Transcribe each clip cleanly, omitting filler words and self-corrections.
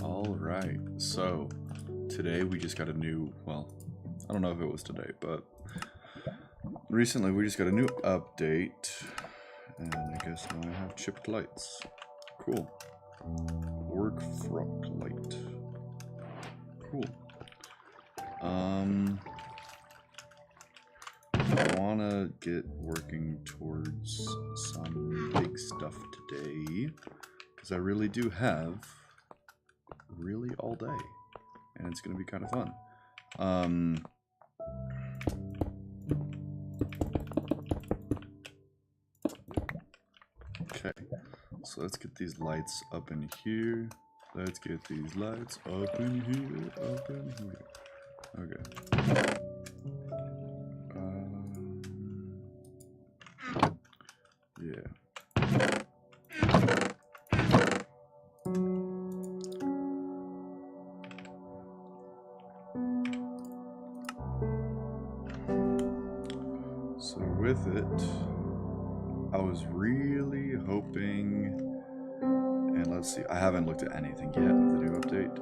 Alright, so today we just got a new, well, I don't know if it was today, but recently we just got a new update, and I guess now I have chipped lights. Cool. Org Frog light. Cool. I wanna get working towards some big stuff today, because I really do have really all day, and it's gonna be kind of fun. Okay, so let's get these lights up in here. Let's get these lights up in here, up in here. Okay. Yeah. So with it, I was really hoping, and let's see, I haven't looked at anything yet with the new update,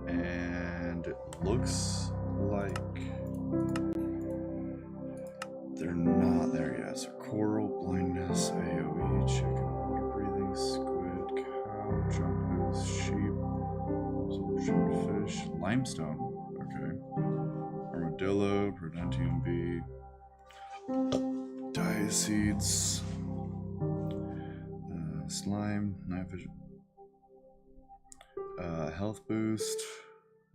and it looks like they're not there yet. So coral, blindness, AoE, chicken, water breathing, squid, cow, jump boost, sheep, absorption fish, limestone, okay, armadillo, prudentium bee, diaseeds, slime, night vision, health boost,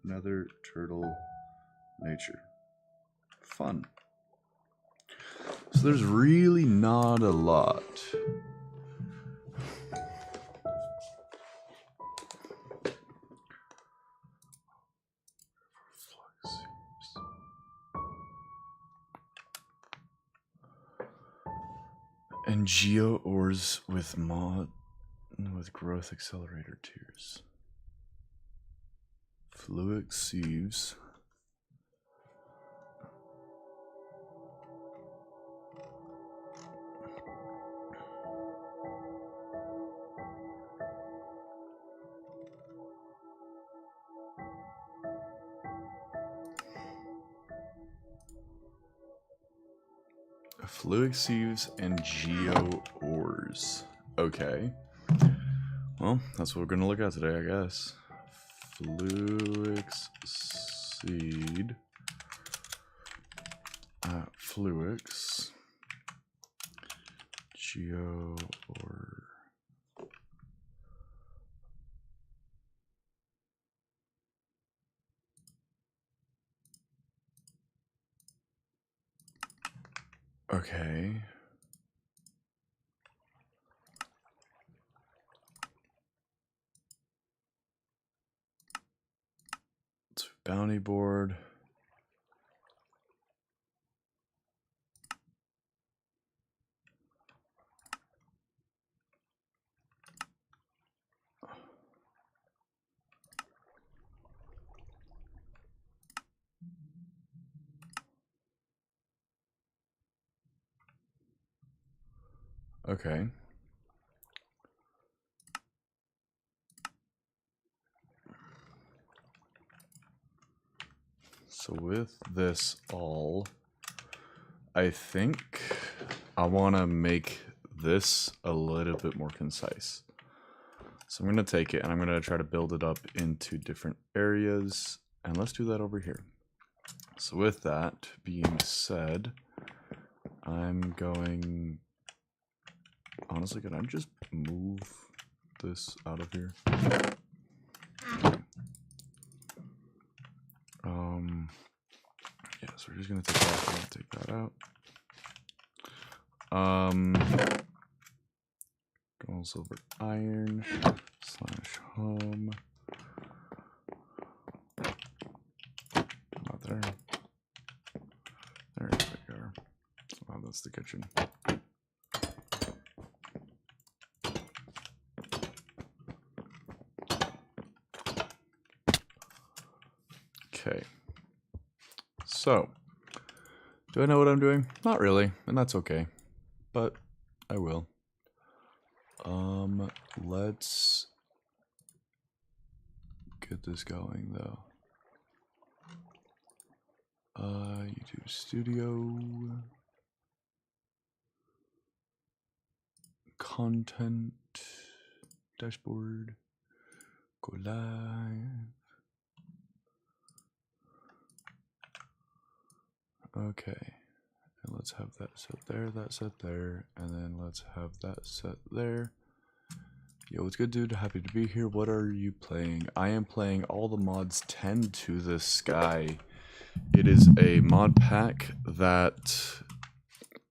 nether, turtle, nature. Fun. So there's really not a lot. And geo ores with growth accelerator tiers. Fluic sieves. Fluic sieves and geo ores. Okay. Well, that's what we're gonna look at today, I guess. Fluix seed. Fluix. Geo ore. Okay. It's bounty board. Okay. So with this all, I think I want to make this a little bit more concise. So I'm going to take it and I'm going to try to build it up into different areas. And let's do that over here. So with that being said, I'm going... Honestly, can I just move this out of here? Yeah, so we're just gonna take that out, take that out. Gold, silver, iron, / home. Not there. There we go. Oh, that's the kitchen. Okay. So, do I know what I'm doing? Not really, and that's okay. But I will. Let's get this going though. YouTube Studio. Content. Dashboard. Go live. Okay. And let's have that set there, that set there, and then let's have that set there. Yo, what's good, dude? Happy to be here. What are you playing? I am playing All the Mods 10 to the Sky. It is a mod pack that...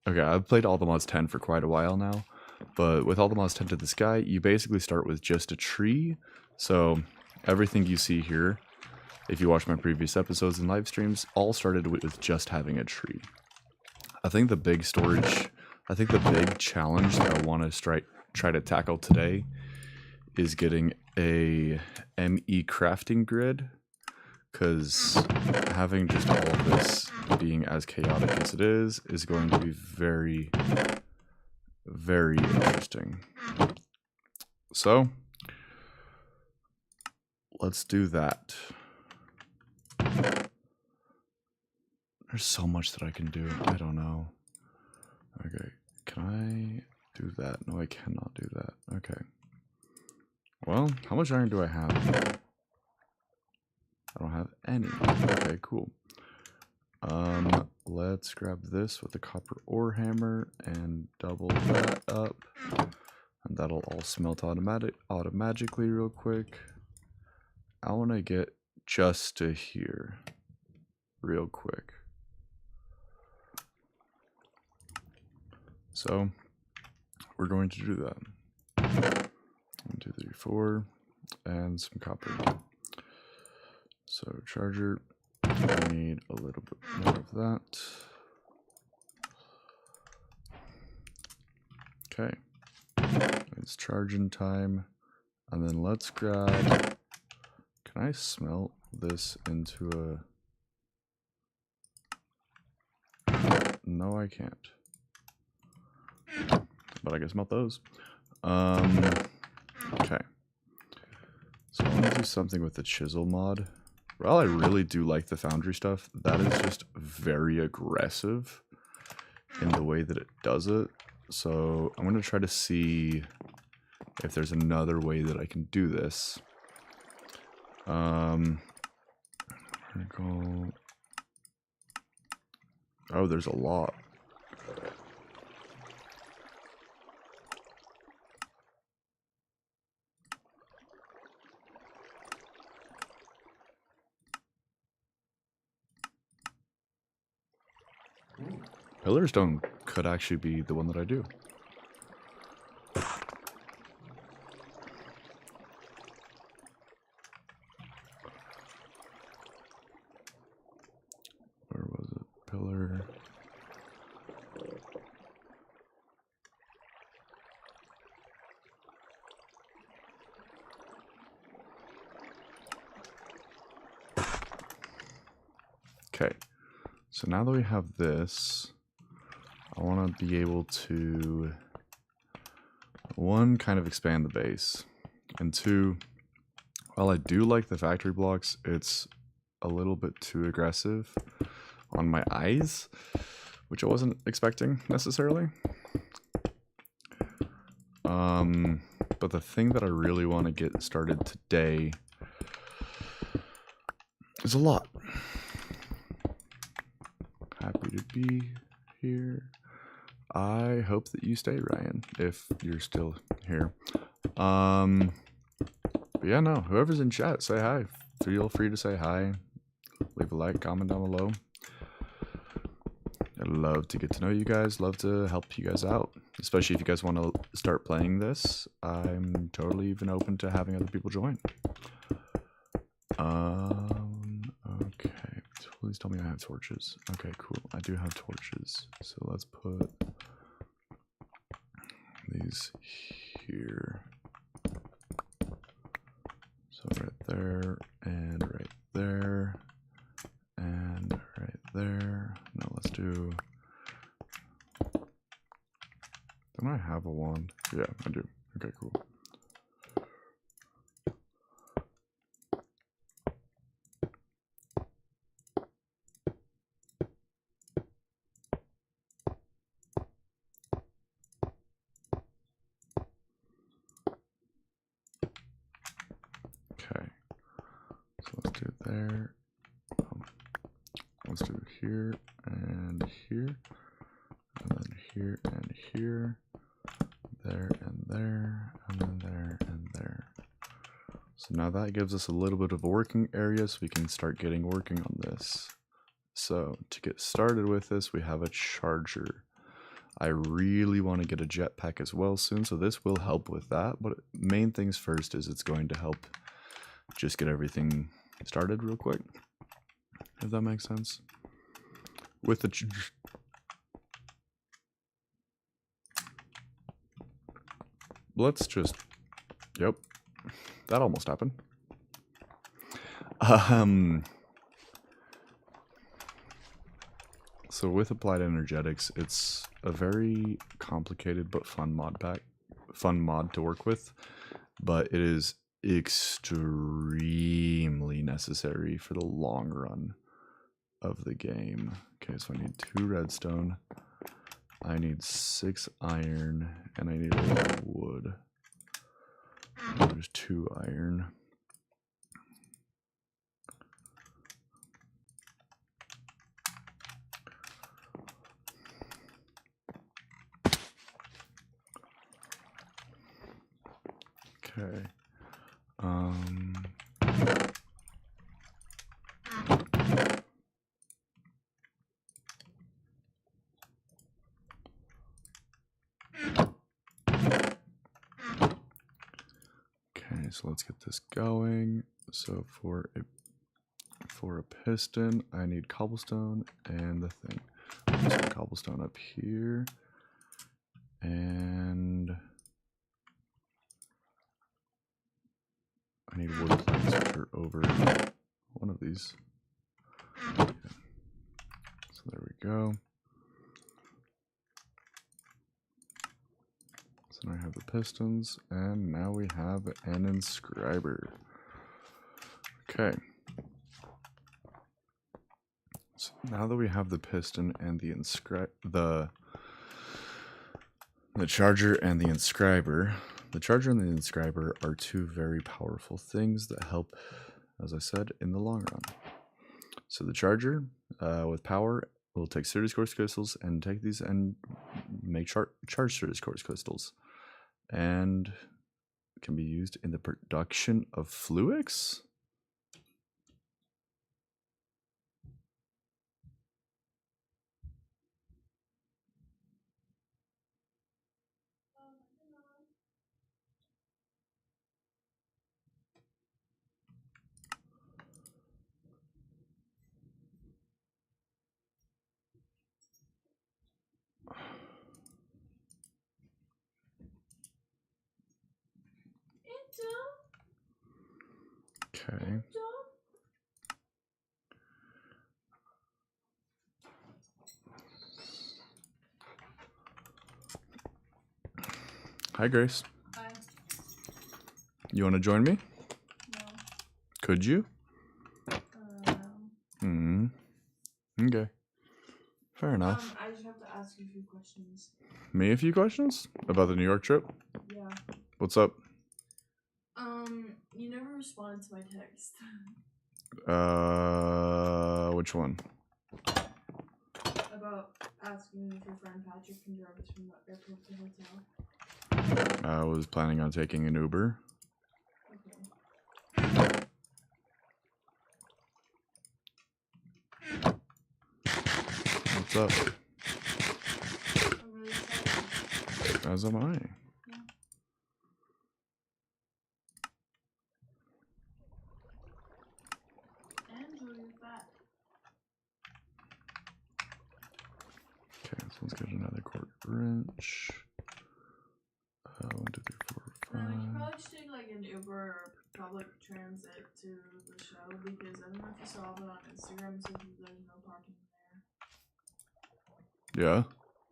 Okay, I've played All the Mods 10 for quite a while now, but with All the Mods 10 to the Sky, you basically start with just a tree. So everything you see here, if you watch my previous episodes and live streams, all started with just having a tree. I think the big challenge that I want to try to tackle today is getting a ME crafting grid, because having just all of this being as chaotic as it is going to be very, very interesting. So let's do that. There's so much that I can do. I don't know. Okay, can I do that? No, I cannot do that. Okay. Well, how much iron do I have? I don't have any. Okay, cool. Let's grab this with the copper ore hammer and double that up. And that'll all smelt automatically real quick. I want to get just to here real quick. So we're going to do that. 1, 2, 3, 4, and some copper. So charger, I need a little bit more of that. Okay, it's charging time. And then let's grab, can I smelt this into a, no I can't. But I can smelt those. Okay. So I want to do something with the chisel mod. While I really do like the foundry stuff, that is just very aggressive in the way that it does it. So I'm going to try to see if there's another way that I can do this. Oh, there's a lot. Pillar stone could actually be the one that I do. Where was it? Pillar. Okay. So now that we have this, I want to be able to, 1, kind of expand the base, and 2, while I do like the factory blocks, it's a little bit too aggressive on my eyes, which I wasn't expecting necessarily. But the thing that I really want to get started today is a lot. Happy to be here. I hope that you stay, Ryan, if you're still here. But yeah, no, whoever's in chat, say hi. Feel free to say hi. Leave a like, comment down below. I'd love to get to know you guys, love to help you guys out, especially if you guys want to start playing this. I'm totally even open to having other people join. Okay, please tell me I have torches. Okay, cool, I do have torches. So let's put these here. So right there, and right there, and right there. Now let's do... Don't I have a wand? Yeah, I do. Okay, cool. here and here, and then here and here, there and there, and then there and there. So now that gives us a little bit of a working area so we can start getting working on this. So to get started with this, we have a charger. I really want to get a jetpack as well soon, so this will help with that. But main things first is it's going to help just get everything started real quick, if that makes sense. With the let's just, yep, that almost happened. So with applied energetics, it's a very complicated but fun mod to work with, but it is extremely necessary for the long run of the game. Okay, so I need 2 redstone, I need 6 iron, and I need a lot of wood. There's 2 iron. Okay. Okay, so let's get this going. So for a piston, I need cobblestone and the thing. Put some cobblestone up here, and I need wood planks which are over one of these. Okay. So there we go. So now I have the pistons, and now we have an inscriber. Okay. So now that we have the piston and the charger and the inscriber, the charger and the inscriber are 2 very powerful things that help, as I said, in the long run. So the charger, with power, will take Certus quartz crystals and take these and make charge Certus quartz crystals, and can be used in the production of fluix. Okay. Hi, Grace. Hi. You want to join me? No. Could you? No. Okay. Fair enough. I just have to ask you a few questions. Me a few questions? About the New York trip? Yeah. What's up? You never responded to my text. Which one? About asking if your friend Patrick can drive us from the airport to the hotel. I was planning on taking an Uber. Okay. What's up? I'm really excited. As am I. Yeah. Angela, you're fat. Okay, so let's get another quarter wrench. 1, 2, 3, 4, 5. No, we could probably just take like an Uber or public transit to the show, because I don't know if you saw, but on Instagram it says that there's no parking there. Yeah?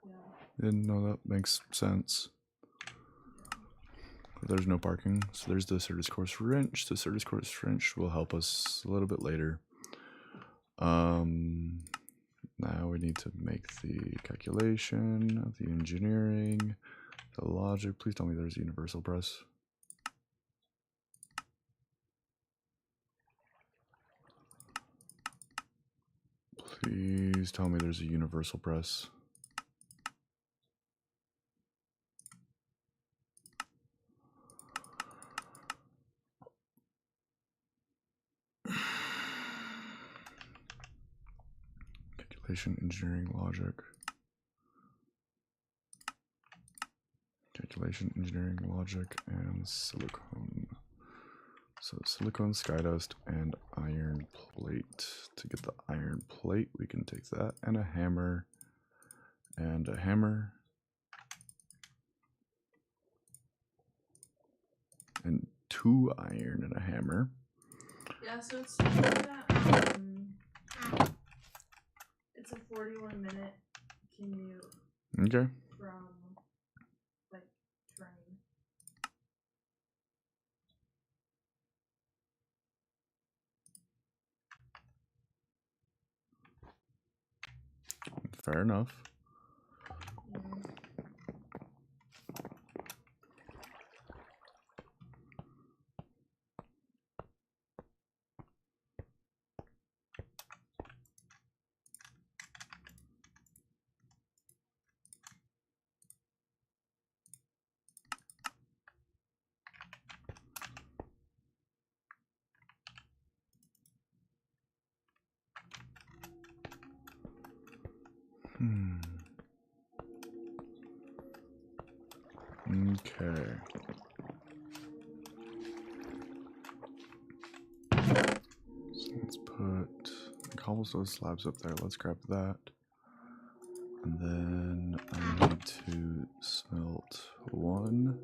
Yeah. Didn't know that makes sense. There's no parking, so there's the Certus quartz wrench. The Certus quartz wrench will help us a little bit later. Now we need to make the calculation, the engineering, the logic. Please tell me there's a universal press. Please tell me there's a universal press. Calculation, engineering, logic. Calculation, engineering, logic, and silicone. So silicone, skydust, and iron plate. To get the iron plate, we can take that and a hammer. And a hammer. And 2 iron and a hammer. Yeah, so it's it's a 41-minute commute Okay. from like train. Fair enough. Yeah. Okay. So let's put cobblestone slabs up there. Let's grab that. And then I need to smelt 1.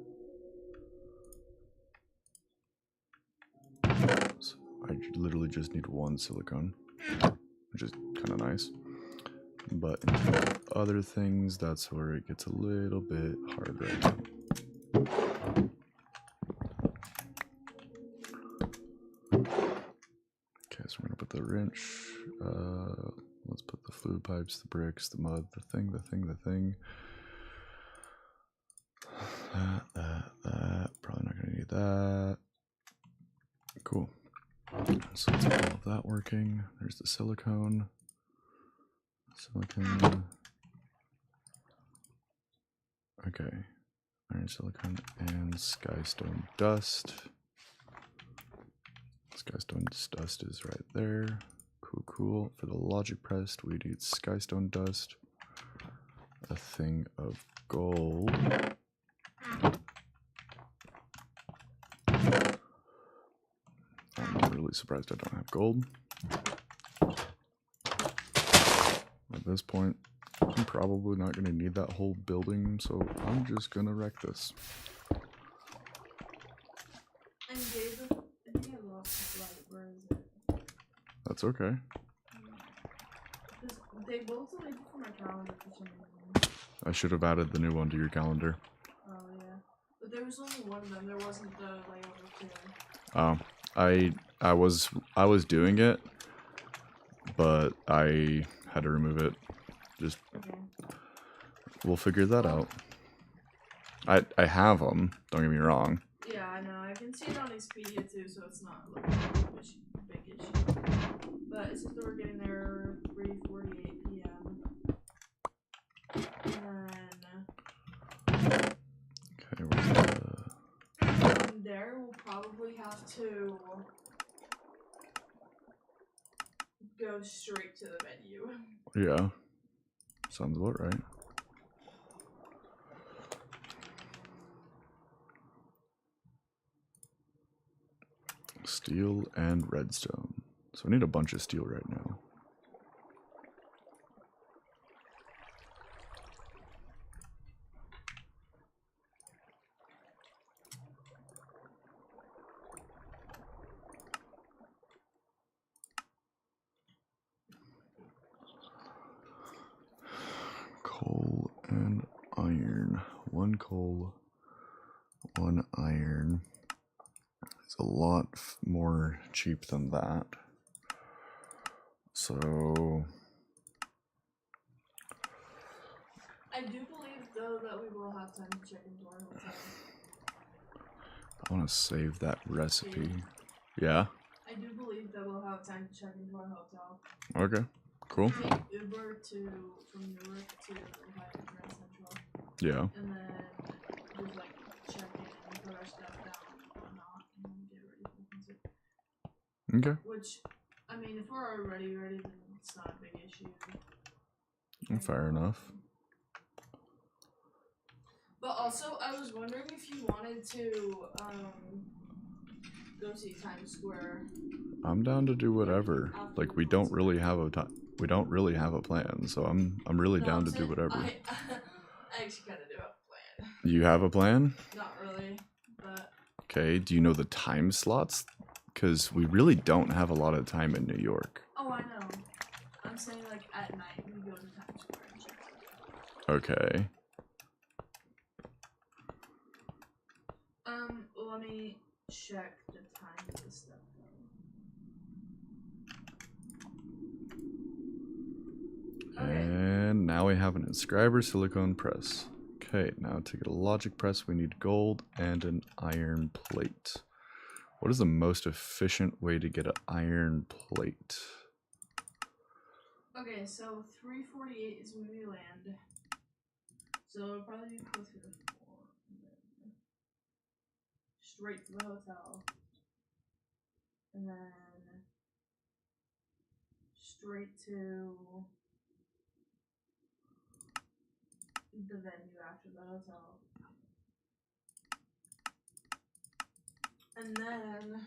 So I literally just need 1 silicone, which is kind of nice. But in terms of other things, that's where it gets a little bit hard right now. Okay, so we're gonna put the wrench. Let's put the fluid pipes, the bricks, the mud, the thing. That. Probably not gonna need that. Cool. So let's get all of that working. There's the silicone. Okay. Iron silicone and skystone dust. Skystone dust is right there. Cool. For the logic press, we need skystone dust. A thing of gold. I'm really surprised I don't have gold. At this point, I'm probably not going to need that whole building, so I'm just going to wreck this. And Gabe, I think I lost the light. Where is it? That's okay. Because they both deleted from my calendar for some reason. I should have added the new one to your calendar. Oh yeah, but there was only one of them. There wasn't the layover two. Oh, I was doing it, but I had to remove it. Just Okay. we'll figure that out. I have them. Don't get me wrong. Yeah, I know. I can see it on Expedia too, so it's not like a big issue. But it's just that we're getting there 3:48 p.m. And then Okay, where's the... from there we'll probably have to go straight to the venue. Yeah, sounds about right. Steel and redstone. So I need a bunch of steel right now. Coal and iron. 1 coal, 1 iron. It's a lot more cheap than that. So I do believe though that we will have time to check into our hotel. I want to save that recipe. Yeah? I do believe that we'll have time to check into our hotel. Okay. Cool. Take Uber from Newark to like Grand Central, Yeah. and then just like check in, put our stuff down, and whatnot, and get ready for the concert. Okay. Which, I mean, if we're already ready, then it's not a big issue. Fair enough. But also, I was wondering if you wanted to go see Times Square. I'm down to do whatever. Like we don't really have a plan, so I'm really down to do whatever. I actually kind of do have a plan. You have a plan? Not really, but Okay. Do you know the time slots? Because we really don't have a lot of time in New York. oh, I know. I'm saying like at night we go to Times Square and check stuff out. Okay. Let me check the time of this stuff. Okay. And now we have an inscriber silicone press. Okay, now to get a logic press, we need gold and an iron plate. What is the most efficient way to get an iron plate? Okay, so 348 is where we land. So it'll probably be closer to 4. And then straight to the hotel. And then straight to the venue after the hotel. And then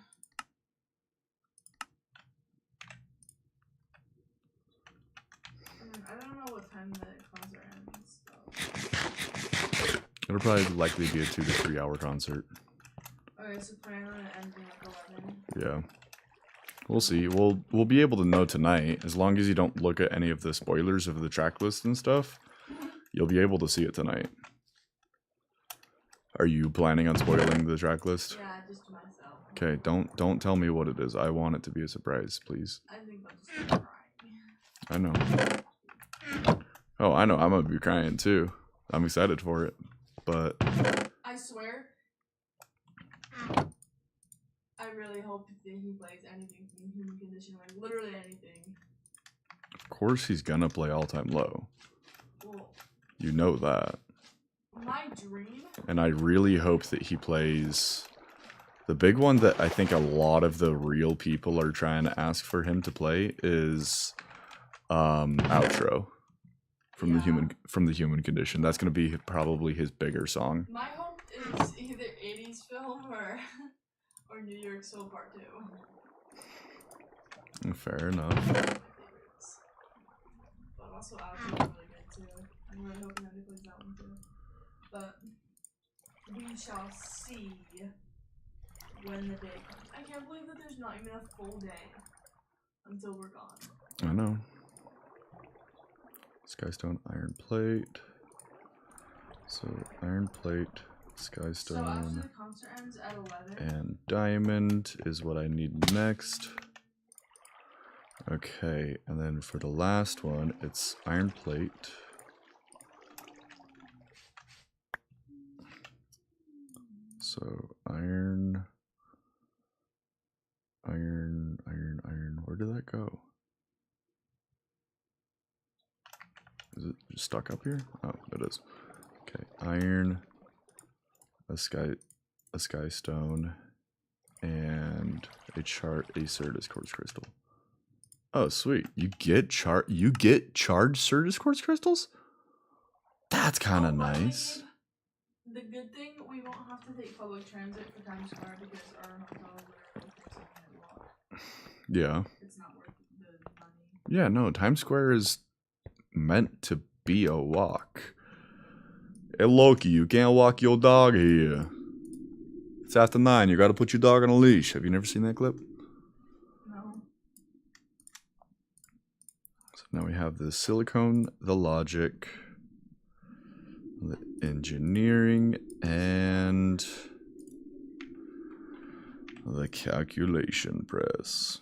I don't know what time the concert ends. So. It'll probably likely be a 2 to 3 hour concert. Okay, so plan on it ending like 11. Yeah. We'll see. We'll be able to know tonight. As long as you don't look at any of the spoilers of the track list and stuff, you'll be able to see it tonight. Are you planning on spoiling the track list? Yeah, just to myself. Okay, don't tell me what it is. I want it to be a surprise, please. I think I'll just start crying. I know. Oh, I know. I'm gonna be crying too. I'm excited for it. But I swear, I really hope that he plays anything from Human Condition, like literally anything. of course he's gonna play All Time Low. Well, You know that. my dream. And I really hope that he plays the big one that I think a lot of the real people are trying to ask for him to play is Outro from the human condition. That's gonna be probably his bigger song. My hope is either 80s film or New York Soul Part 2. Fair enough. My favorites. But also Outro is really good too. I'm really hoping that he plays that one too. But we shall see when the day comes. I can't believe that there's not even a full day until we're gone. I know. Skystone iron plate. So iron plate, So after skystone, the concert ends at 11. and diamond is what I need next. Okay, and then for the last one, it's iron plate. So iron, where did that go? Is it just stuck up here? Oh, it is. Okay, iron, a sky stone, and a Certus quartz crystal. Oh, sweet! You get charged Certus quartz crystals. That's kind of nice. The good thing, we won't have to take public transit for Times Square because our hotel literally takes a minute walk. Yeah. It's not worth the money. Yeah, no, Times Square is meant to be a walk. Hey, Loki, you can't walk your dog here. It's after 9. You gotta put your dog on a leash. Have you never seen that clip? No. So now we have the silicone, the logic, the engineering, and the calculation press.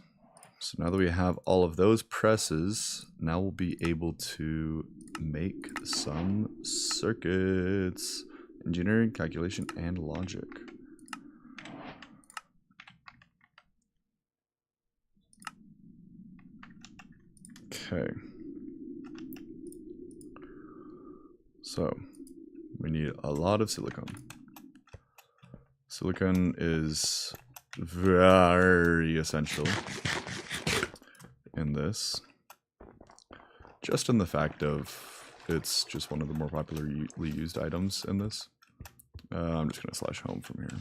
So now that we have all of those presses, now we'll be able to make some circuits. Engineering, calculation, and logic. Okay. So we need a lot of silicon. Silicon is very essential in this. Just in the fact of it's just one of the more popularly used items in this. I'm just going to slash home from here.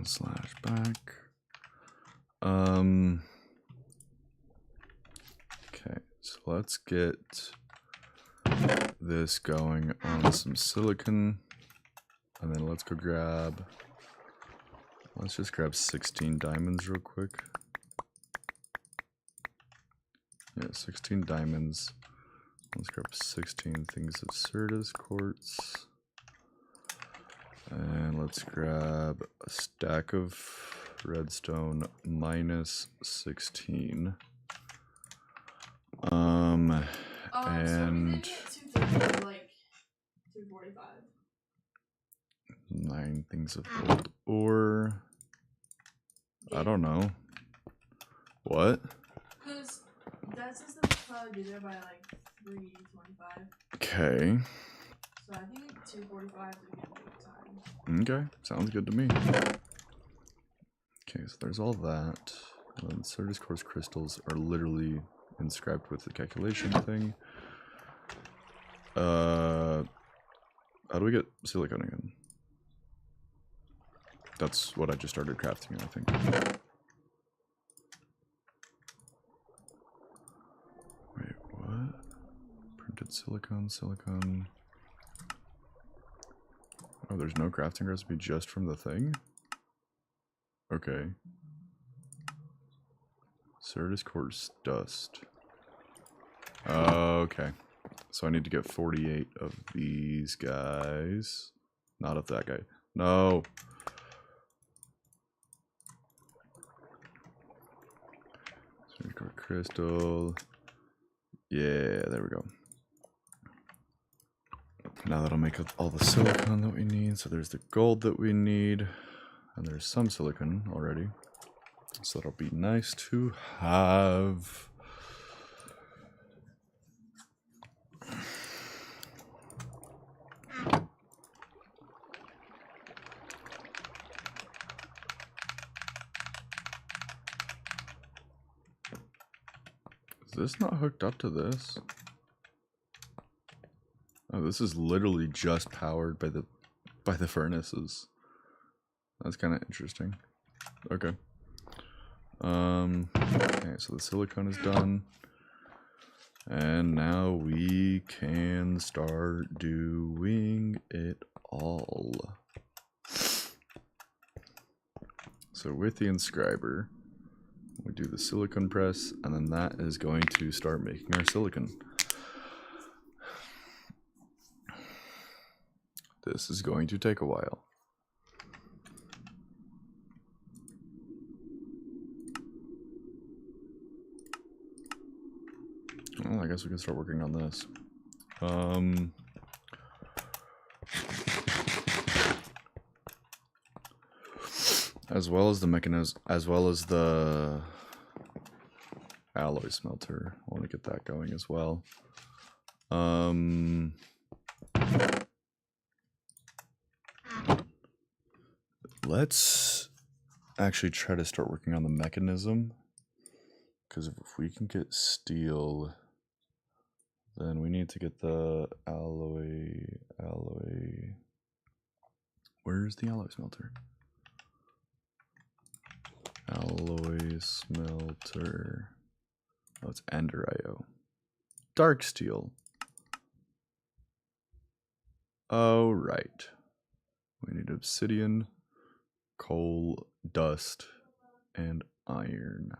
Slash back. Okay, so let's get this going on some silicon, and then let's go grab. Let's just grab 16 diamonds real quick. Yeah, 16 diamonds. Let's grab 16 things of Certus quartz. And let's grab a stack of redstone minus 16. And so we get like 245. 9 things of gold ore. I don't know. What? Because that says that we'll probably be there by like 325. Okay. So I think 245 is a good time. Okay, sounds good to me. Okay, so there's all that. And Certus quartz crystals are literally inscribed with the calculation thing. How do we get silicon again? That's what I just started crafting, I think. Wait, what? Printed silicon. Oh, there's no crafting recipe just from the thing? Okay. Certus quartz dust. Okay. So I need to get 48 of these guys. Not of that guy. No. Certus quartz crystal. Yeah, there we go. Now that'll make all the silicon that we need. So there's the gold that we need. And there's some silicon already. So that'll be nice to have. Is this not hooked up to this? Oh, this is literally just powered by the furnaces. That's kind of interesting. Okay. Okay, so the silicon is done. And now we can start doing it all. So with the inscriber, we do the silicon press, and then that is going to start making our silicon. This is going to take a while. Well, I guess we can start working on this. As well as the mechanism, as well as the alloy smelter. I want to get that going as well. Let's actually try to start working on the mechanism, because if we can get steel, then we need to get the alloy. Where's the alloy smelter? Alloy smelter. Oh, it's Ender IO. Dark steel. Oh, right. We need obsidian, coal, dust, and iron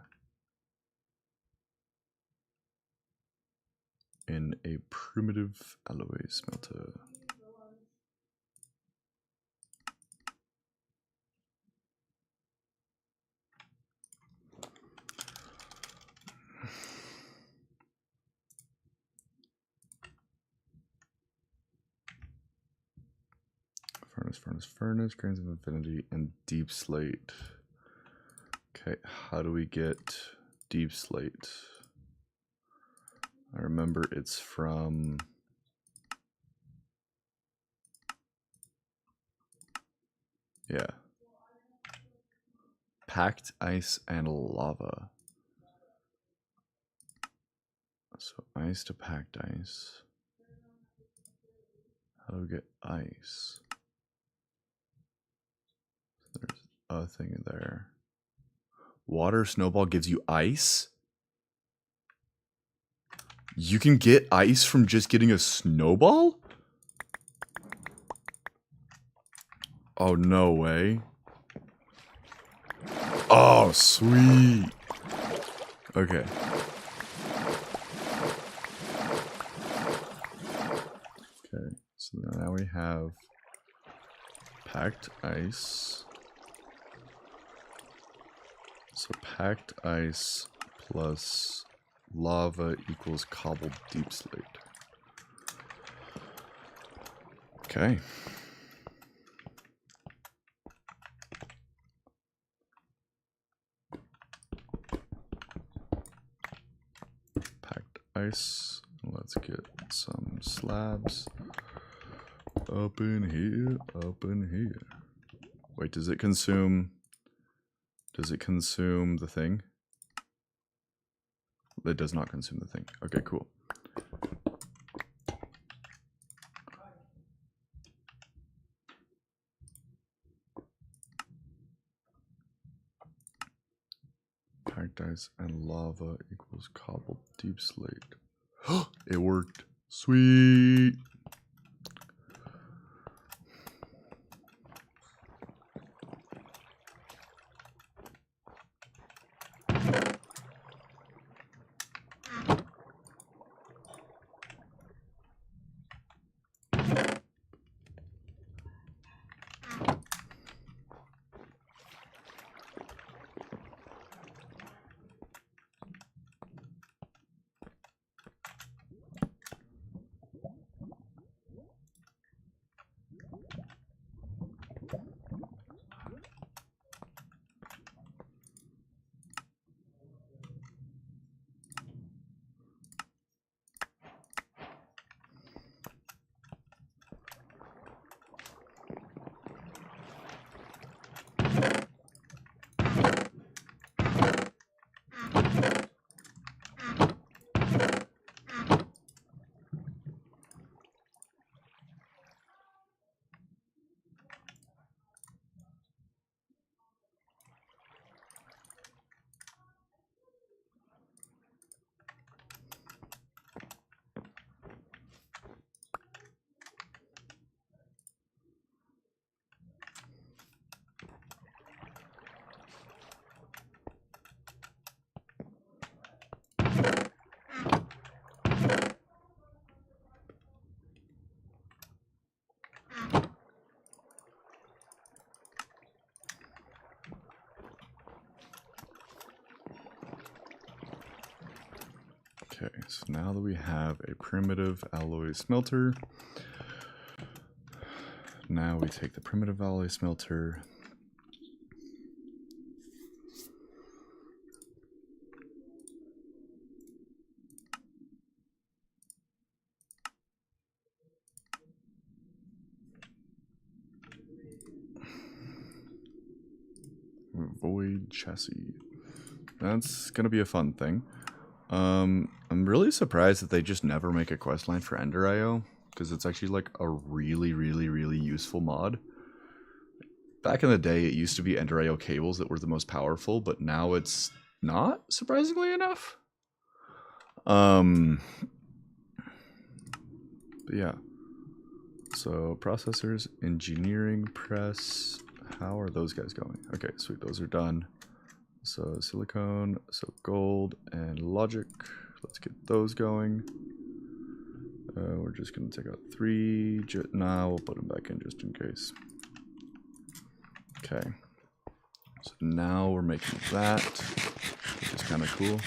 in a primitive alloy smelter. furnace, grains of infinity, and deep slate. Okay, how do we get deep slate? I remember it's from... Yeah. Packed ice and lava. So ice to packed ice. How do we get ice? There's a thing there. Water snowball gives you ice? You can get ice from just getting a snowball? Oh, no way. Oh, sweet. Okay. Okay, so now we have packed ice. So packed ice plus lava equals cobbled deep slate. Okay. Packed ice. Let's get some slabs up in here, up in here. Wait, does it consume the thing? It does not consume the thing. Okay, cool. Packed ice and lava equals cobbled deep slate. It worked. Sweet. Okay, so now that we have a primitive alloy smelter, now we take the primitive alloy smelter, void chassis. That's gonna be a fun thing. I'm really surprised that they just never make a questline for Ender IO, because it's actually like a really useful mod. Back in the day, it used to be Ender IO cables that were the most powerful, but now it's not, surprisingly enough. But yeah. So processors, engineering, press. How are those guys going? Okay, sweet, those are done. So silicone, so gold and logic. Let's get those going. We're just gonna take out 3. Nah, we'll put them back in just in case. Okay. So now we're making that, which is kind of cool.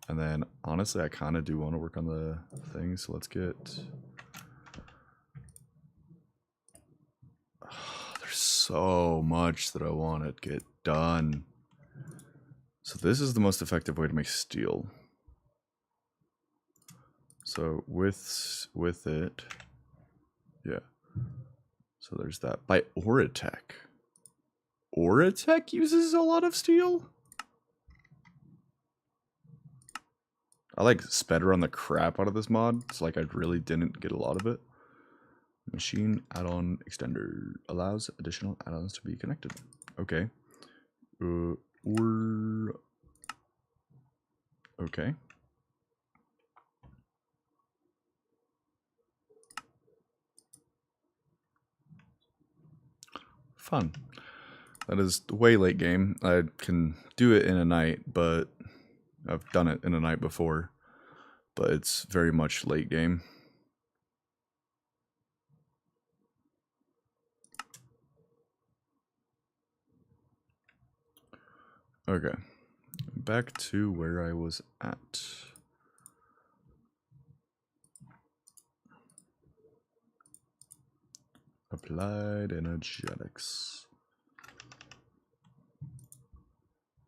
And then, honestly, I kind of do want to work on the thing, so let's get... There's so much that I want to get done. So this is the most effective way to make steel. So with it, yeah. So there's that. By Oratech. Oratech uses a lot of steel? I like sped run the crap out of this mod. It's like I really didn't get a lot of it. Machine add-on extender allows additional add-ons to be connected. Okay. Okay. Fun. That is way late game. I can do it in a night, but I've done it in a night before. But it's very much late game. Okay. Back to where I was at. Applied energetics.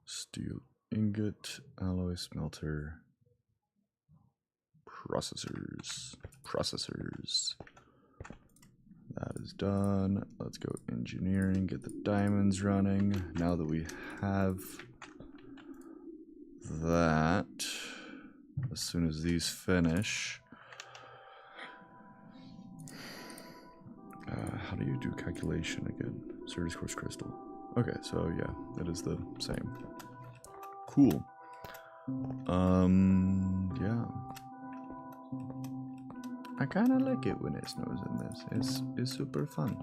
Steel ingot, alloy smelter. Processors. That is done. Let's go engineering, get the diamonds running. Now that we have that, as soon as these finish, how do you do calculation again? Surface quartz crystal. Okay, so yeah, that is the same. Cool. Yeah. I kind of like it when it snows in this. It's super fun.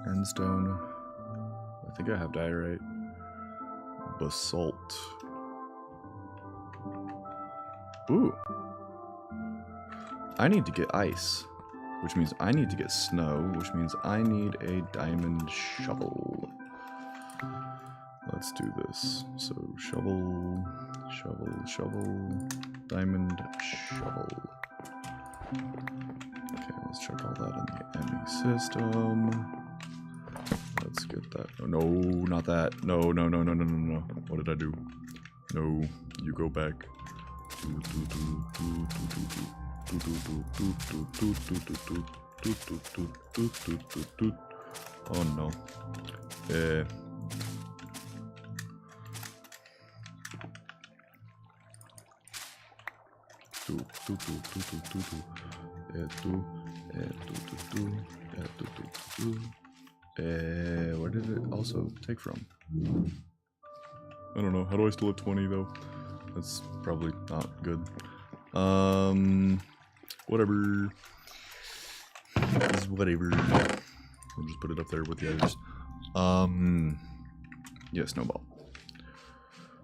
Endstone. I think I have diorite. Basalt. Ooh. I need to get ice, which means I need to get snow, which means I need a diamond shovel. Let's do this. So shovel, diamond shovel. Okay, let's check all that in the ME system. Let's get that. Oh, no, not that. No. What did I do? No, you go back. Oh no. Where did it also take from? I don't know. How do I still have 20 though? That's probably not good. Whatever. It's whatever. I'll just put it up there with the others. Yeah, snowball.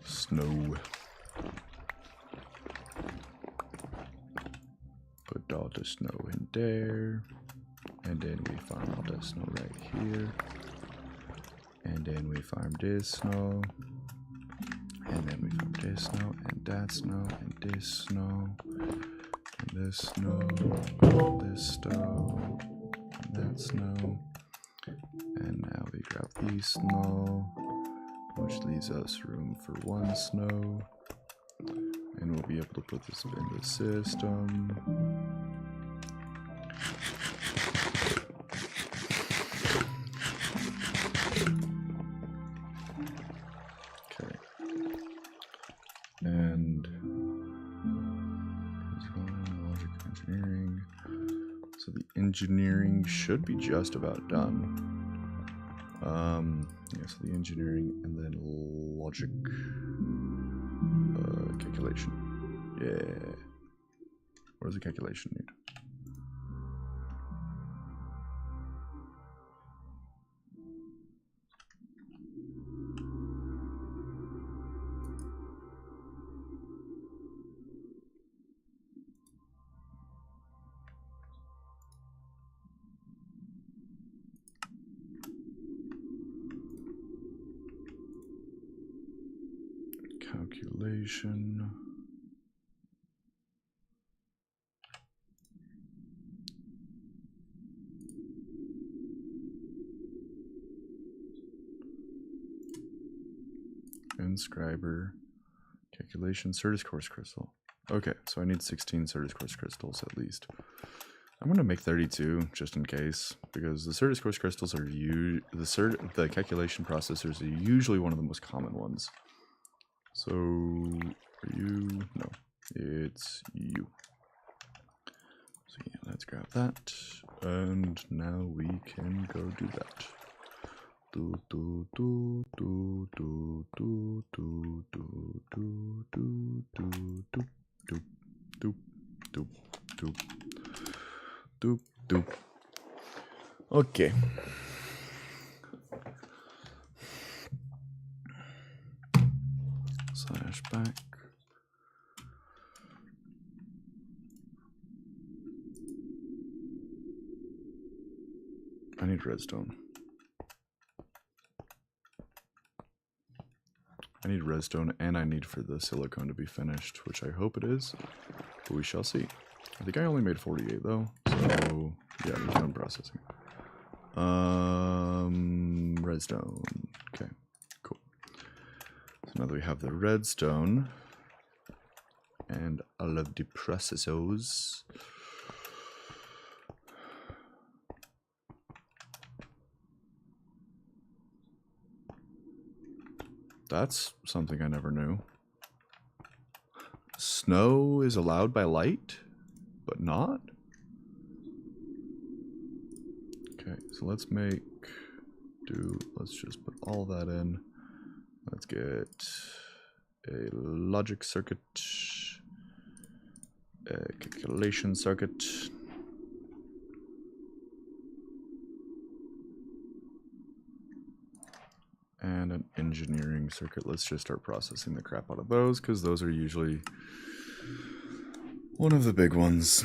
Snow. Put all the snow in there. And then we farm all the snow right here. And then we farm this snow. And then we farm this snow, and that snow, and this snow. And this snow, this snow, and that snow. And now we grab these snow, which leaves us room for one snow. And we'll be able to put this in the system. Okay. And logic engineering. So the engineering should be just about done. Yeah, so the engineering and then logic calculation. Yeah. What does the calculation need? calculation. Inscriber. Calculation. Certus quartz crystal. Okay, so I need 16 Certus quartz crystals at least. I'm gonna make 32 just in case, because the Certus quartz crystals are the calculation processors are usually one of the most common ones. So are you? No, it's you. So yeah, let's grab that, and now we can go do that. Do do do do do do do do do do do do do do do do do. Okay. Slash back. I need redstone. I need redstone, and I need for the silicone to be finished, which I hope it is, but we shall see. I think I only made 48 though, so yeah, there's no processing. Redstone. Okay, cool. So now that we have the redstone and all of the processors, that's something I never knew. Snow is allowed by light, but not? Okay, so let's just put all that in. Let's get a logic circuit, a calculation circuit, and an engineering circuit. Let's just start processing the crap out of those, because those are usually one of the big ones.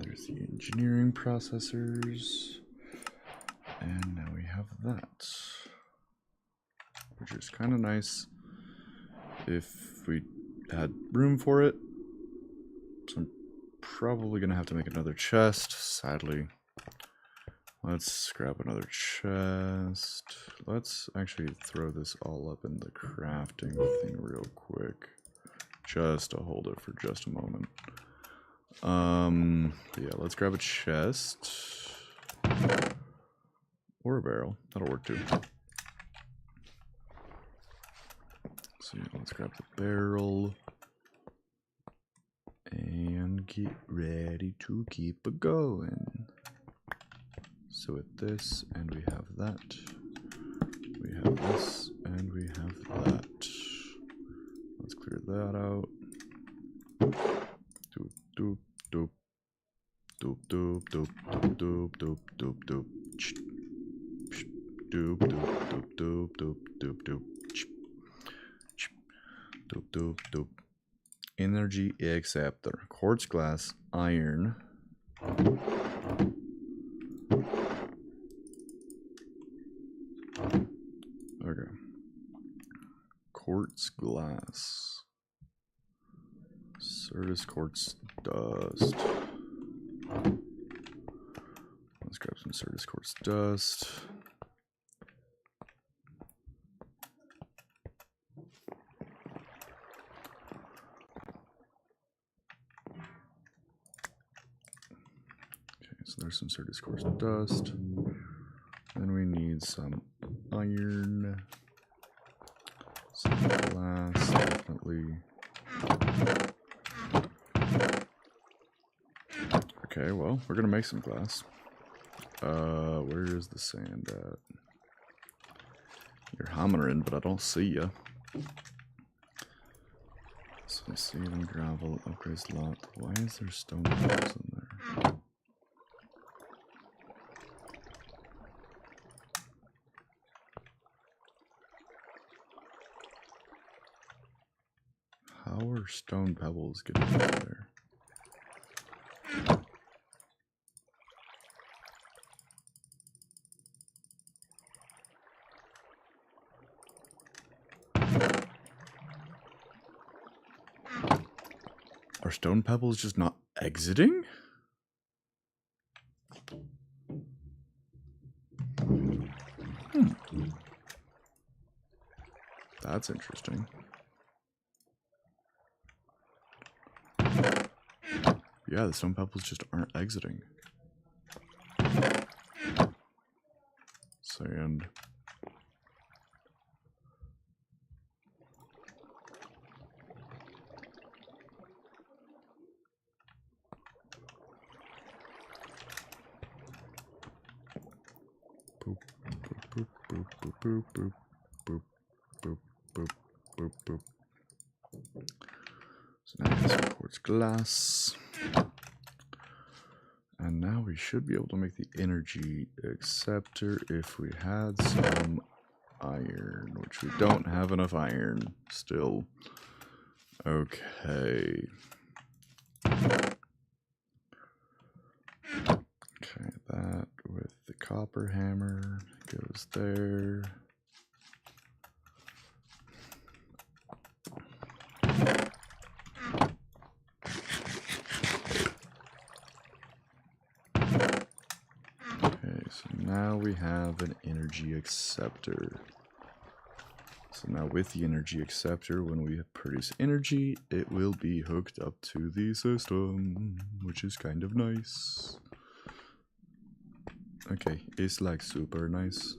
There's the engineering processors, and now we have that, which is kind of nice if we had room for it. So I'm probably gonna have to make another chest, sadly. Let's grab another chest. Let's actually throw this all up in the crafting thing real quick, just to hold it for just a moment. But yeah, let's grab a chest or a barrel. That'll work too. So yeah, let's grab the barrel and get ready to keep it going. So with this, and we have that. We have this, and we have that. Let's clear that out. Doop, doop, doop. Doop, doop, doop, doop, doop, doop, doop, doop. Doop, doop, doop, doop, doop, doop, doop. Doop, doop, doop. Energy acceptor. Quartz glass, iron. Okay. Quartz glass. Certus quartz dust. Let's grab some Certus quartz dust. Okay, so there's some Certus quartz dust. need some iron, some glass, definitely. Okay, well, we're gonna make some glass. Where is the sand at? You're hammering, but I don't see you. So I see them gravel, upgrades lot. Why is there stone pebbles in there? How are stone pebbles getting in there? Are stone pebbles just not exiting? That's interesting. Yeah, the stone pebbles just aren't exiting. Sand. Boop, boop, boop, boop, boop, boop, boop, boop, boop, boop, boop. So now we have some quartz glass. And now we should be able to make the energy acceptor if we had some iron, which we don't have enough iron still. Okay. Okay, that with the copper hammer goes there. Okay, so now we have an energy acceptor. So now with the energy acceptor, when we produce energy, it will be hooked up to the system, which is kind of nice. Okay, it's like super nice.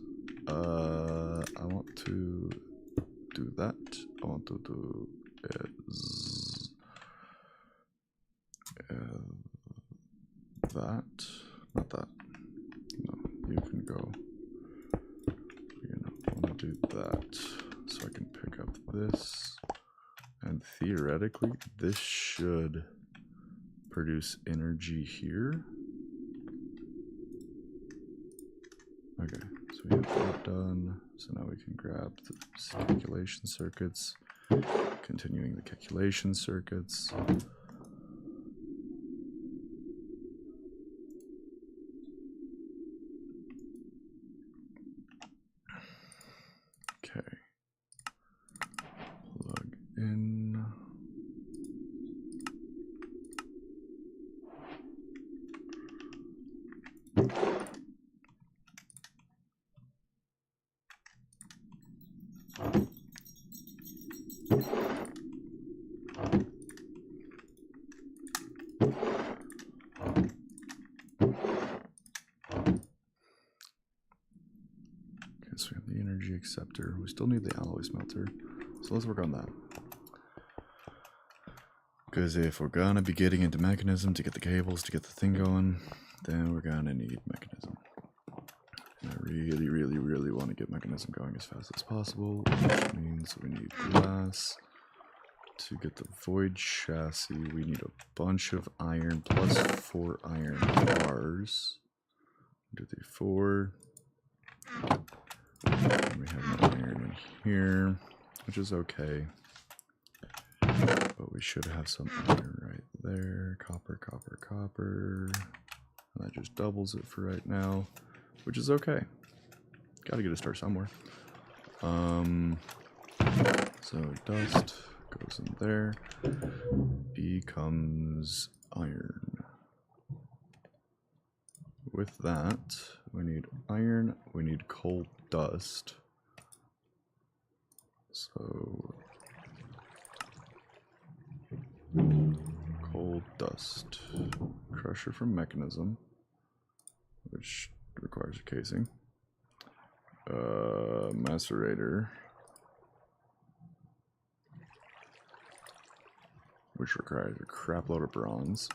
I want to do that. I want to do that. Not that. No, you can go. You know, I want to do that. So I can pick up this. And theoretically, this should produce energy here. Okay, so we have that done. So now we can grab the calculation circuits, continuing the calculation circuits. Okay, plug in. So we have the energy acceptor. We still need the alloy smelter. So let's work on that. Because if we're gonna be getting into mechanism to get the cables to get the thing going, then we're gonna need mechanism. And I really, really, really want to get mechanism going as fast as possible, which means we need glass. To get the void chassis, we need a bunch of iron plus 4 iron bars. 1, 2, 3, 4. And we have no iron in here, which is okay. But we should have some iron right there. Copper, copper, copper. And that just doubles it for right now, which is okay. Gotta get a start somewhere. So dust goes in there. Becomes iron. With that, we need iron, we need coal dust. So coal dust. Crusher from mechanism, which requires a casing. macerator, which requires a crap load of bronze.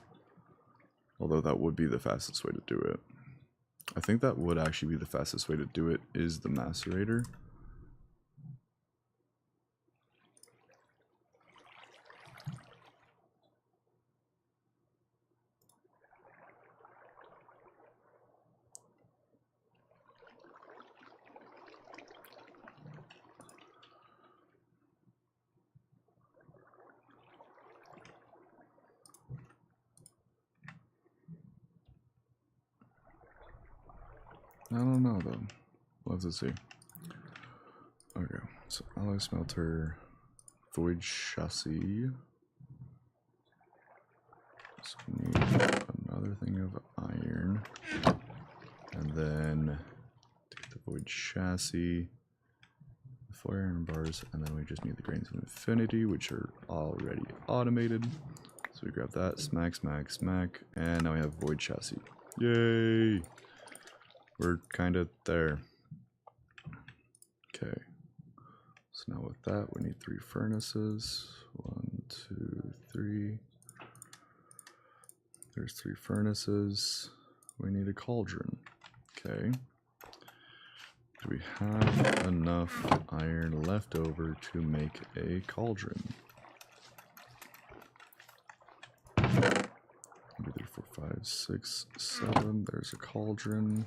Although that would be the fastest way to do it. I think that would actually be the fastest way to do it, is the macerator. I don't know though. We'll have to see. Okay, so alloy smelter, void chassis. So we need another thing of iron, and then take the void chassis, the 4 iron bars, and then we just need the grains of infinity, which are already automated. So we grab that, smack, smack, smack, and now we have void chassis. Yay! We're kind of there. Okay. So now with that, we need 3 furnaces. 1, 2, 3. There's 3 furnaces. We need a cauldron. Okay. Do we have enough iron left over to make a cauldron? 1, 2, 3, 4, 5, 6, 7. There's a cauldron.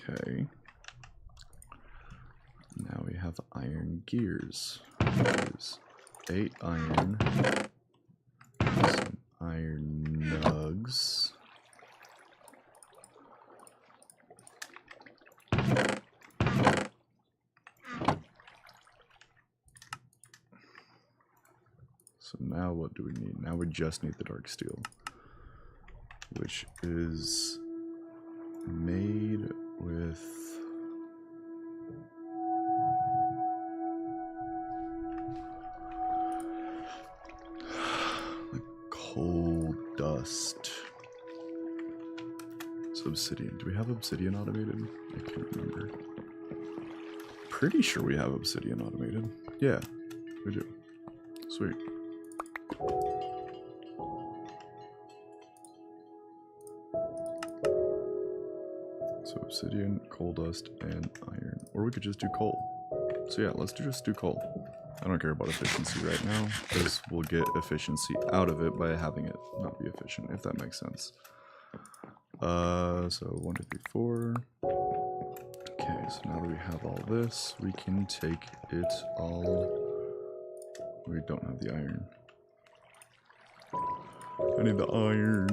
Okay. Now we have iron gears. There's 8 iron. Some iron nugs. So now what do we need? Now we just need the dark steel, which is made with like coal dust. It's obsidian. Do we have obsidian automated? I can't remember. Pretty sure we have obsidian automated. Yeah, we do. Sweet. So obsidian, coal dust, and iron. Or we could just do coal. So yeah, let's just do coal. I don't care about efficiency right now, because we'll get efficiency out of it by having it not be efficient, if that makes sense. So 1, 2, 3, 4. Okay, so now that we have all this, we can take it all. We don't have the iron. I need the iron.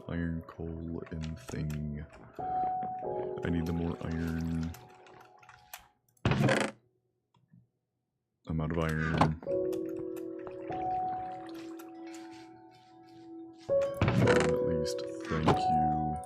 Iron, coal, and thing. I need the more iron. I'm out of iron. At least, thank you.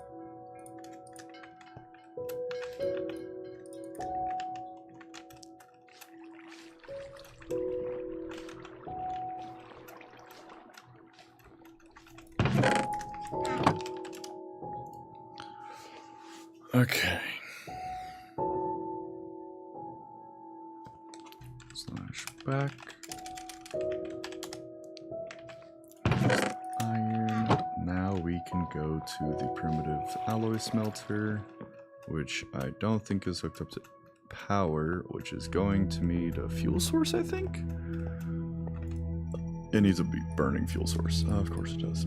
Okay. Slash back. Iron. Now we can go to the primitive alloy smelter, which I don't think is hooked up to power, which is going to need a fuel source, I think? It needs a burning fuel source. Of course it does.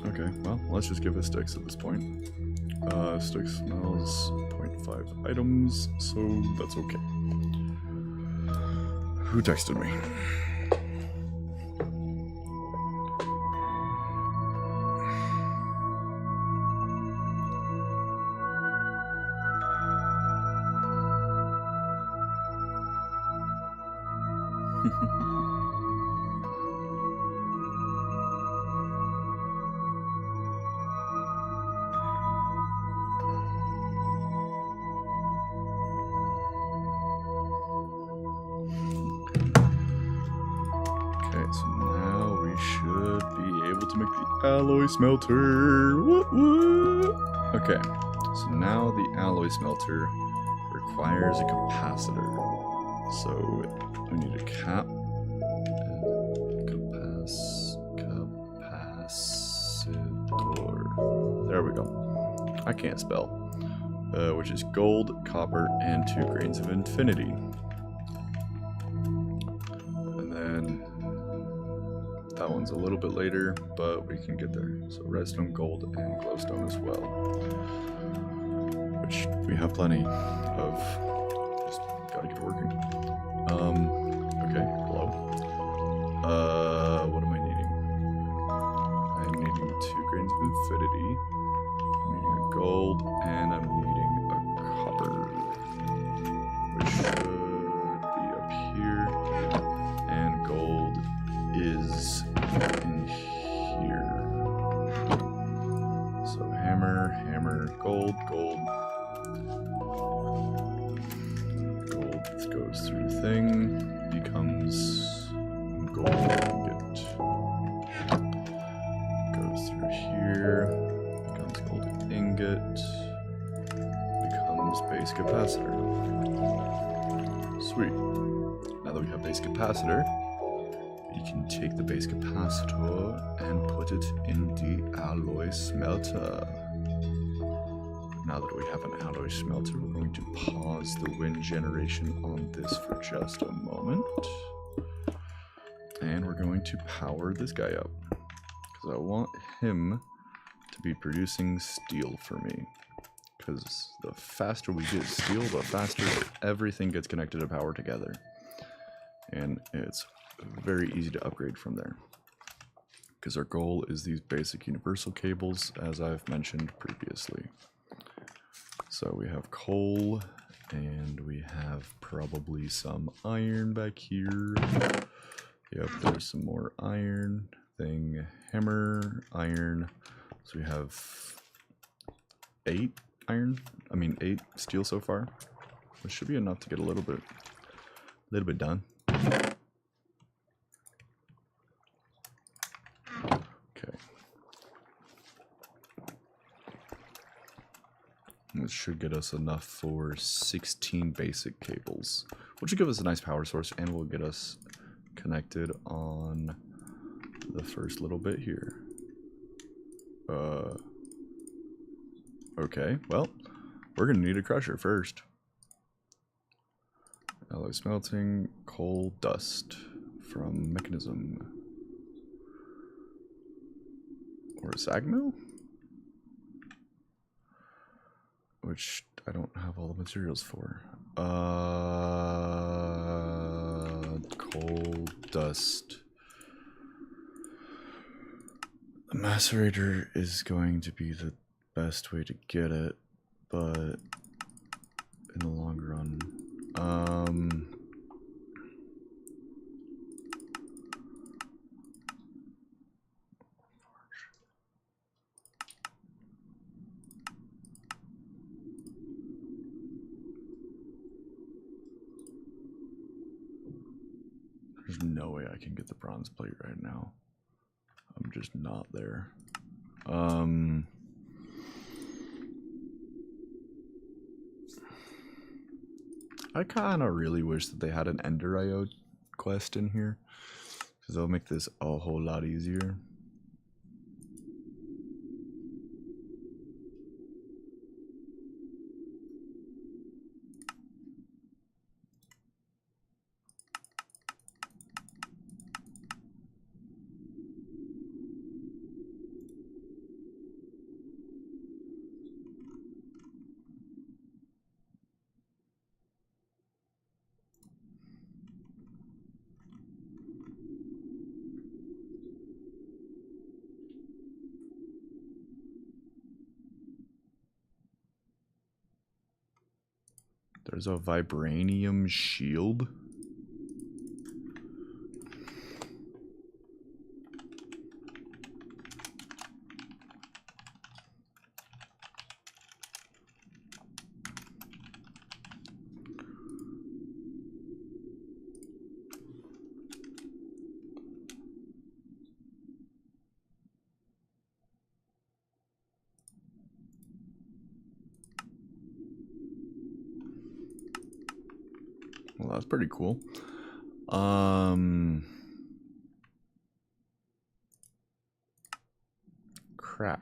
Okay, well, let's just give it sticks at this point. Sticks smells 0.5 items, so that's okay. Who texted me? Alloy smelter. Woo woo. Okay, so now the alloy smelter requires a capacitor. So we need a capacitor. There we go. I can't spell. Which is gold, copper, and 2 grains of infinity. And then that one's a little bit later, but we can get there. So redstone, gold, and glowstone as well. Which we have plenty of. Just gotta get working. Okay, glow. What am I needing? I'm needing 2 grains of infinity. I'm needing a gold, and I'm needing a copper. Which should be up here. And gold is in here. So hammer, hammer, gold, gold. Gold goes through thing, becomes gold ingot. Goes through here, becomes gold ingot, becomes base capacitor. Sweet. Now that we have base capacitor, we can take the base capacitor and put it in the alloy smelter. Now that we have an alloy smelter, we're going to pause the wind generation on this for just a moment. And we're going to power this guy up. Because I want him to be producing steel for me. Because the faster we get steel, the faster everything gets connected to power together. And it's very easy to upgrade from there. Because our goal is these basic universal cables, as I've mentioned previously. So we have coal, and we have probably some iron back here. Yep, there's some more iron thing. Hammer, iron. So we have 8 steel so far. Which should be enough to get a little bit done. Okay. This should get us enough for 16 basic cables, which will give us a nice power source and will get us connected on the first little bit here. Okay, well, we're gonna need a crusher first. Alloy smelting, coal dust from mechanism. Or a sag mill? Which I don't have all the materials for. Coal dust. The macerator is going to be the best way to get it, but in the long run, there's no way I can get the bronze plate right now. I'm just not there. I kind of really wish that they had an Ender IO quest in here, because that'll make this a whole lot easier. There's a vibranium shield. Well, that's pretty cool. Crap.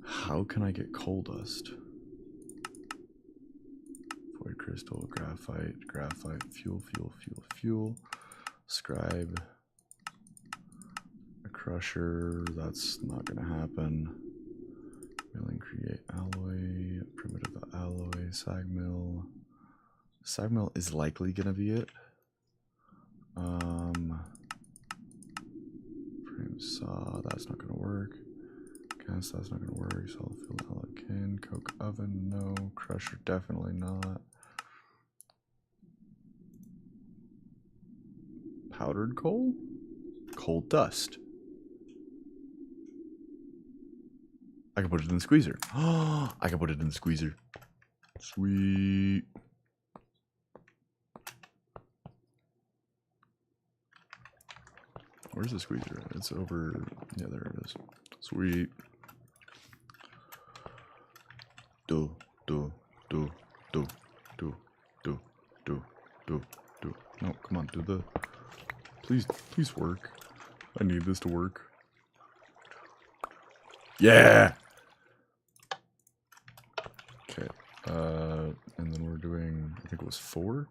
How can I get coal dust? Void crystal, graphite, fuel, scribe, a crusher, that's not gonna happen. Milling, create alloy, primitive alloy, sag mill. Sag mill is likely gonna be it. Frame saw, that's not gonna work. Gas, that's not gonna work. Solid fuel alloy can. Coke oven, no. Crusher, definitely not. Powdered coal? Coal dust. I can put it in the squeezer. Oh, I can put it in the squeezer. Sweet. Where's the squeezer? It's over. Yeah, there it is. Sweet. Do. No, come on, do the. Please work. I need this to work. Yeah! Okay, and then we're doing, I think it was 4?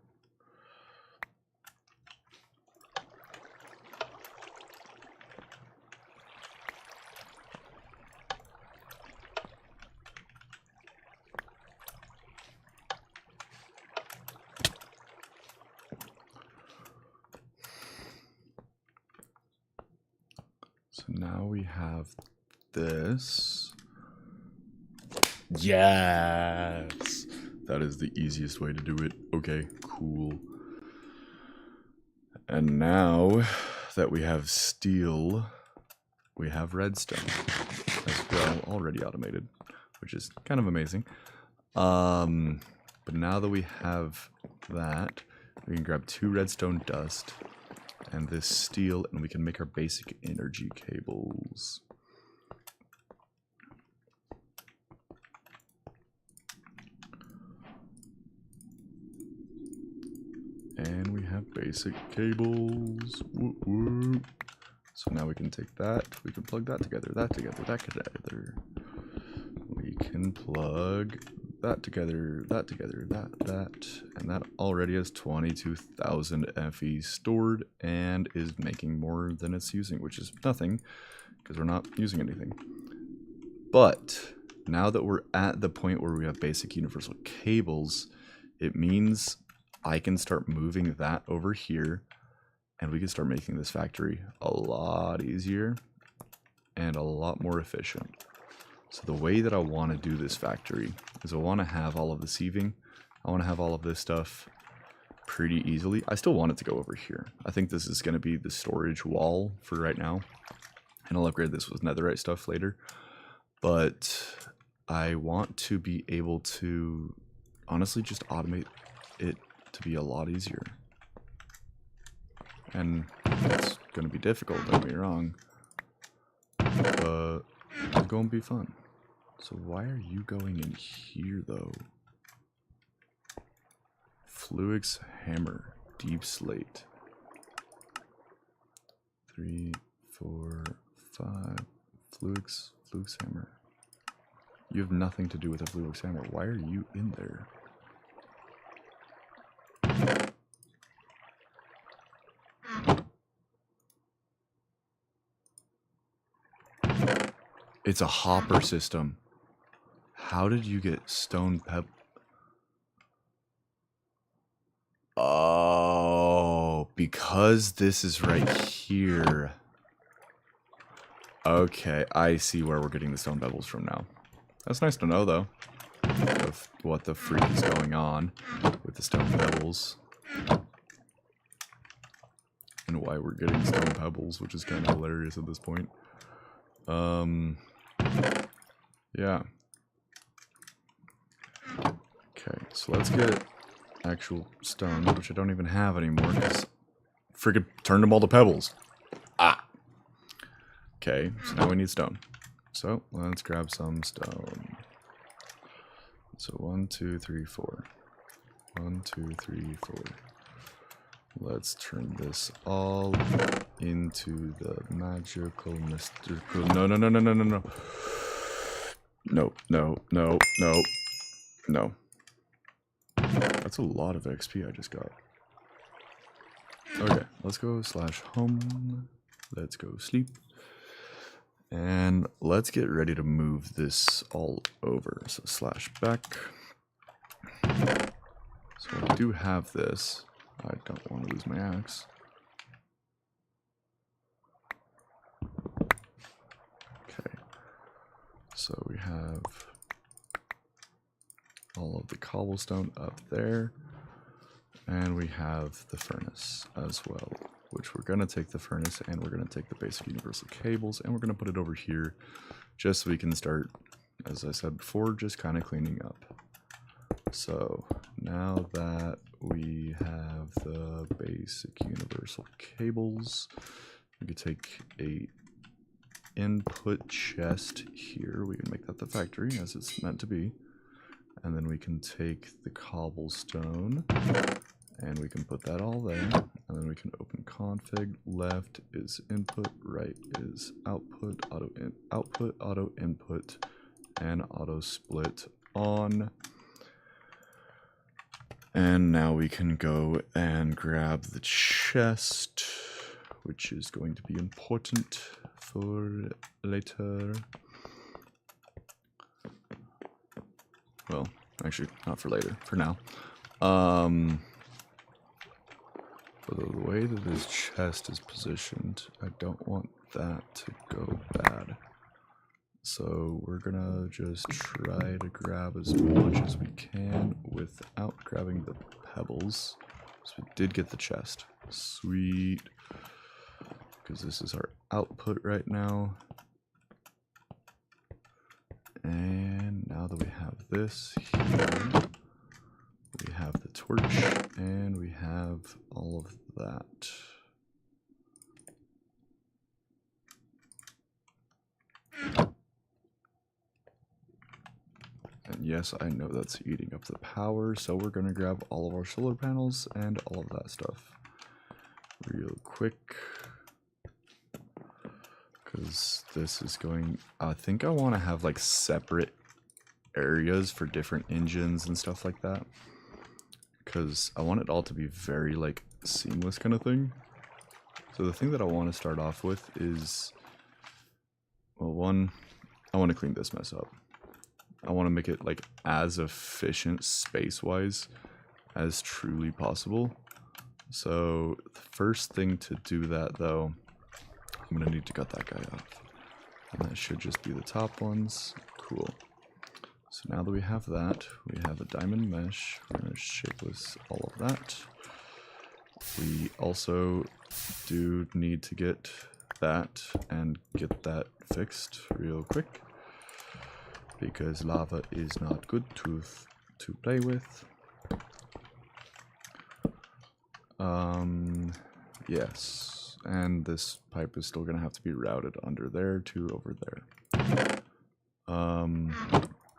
So now we have this. Yes! That is the easiest way to do it. Okay, cool. And now that we have steel, we have redstone. That's well already automated, which is kind of amazing. But now that we have that, we can grab 2 redstone dust and this steel, and we can make our basic energy cables. And we have basic cables. Whoop, whoop. So now we can take that, we can plug that together, that together, that together. We can plug that together, that together, that. And that already has 22,000 FE stored and is making more than it's using, which is nothing because we're not using anything. But now that we're at the point where we have basic universal cables, it means I can start moving that over here and we can start making this factory a lot easier and a lot more efficient. So the way that I want to do this factory is I want to have all of the sieving. I want to have all of this stuff pretty easily. I still want it to go over here. I think this is going to be the storage wall for right now. And I'll upgrade this with netherite stuff later. But I want to be able to honestly just automate it to be a lot easier. And it's going to be difficult, don't get me wrong. But it's going to be fun. So why are you going in here, though? Fluix hammer, deep slate. 3, 4, 5. Fluix hammer. You have nothing to do with a Fluix hammer. Why are you in there? It's a hopper system. How did you get stone pebble? Oh, because this is right here. Okay, I see where we're getting the stone pebbles from now. That's nice to know, though, of what the freak is going on with the stone pebbles. And why we're getting stone pebbles, which is kind of hilarious at this point. Yeah. Okay, so let's get actual stone, which I don't even have anymore, because freaking turned them all to pebbles. Ah! Okay, so now we need stone. So, let's grab some stone. So, 1, 2, 3, 4. 1, 2, 3, 4. Let's turn this all into the magical, mystical. No, no, no, no, no, no, no. No, no, no, no, no. That's a lot of XP I just got. Okay, let's go /home. Let's go sleep. And let's get ready to move this all over. So /back. So I do have this. I don't want to lose my axe. Okay. So we have all of the cobblestone up there. And we have the furnace as well, which we're going to take the furnace and we're going to take the basic universal cables and we're going to put it over here just so we can start, as I said before, just kind of cleaning up. So now that we have the basic universal cables, we could take a input chest here. We can make that the factory as it's meant to be. And then we can take the cobblestone and we can put that all there. And then we can open config. Left is input, right is output, auto input, and auto split on. And now we can go and grab the chest, which is going to be important for later. Well, actually, not for later, for now. But the way that this chest is positioned, I don't want that to go bad. So we're gonna just try to grab as much as we can without grabbing the pebbles. So we did get the chest. Sweet. Because this is our output right now. And now that we have this here, we have the torch and we have all of that. And yes, I know that's eating up the power, so we're going to grab all of our solar panels and all of that stuff real quick. Because this is going, I think I want to have like separate areas for different engines and stuff like that. Because I want it all to be very like seamless kind of thing. So the thing that I want to start off with is, well, one, I want to clean this mess up. I want to make it like as efficient space-wise as truly possible. So the first thing to do that though, I'm going to need to cut that guy off. And that should just be the top ones. Cool. So now that we have that, we have a diamond mesh. We're going to shapeless all of that. We also do need to get that and get that fixed real quick. Because lava is not good to play with. Yes, and this pipe is still gonna have to be routed under there to over there.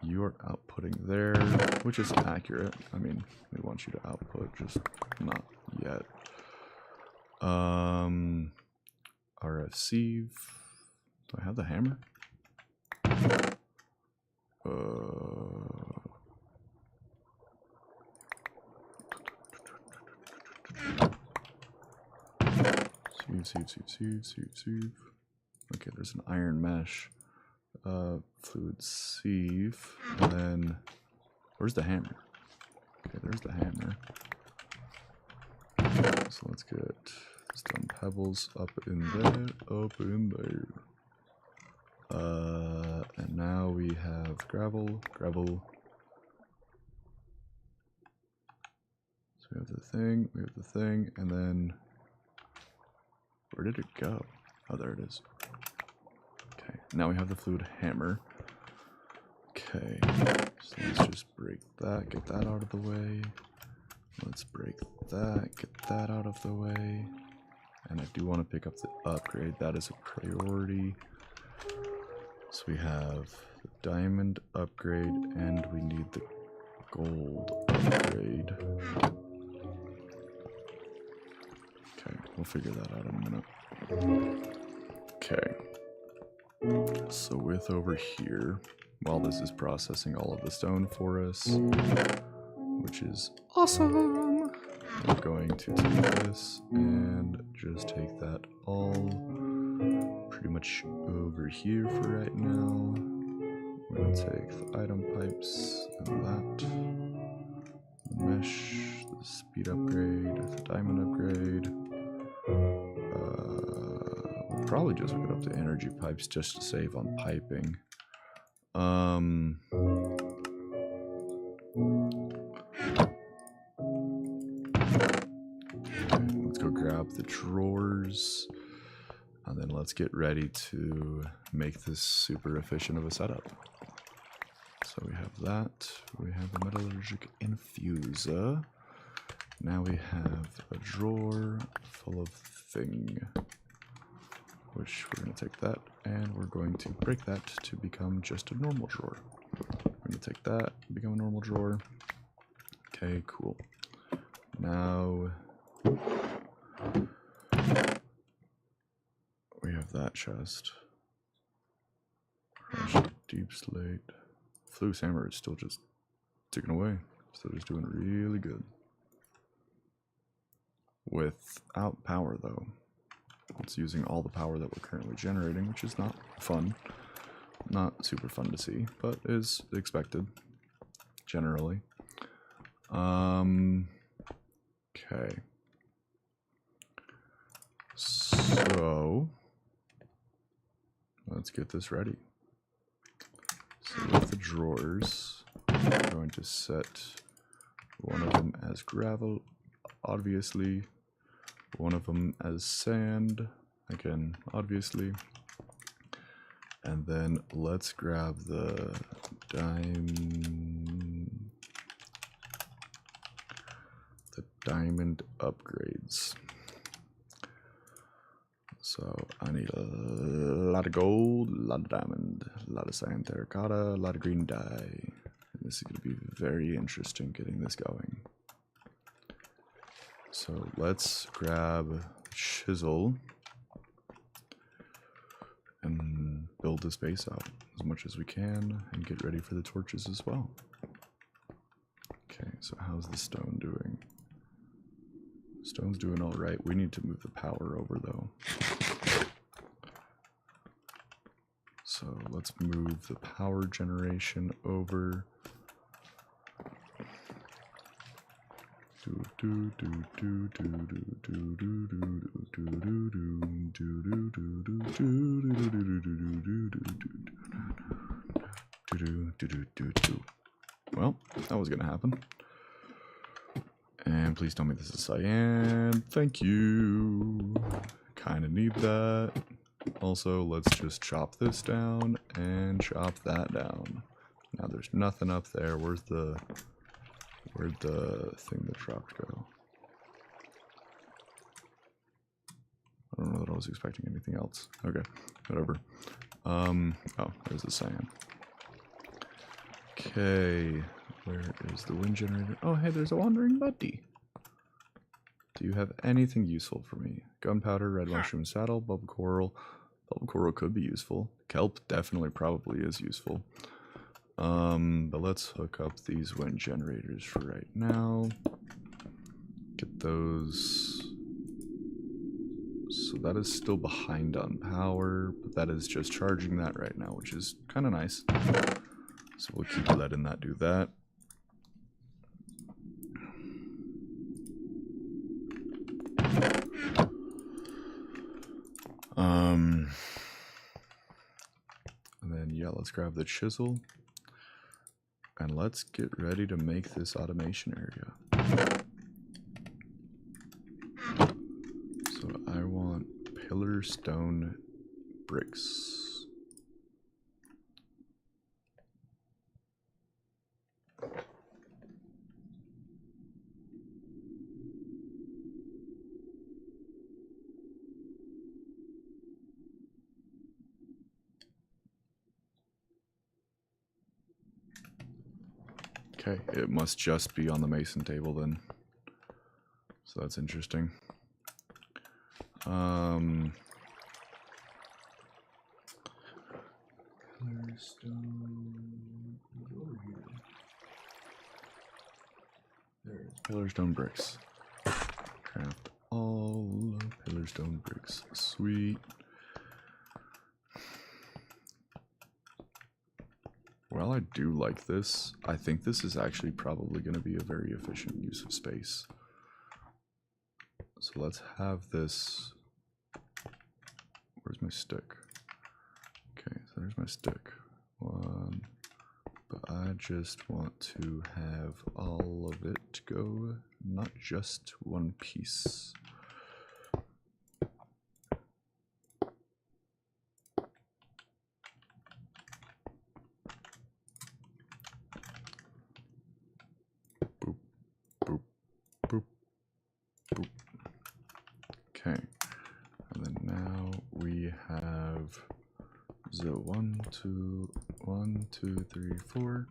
You are outputting there, which is accurate. I mean, we want you to output, just not yet. RF sieve. Do I have the hammer? Sieve. Okay, there's an iron mesh. Fluid sieve. And then, where's the hammer? Okay, there's the hammer. Okay, so let's get stone pebbles up in there. And now we have gravel. So we have the thing, and then where did it go? Oh, there it is. Okay, now we have the fluid hammer. Okay, so let's just break that, get that out of the way. Let's break that, get that out of the way. And I do want to pick up the upgrade, that is a priority. So we have the diamond upgrade and we need the gold upgrade. Okay, we'll figure that out in a minute. Okay. So with over here, while this is processing all of the stone for us, which is awesome, we're going to take this and just take that all pretty much over here for right now. We're going to take the item pipes and that, the mesh, the speed upgrade, the diamond upgrade. We'll probably just hook it up to energy pipes just to save on piping. Okay, let's go grab the drawers. And then let's get ready to make this super efficient of a setup. So we have that. We have a metallurgic infuser. Now we have a drawer full of thing. Which we're going to take that and we're going to break that to become just a normal drawer. We're going to take that, become a normal drawer. Okay, cool. Now we have that chest. Crushed deep slate. Flux hammer is still just ticking away. Still just doing really good. Without power though. It's using all the power that we're currently generating, which is not fun. Not super fun to see, but is expected generally. Okay. So let's get this ready. So with the drawers, I'm going to set one of them as gravel, obviously. One of them as sand, again, obviously. And then let's grab the diamond upgrades. So I need a lot of gold, a lot of diamond, a lot of cyan terracotta, a lot of green dye. And this is going to be very interesting getting this going. So let's grab chisel and build this base out as much as we can and get ready for the torches as well. Okay, so how's the stone doing? Stone's doing all right. We need to move the power over though. So let's move the power generation over. Well, that was gonna happen. And please tell me this is cyan. Thank you. Kinda need that. Also, let's just chop this down and chop that down. Now there's nothing up there. Where'd the thing that dropped go? I don't know that I was expecting anything else. Okay, whatever. Oh, there's the cyan. Okay, where is the wind generator? Oh, hey, there's a wandering buddy. Do you have anything useful for me? Gunpowder, red mushroom saddle, bubble coral. Bubble coral could be useful. Kelp definitely probably is useful. But let's hook up these wind generators for right now. Get those. So that is still behind on power, but that is just charging that right now, which is kind of nice. So we'll keep letting that do that. And then yeah, let's grab the chisel. And let's get ready to make this automation area. So I want pillar stone bricks. Okay, it must just be on the mason table then. So that's interesting. Pillar stone over here. There it is. Pillar stone bricks. Craft all pillar stone bricks. Sweet. Well, I do like this. I think this is actually probably going to be a very efficient use of space. So let's have this. Where's my stick? Okay, so there's my stick. One. But I just want to have all of it go, not just one piece. Boop, boop, boop, boop. Okay, and then now we have the 1, 2, 1, 2, 3, 4.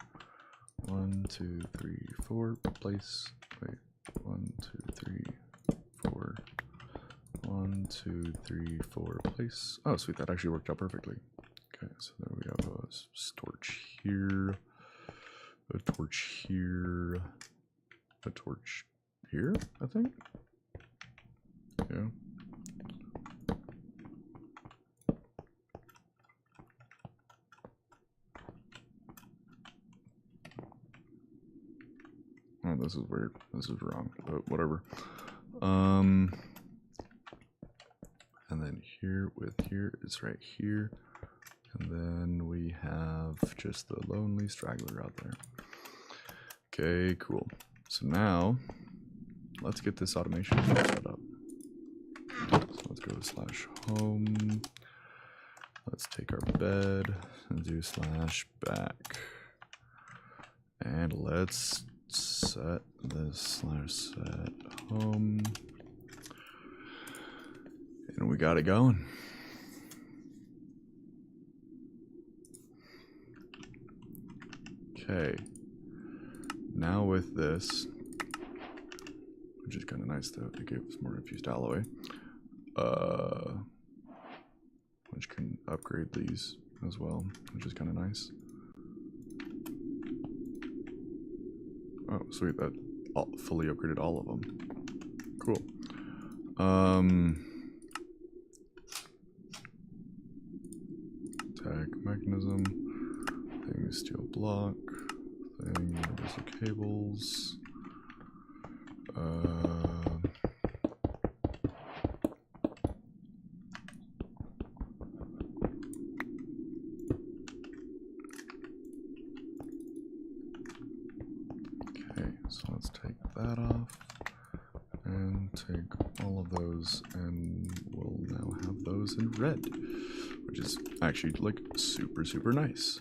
1, 2, 3, 4. Place. Wait. 1, 2, 3, 4. 1, 2, 3, 4. Place. Oh, sweet. That actually worked out perfectly. Okay, so there we have a torch here. A torch here. A torch here, I think. Yeah. Oh, this is weird. This is wrong, but whatever. And then here with here is right here. And then we have just the lonely straggler out there. Okay, cool. So now, let's get this automation set up. So let's go /home. Let's take our bed and do /back. And let's set this /set home. And we got it going. Okay. Now with this, which is kind of nice though, it gives more infused alloy. Which can upgrade these as well, which is kind of nice. Oh, sweet, that fully upgraded all of them. Cool. Tag mechanism, thing steel block, thing universal cables. Okay, so let's take that off and take all of those, and we'll now have those in red, which is actually like super, super nice.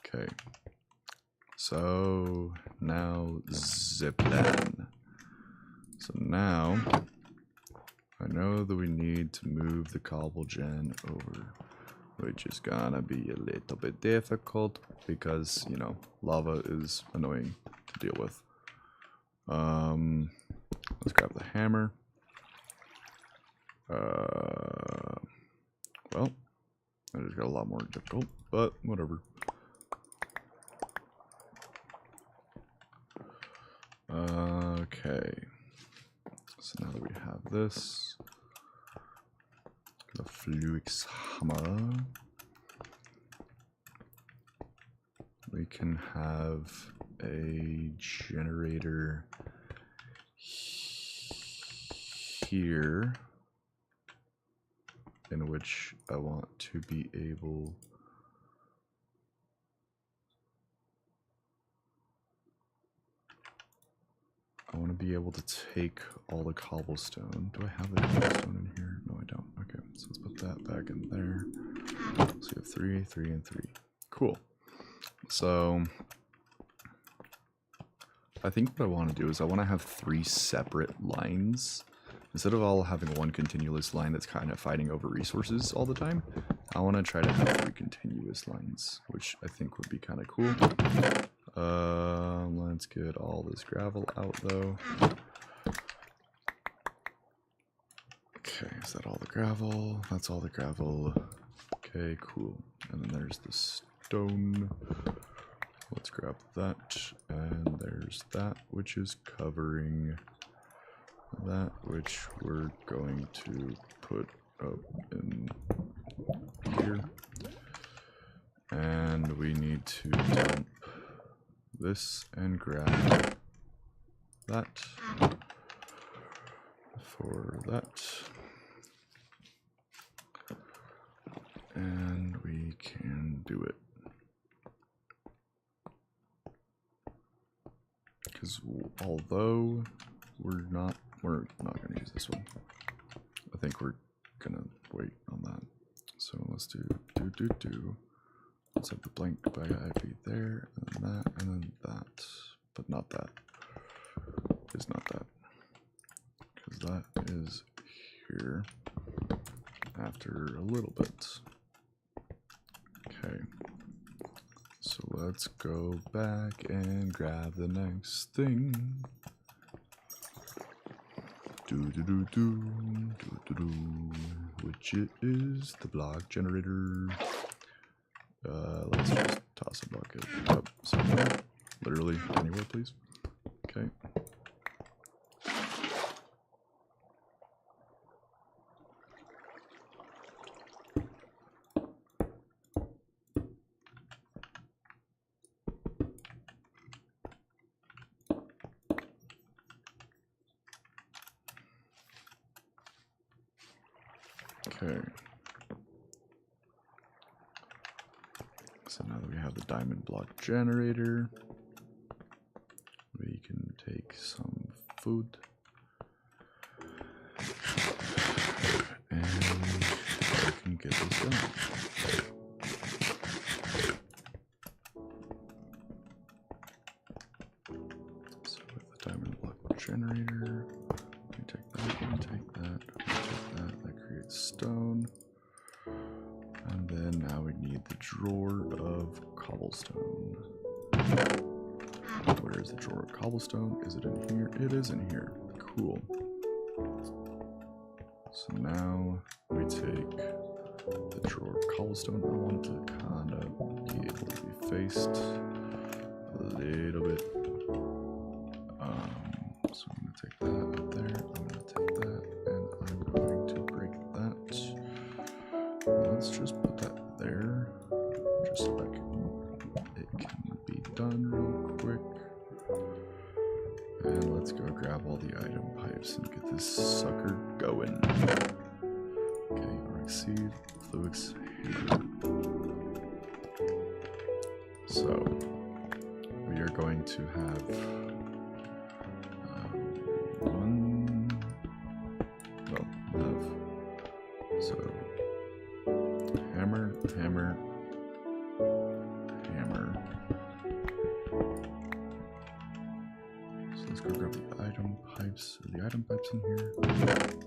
Okay, so now zipline. So now I know that we need to move the cobble gen over, which is gonna be a little bit difficult because, you know, lava is annoying to deal with. Let's grab the hammer. Well, that just got a lot more difficult, but whatever. Okay. So now that we have this, the Fluix hammer, we can have a generator here, in which I want to be able to take all the cobblestone. Do I have the cobblestone in here? No, I don't. Okay, so let's put that back in there. So we have 3, 3, and 3. Cool. So I think what I want to do is I want to have 3 separate lines. Instead of all having one continuous line that's kind of fighting over resources all the time, I want to try to have 3 continuous lines, which I think would be kind of cool. Let's get all this gravel out though. Okay, is that all the gravel? That's all the gravel. Okay, cool. And then there's the stone. Let's grab that. And there's that, which is covering that, which we're going to put up in here. And we need to dump this and grab that for that. And we can do it. Because although we're not going to use this one. I think we're going to wait on that. So let's do. Let's have the blank by IP there, and then that. But not that. It's not that. Because that is here after a little bit. Okay. So let's go back and grab the next thing. Which is the block generator. Let's just toss a bucket up somewhere. Literally anywhere, please. Okay. Okay. So now that we have the diamond block generator, we can take some food and we can get this done. So with the diamond block generator, we take that, we take that, we take that, that creates stone. And then now we need the drawer of cobblestone. Where is the drawer of cobblestone? Is it in here? It is in here. Cool. So now we take the drawer of cobblestone. I want it to kind of be able to be faced a little bit. So I'm going to take that up there. I'm going to take that and I'm going to break that. Let's just put that there, just so it can be done real quick. And let's go grab all the item pipes and get this sucker going. Okay, alright, seed, fluix, hammer. So, we are going to have hammer. So let's go grab the item pipes. Are the item pipes in here?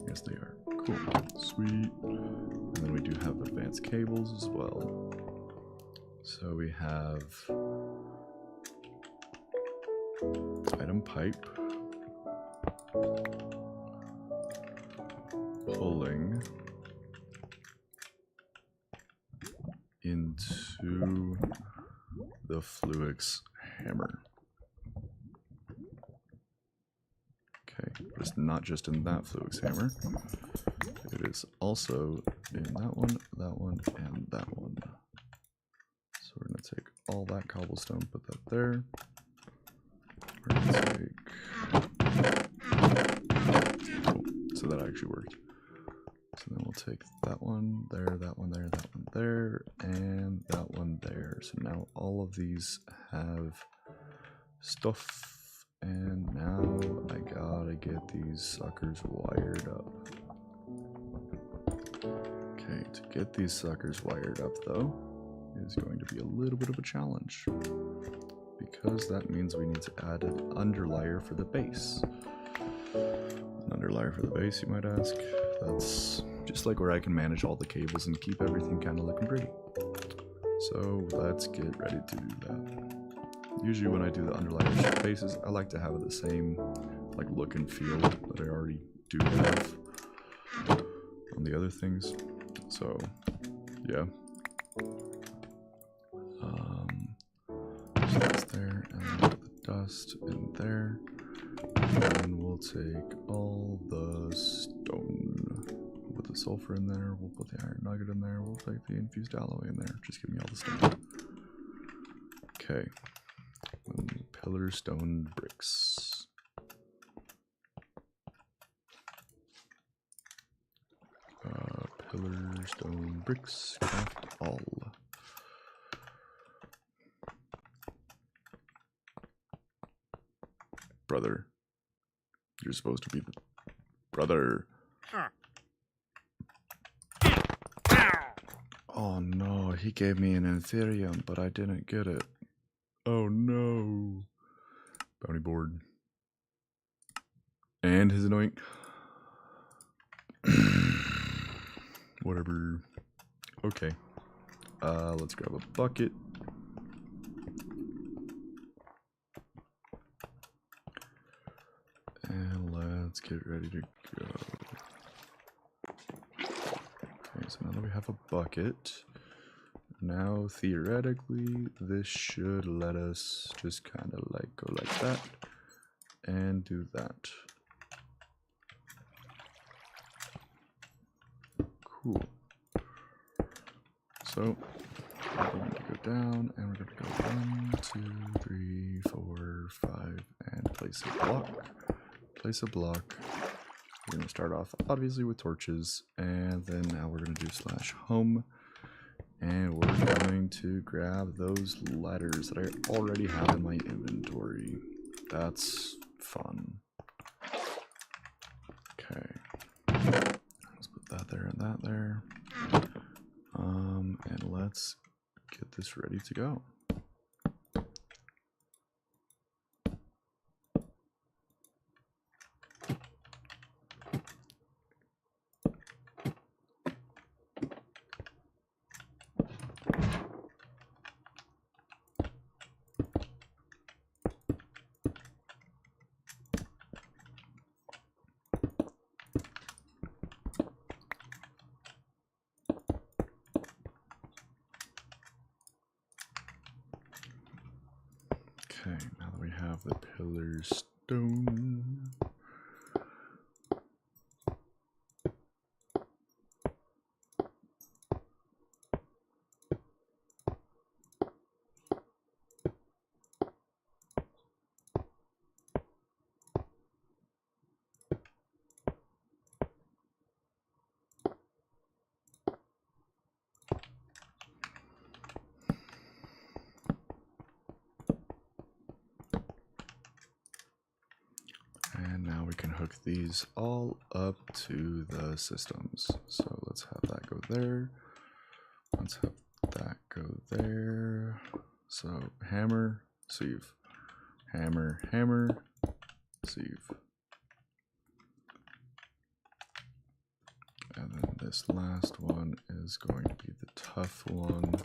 Yes, they are. Cool. Sweet. And then we do have advanced cables as well. So we have item pipe pulling into the fluix hammer. Okay, but it's not just in that fluix hammer. It is also in that one, and that one. So we're gonna take all that cobblestone, put that there. We're gonna take. Oh, so that actually worked. So then we'll take that one there, that one there, that one there, and that one there. So now all of these have stuff, and now I gotta get these suckers wired up. Okay, to get these suckers wired up though, is going to be a little bit of a challenge, because that means we need to add an underlayer for the base. An underlayer for the base, you might ask. That's just like where I can manage all the cables and keep everything kind of looking pretty. So let's get ready to do that. usually when I do the underlayer faces, I like to have the same like look and feel that I already do have on the other things. So yeah. So that's there, and then we'll put the dust in there. And we'll take all the stone. We'll put the sulfur in there, we'll put the iron nugget in there, we'll take the infused alloy in there. Just give me all the stone. Okay. Pillar stone bricks. Pillar stone bricks, craft all. Brother. You're supposed to be the brother. Oh no, he gave me an Ethereum, but I didn't get it. Oh no. Bounty board. And his annoying... Whatever. Okay. Let's grab a bucket. And let's get ready to go. Okay, so now that we have a bucket, now theoretically this should let us just kind of like go like that and do that. Cool. So we're going to go down and we're going to go 1, 2, 3, 4, 5 and place a block. Place a block. We're going to start off obviously with torches, and then now we're going to do /home, and we're going to grab those ladders that I already have in my inventory. That's fun. Okay, let's put that there and that there, and let's get this ready to go. Okay, now that we have the pillar stone, and now we can hook these all up to the systems. So let's have that go there. Let's have that go there. So hammer, sieve, hammer, hammer, sieve. And then this last one is going to be the tough one.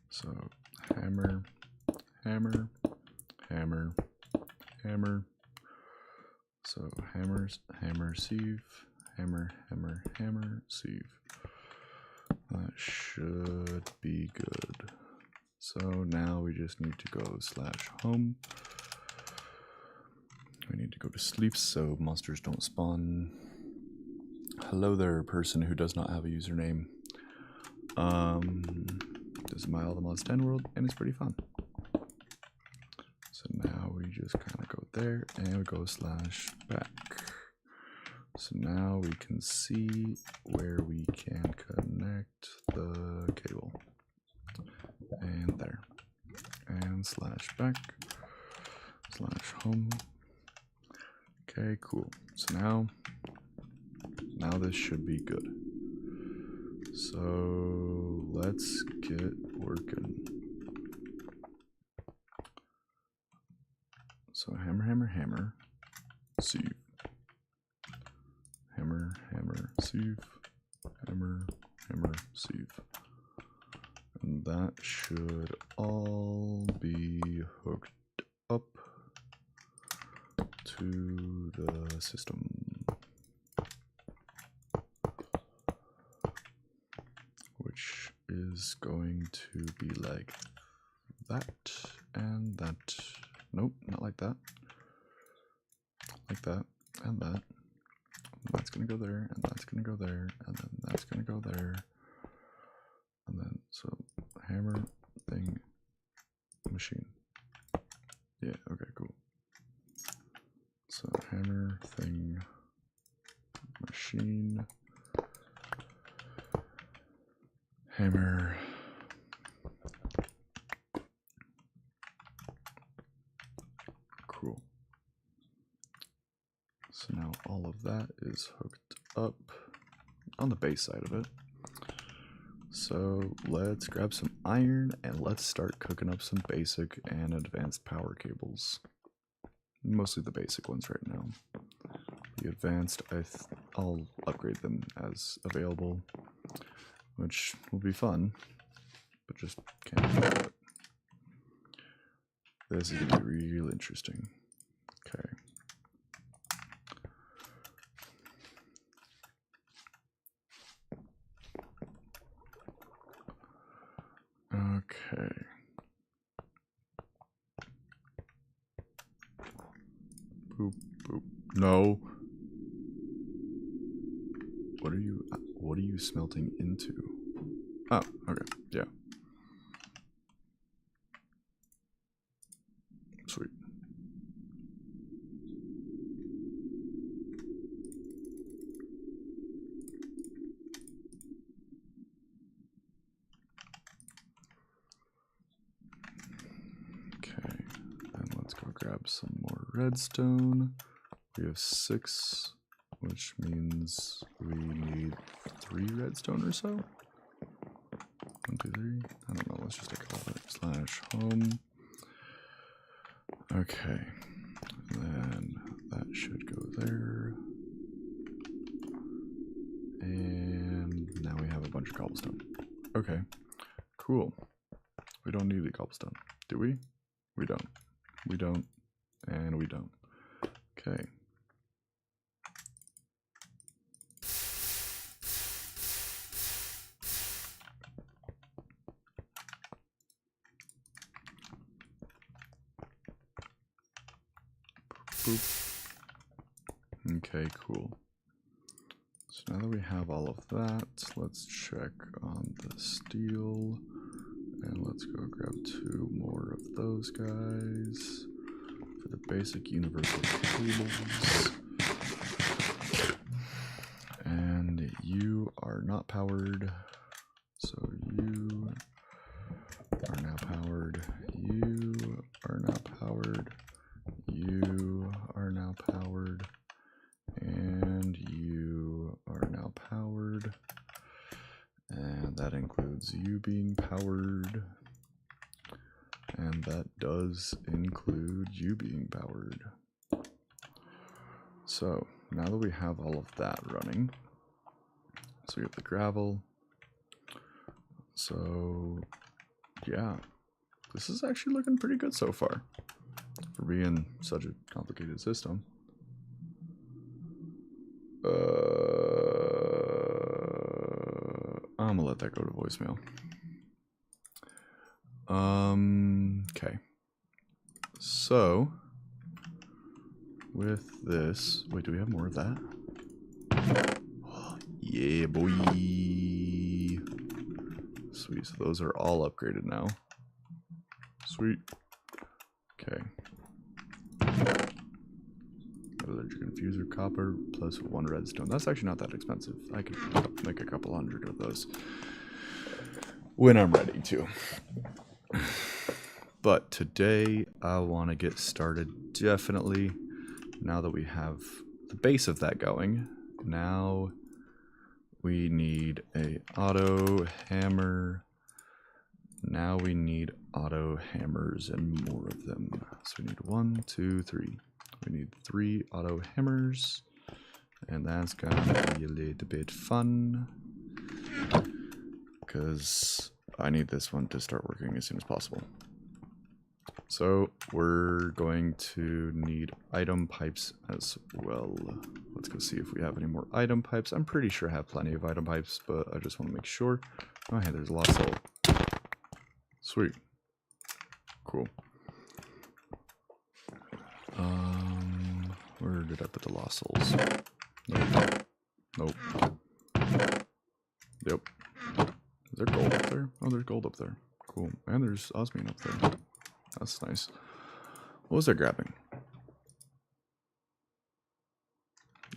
So hammer, hammer, hammer, hammer. So hammers, hammer, sieve, hammer, hammer, hammer, sieve. That should be good. So now we just need to go /home. We need to go to sleep so monsters don't spawn. Hello there, person who does not have a username. This is my All the Mods 10 world, and it's pretty fun. So now we just kind of go there, and we go /back. So now we can see where we can connect the cable. And there. And /back, /home. Okay, cool. So now this should be good. So let's get working. So hammer, hammer, hammer, sieve. Hammer, hammer, sieve. Hammer, hammer, sieve. And that should all be hooked up to the system. Which is going to be like that and that. Nope, not like that. Like that and that. That's gonna go there, and that's gonna go there, and then that's gonna go there. And then, so, hammer, thing, machine. Yeah, okay, cool. So, hammer, thing, machine, hammer. Cool. So now all of that is hooked up on the base side of it. So let's grab some iron and let's start cooking up some basic and advanced power cables. Mostly the basic ones right now. The advanced, I'll upgrade them as available, which will be fun, but just can't do it. This is gonna be real interesting. Okay. Okay. Boop, boop. No. What are you smelting into? Oh, okay. Yeah. Sweet. Okay, and let's go grab some more redstone. We have 6, which means we need 3 redstone or so. 1, 2, 3. I don't know. Let's just take all of it. /home. Okay, then that should go there. And now we have a bunch of cobblestone. Okay, cool. We don't need the cobblestone, do we? We don't. We don't. And we don't. Okay. Boop. Okay, cool. So now that we have all of that, let's check on the steel. And let's go grab 2 more of those guys for the basic universal cables. And you are not powered, so you are now powered. You are now powered. You are now powered. And you are now powered. And that includes you being powered. And that does include you being powered. So, now that we have all of that running, so we have the gravel. So, yeah, this is actually looking pretty good so far for being such a complicated system. I'm gonna let that go to voicemail. Okay. So, with this, wait, do we have more of that? Yeah, boy. Sweet, so those are all upgraded now. Sweet. Okay. Metallurgic infuser, copper, plus 1 redstone. That's actually not that expensive. I could make a couple hundred of those when I'm ready to. But today, I want to get started definitely. Now that we have the base of that going, now we need a auto hammer. Now we need auto hammers and more of them. So we need 1, 2, 3. We need 3 auto hammers, and that's gonna be a little bit fun. because I need this one to start working as soon as possible. So we're going to need item pipes as well. Let's go see if we have any more item pipes. I'm pretty sure I have plenty of item pipes, but I just want to make sure. Oh, hey, there's a lot of soul. Sweet. Cool. Where did I put the lost souls? Nope. Nope. Yep. Is there gold up there? Oh, there's gold up there. Cool. And there's osmium up there. That's nice. What was I grabbing? I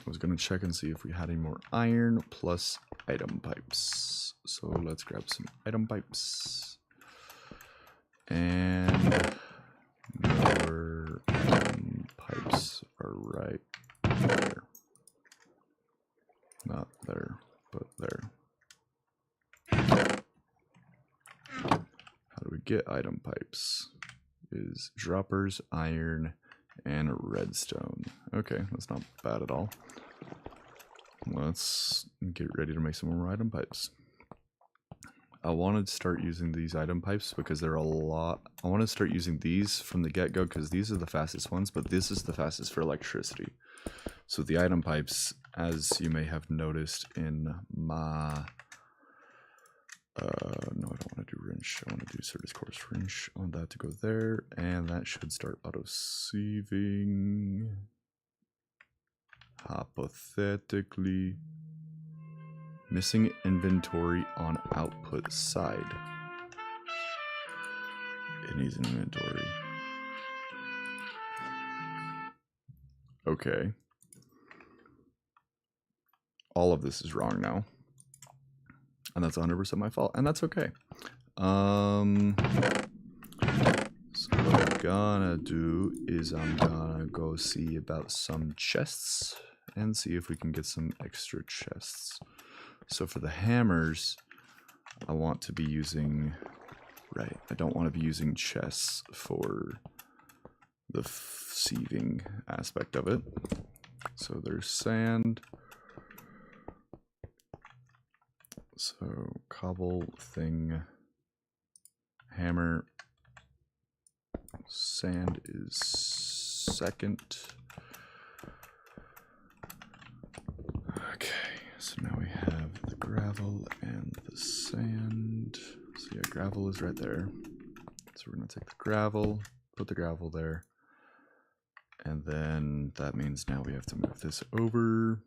was going to check and see if we had any more iron plus item pipes. So let's grab some item pipes. And more item pipes are right there. Not there, but there. How do we get item pipes? Is droppers, iron, and redstone. Okay, that's not bad at all. Let's get ready to make some more item pipes. I want to start using these item pipes because they're a lot. I want to start using these from the get-go because these are the fastest ones, but this is the fastest for electricity. So the item pipes, as you may have noticed in my no, I don't want to do wrench. I want to do Certus course wrench. I want that to go there, and that should start auto-sieving. Hypothetically, missing inventory on output side. It needs an inventory. Okay. All of this is wrong now. And that's 100% my fault, and that's okay. So what I'm gonna do is I'm gonna go see about some chests and see if we can get some extra chests. So for the hammers, I want to be using, right, I don't want to be using chests for the sieving aspect of it. So there's sand. So cobble thing, hammer, sand is second. Okay, so now we have the gravel and the sand. So yeah, gravel is right there. So we're gonna take the gravel, put the gravel there, and then that means now we have to move this over.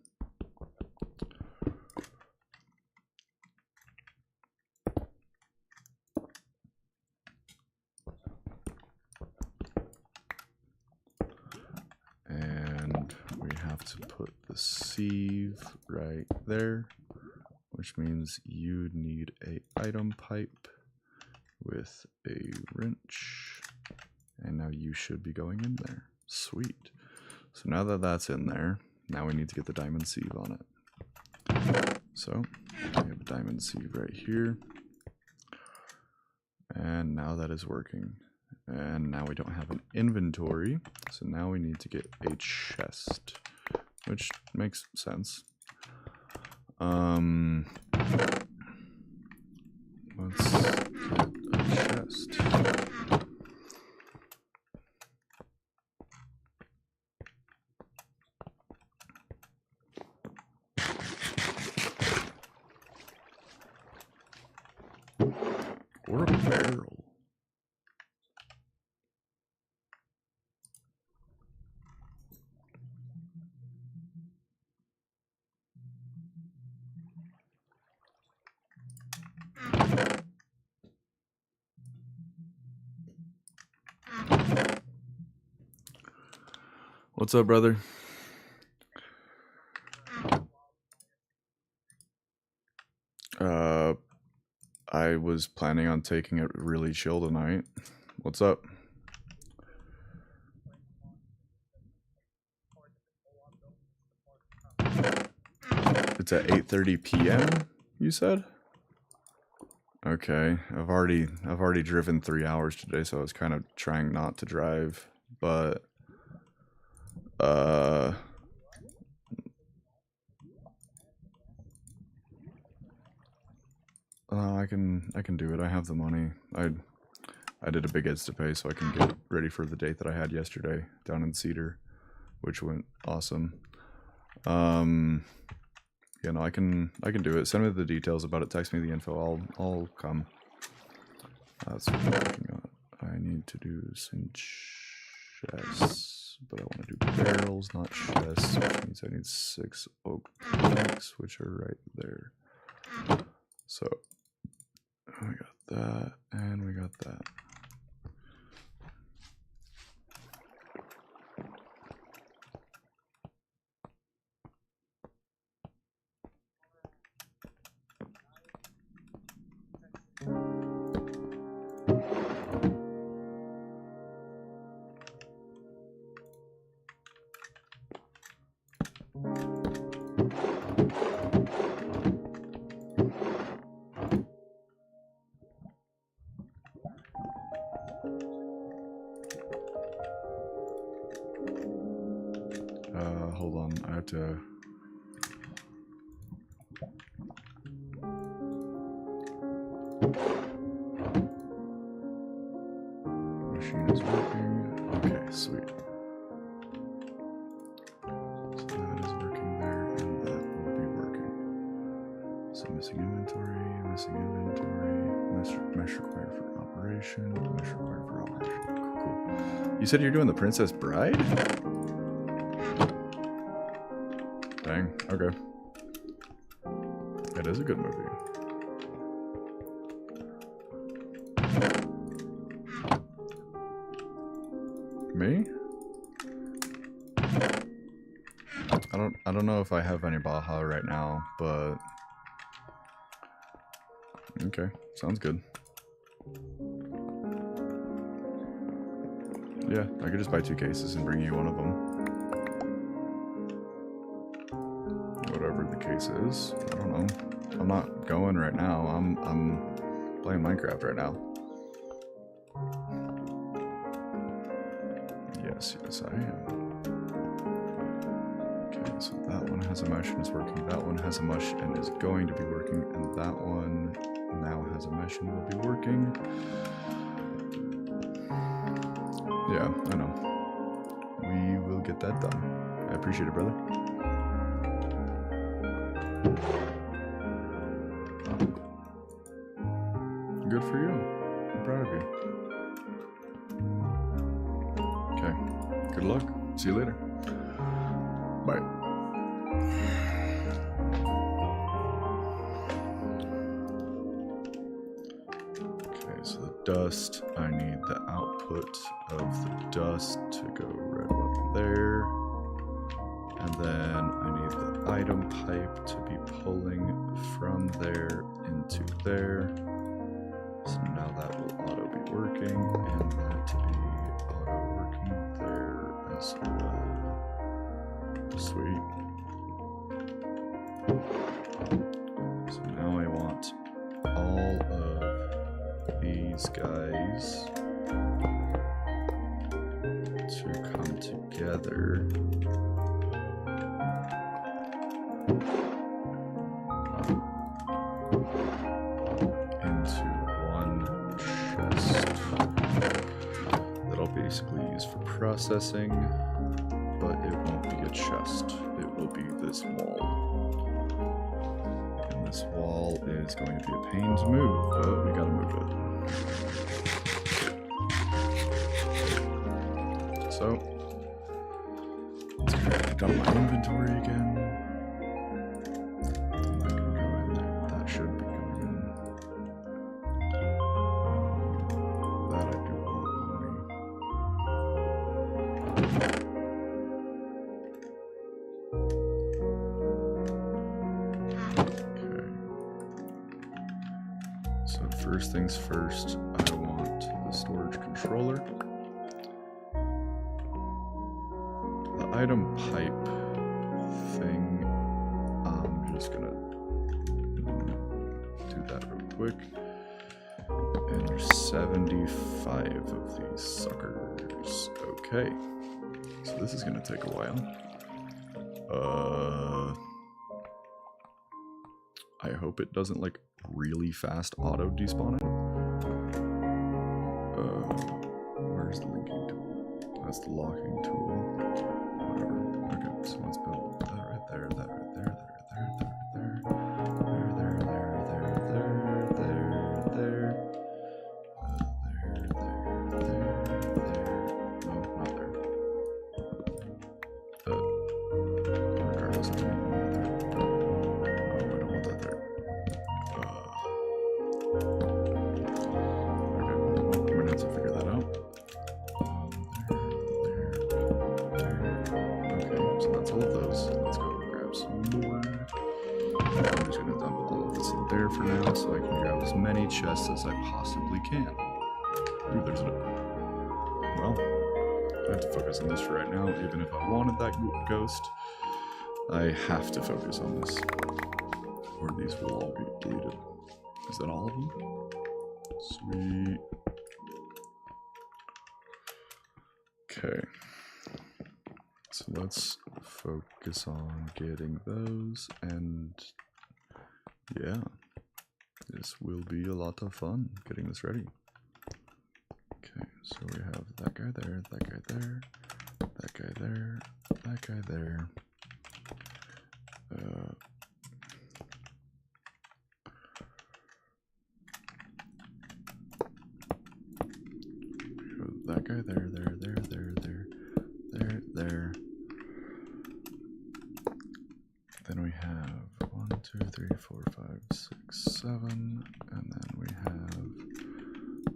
And we have to put the sieve right there, which means you need a item pipe with a wrench, and now you should be going in there. Sweet. So now that that's in there, now we need to get the diamond sieve on it. So we have a diamond sieve right here, and now that is working. And now we don't have an inventory, so now we need to get a chest, which makes sense. Let's get a chest. Or a barrel. What's up, brother? I was planning on taking it really chill tonight. What's up? It's at 8:30 p.m. you said? Okay, I've already driven 3 hours today, so I was kind of trying not to drive, but I can do it. I have the money. I did a big Eds to pay so I can get ready for the date that I had yesterday down in Cedar, which went awesome. You know, I can do it. Send me the details about it. Text me the info. I'll come. That's what I'm working on. I need to do some chests, but I want to do barrels, not chests, which means I need 6 oak planks, which are right there. So we got that, and we got that. Hold on, I have to... Machine is working. Okay, sweet. So that is working there, and that will be working. So missing inventory, mesh required for operation, mesh required for operation. Cool. You said you're doing The Princess Bride? Dang, okay. It is a good movie. Me? I don't know if I have any Baja right now, but okay, sounds good. Yeah, I could just buy 2 cases and bring you one of them. Whatever the case is, I don't know. I'm not going right now. I'm playing Minecraft right now. Yes, I am. Okay, so that one has a mesh and is working. That one has a mesh and is going to be working, and that one now has a mesh and will be working. Yeah, I know. We will get that done. I appreciate it, brother. Good for you. I'm proud of you. Okay. Good luck. See you later. Bye. Okay, so the dust, I need the output of the dust to go right about there. And then I need the item pipe to be pulling from there into there. So now that will auto be working, and that to be auto working there as well. Sweet. So now I want all of these guys to come together. Into one chest that I'll basically use for processing, but it won't be a chest, it will be this wall. And this wall is going to be a pain to move, but we gotta move it. So, let's crack up my inventory again. First things first, I want the storage controller. The item pipe thing, I'm just gonna do that real quick. And there's 75 of these suckers. Okay, so this is gonna take a while. I hope it doesn't like really fast auto despawning. Where's the linking tool? That's the locking tool. Whatever. Okay, so let's build that right there, that right there, that right there, that right there. For now, so I can grab as many chests as I possibly can. Ooh, there's a... Well, I have to focus on this for right now. Even if I wanted that ghost, I have to focus on this, or these will all be deleted. Is that all of them? Sweet. Okay. So let's focus on getting those, and yeah. This will be a lot of fun getting this ready. Okay, so we have that guy there, that guy there, that guy there, that guy there. That guy there, there. Then we have 1, 2, 3, 4, 5, 6, 7, and then we have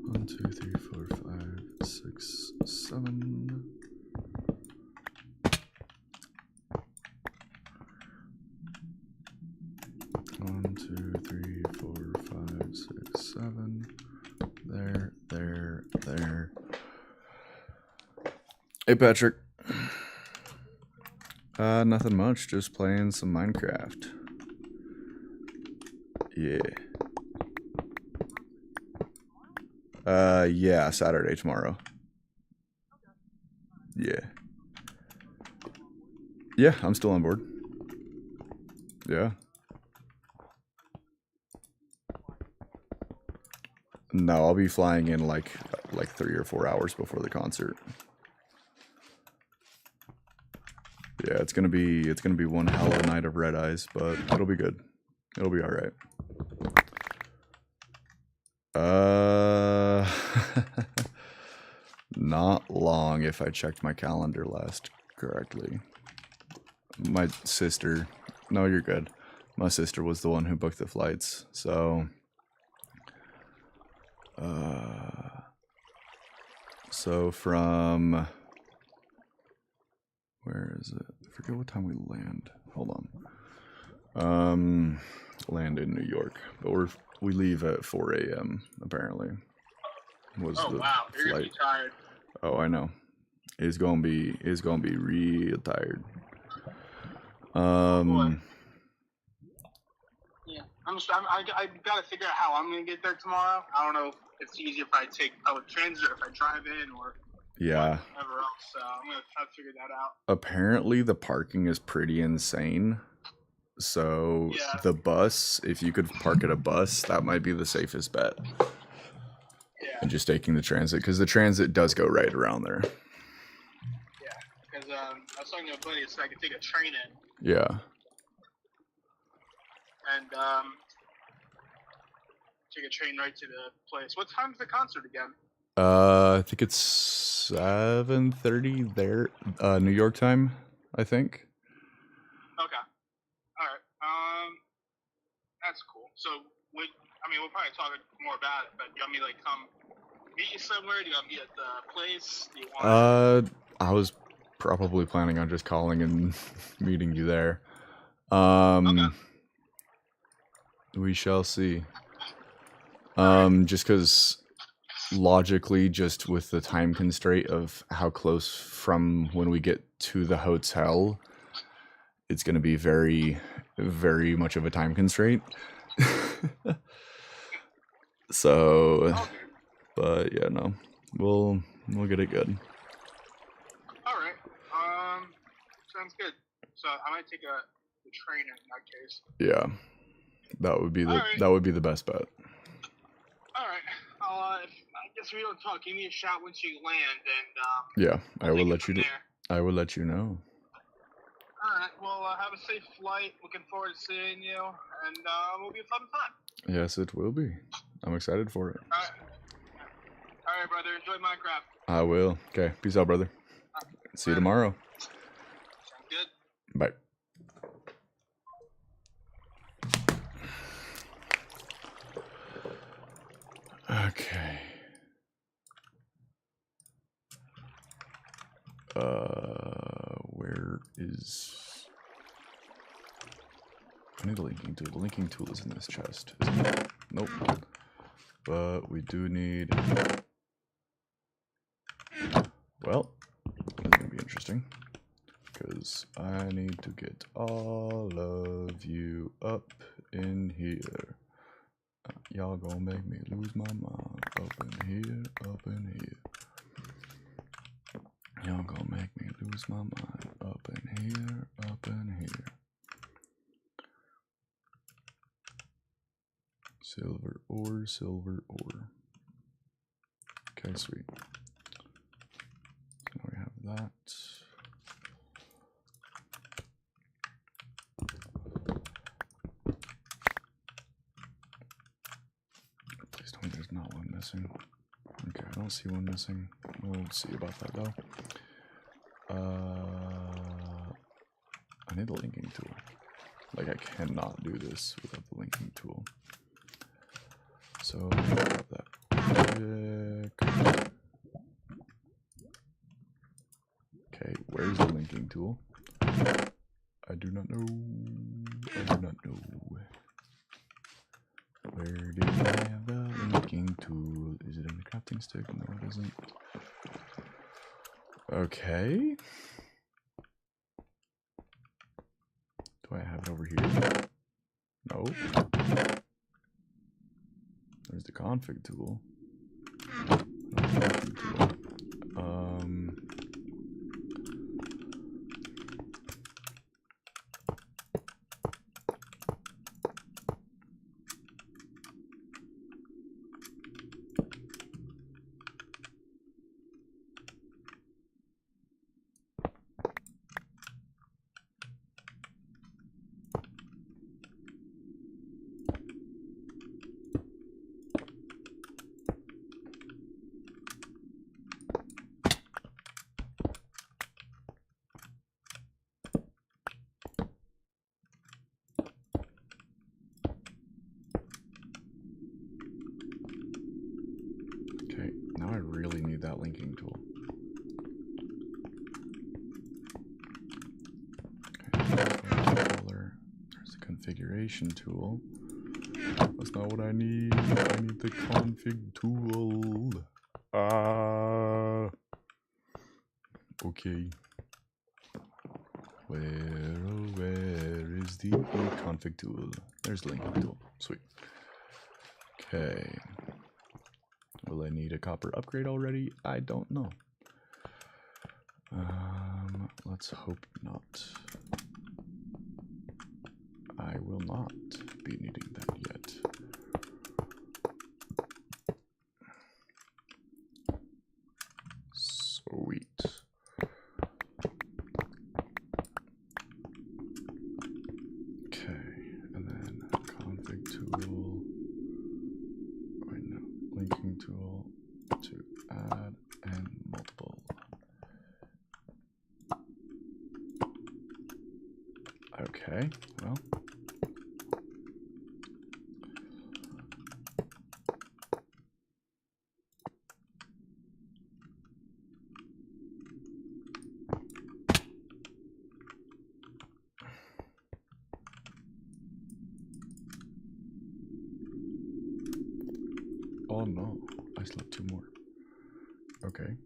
1, 2, 3, 4, 5, 6, 7. One, 2, 3, 4, 5, 6, 7. There. Hey, Patrick. Nothing much. Just playing some Minecraft. Yeah. Yeah, Saturday tomorrow. Yeah. Yeah, I'm still on board. Yeah. No, I'll be flying in like 3 or 4 hours before the concert. Yeah, it's gonna be one hell of a night of red eyes, but it'll be good. It'll be all right. Not long if I checked my calendar last correctly. My sister, no, you're good. My sister was the one who booked the flights, so from, where is it? I forget what time we land. Hold on. Land in New York, but we leave at 4 a.m. apparently. Was oh the wow, you're flight. gonna be tired. Oh, I know. It's gonna be real tired. Boy. Yeah, I gotta figure out how I'm gonna get there tomorrow. I don't know if it's easier if I take public transit or if I drive in or Yeah. whatever else. So I'm gonna try to figure that out. Apparently the parking is pretty insane. So yeah. The bus, if you could park at a bus, that might be the safest bet. Yeah. And just taking the transit, because the transit does go right around there. Yeah, because I was talking to a buddy so I could take a train in. Yeah. And take a train right to the place. What time's the concert again? I think it's 7:30 there, New York time, I think. Okay. All right. That's cool. So we'll probably talk more about it. But you want me to come meet you somewhere? Do you want me at the place? Do you want? I was probably planning on just calling and meeting you there. Okay. We shall see. Just because logically, just with the time constraint of how close from when we get to the hotel, it's going to be very, very much of a time constraint. So, but yeah, no, we'll get it good. All right. Sounds good. So I might take the train in that case. Yeah. That would be the Alright. that would be the best bet. All right. I guess we don't talk. Give me a shot once you land, and Yeah, we'll I will take it let you from know. there. I will let you know. All right. Well, have a safe flight. Looking forward to seeing you, and it'll be a fun time. Yes, it will be. I'm excited for it. All right. All right, brother. Enjoy Minecraft. I will. Okay, peace out, brother. See you tomorrow. Sounds good. Bye. Okay. Where is... I need a linking tool. The linking tool is in this chest, isn't it? Nope. But we do need... Well, this is going to be interesting. Because I need to get all of you up in here. Y'all gonna make me lose my mind. Up in here, up in here. Y'all gonna make me lose my mind. Up in here, up in here. Silver ore, silver ore. Okay, sweet. So now we have that. Please tell me there's not one missing. Okay, I don't see one missing. We'll see about that though. I need a linking tool. Like, I cannot do this without the linking tool. So, grab that quick. Okay, where's the linking tool? I do not know. I do not know. Where did I have the linking tool? Is it in the crafting stick? No, it isn't. Okay. Do I have it over here? No. There's the config tool. No config tool. Okay, now I really need that linking tool. Okay, there's the configuration tool. That's not what I need. I need the config tool. Okay. Where is the config tool? There's the linking tool. Sweet. Okay. Will I need a copper upgrade already? I don't know. Let's hope not. I will not be needing that yet. Sweet. Okay, and then config tool. Wait, no, linking tool to add and multiple. Okay, well. Oh no, I still have two more. Okay.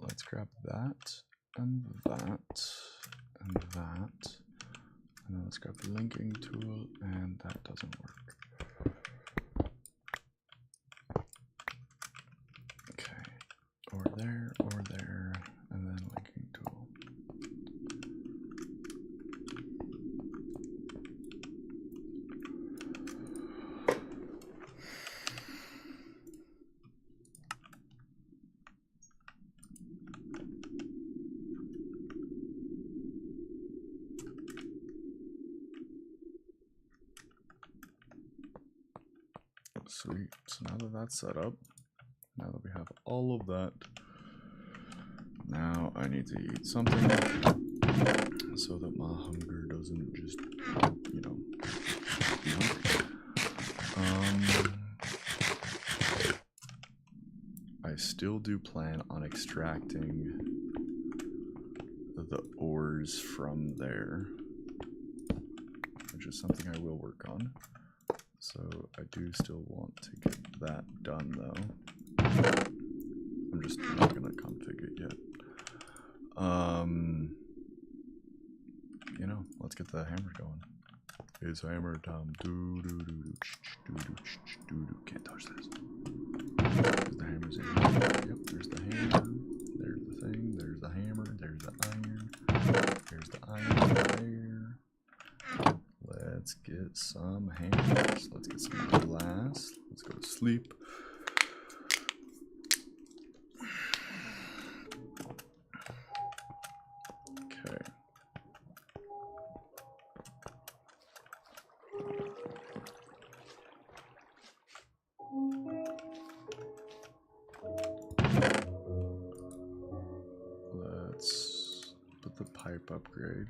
Let's grab that and that and that. And then let's grab the linking tool, and that doesn't work. Okay. Or there, and then linking tool. Sweet. So now that that's set up, now that we have all of that, now I need to eat something so that my hunger doesn't just, you know, be hungry. I still do plan on extracting the ores from there, which is something I will work on. So I do still want to get that done though. I'm just not gonna config it yet. You know, let's get the hammer going. It's hammer time. Do do do do do do do do. Can't touch this. There's the hammers in here. Yep, there's the hammer. There's the thing. There's the hammer. There's the iron. There's the iron there. Let's get some hammers. Let's get some glass. Let's go to sleep. Okay. Let's put the pipe upgrade.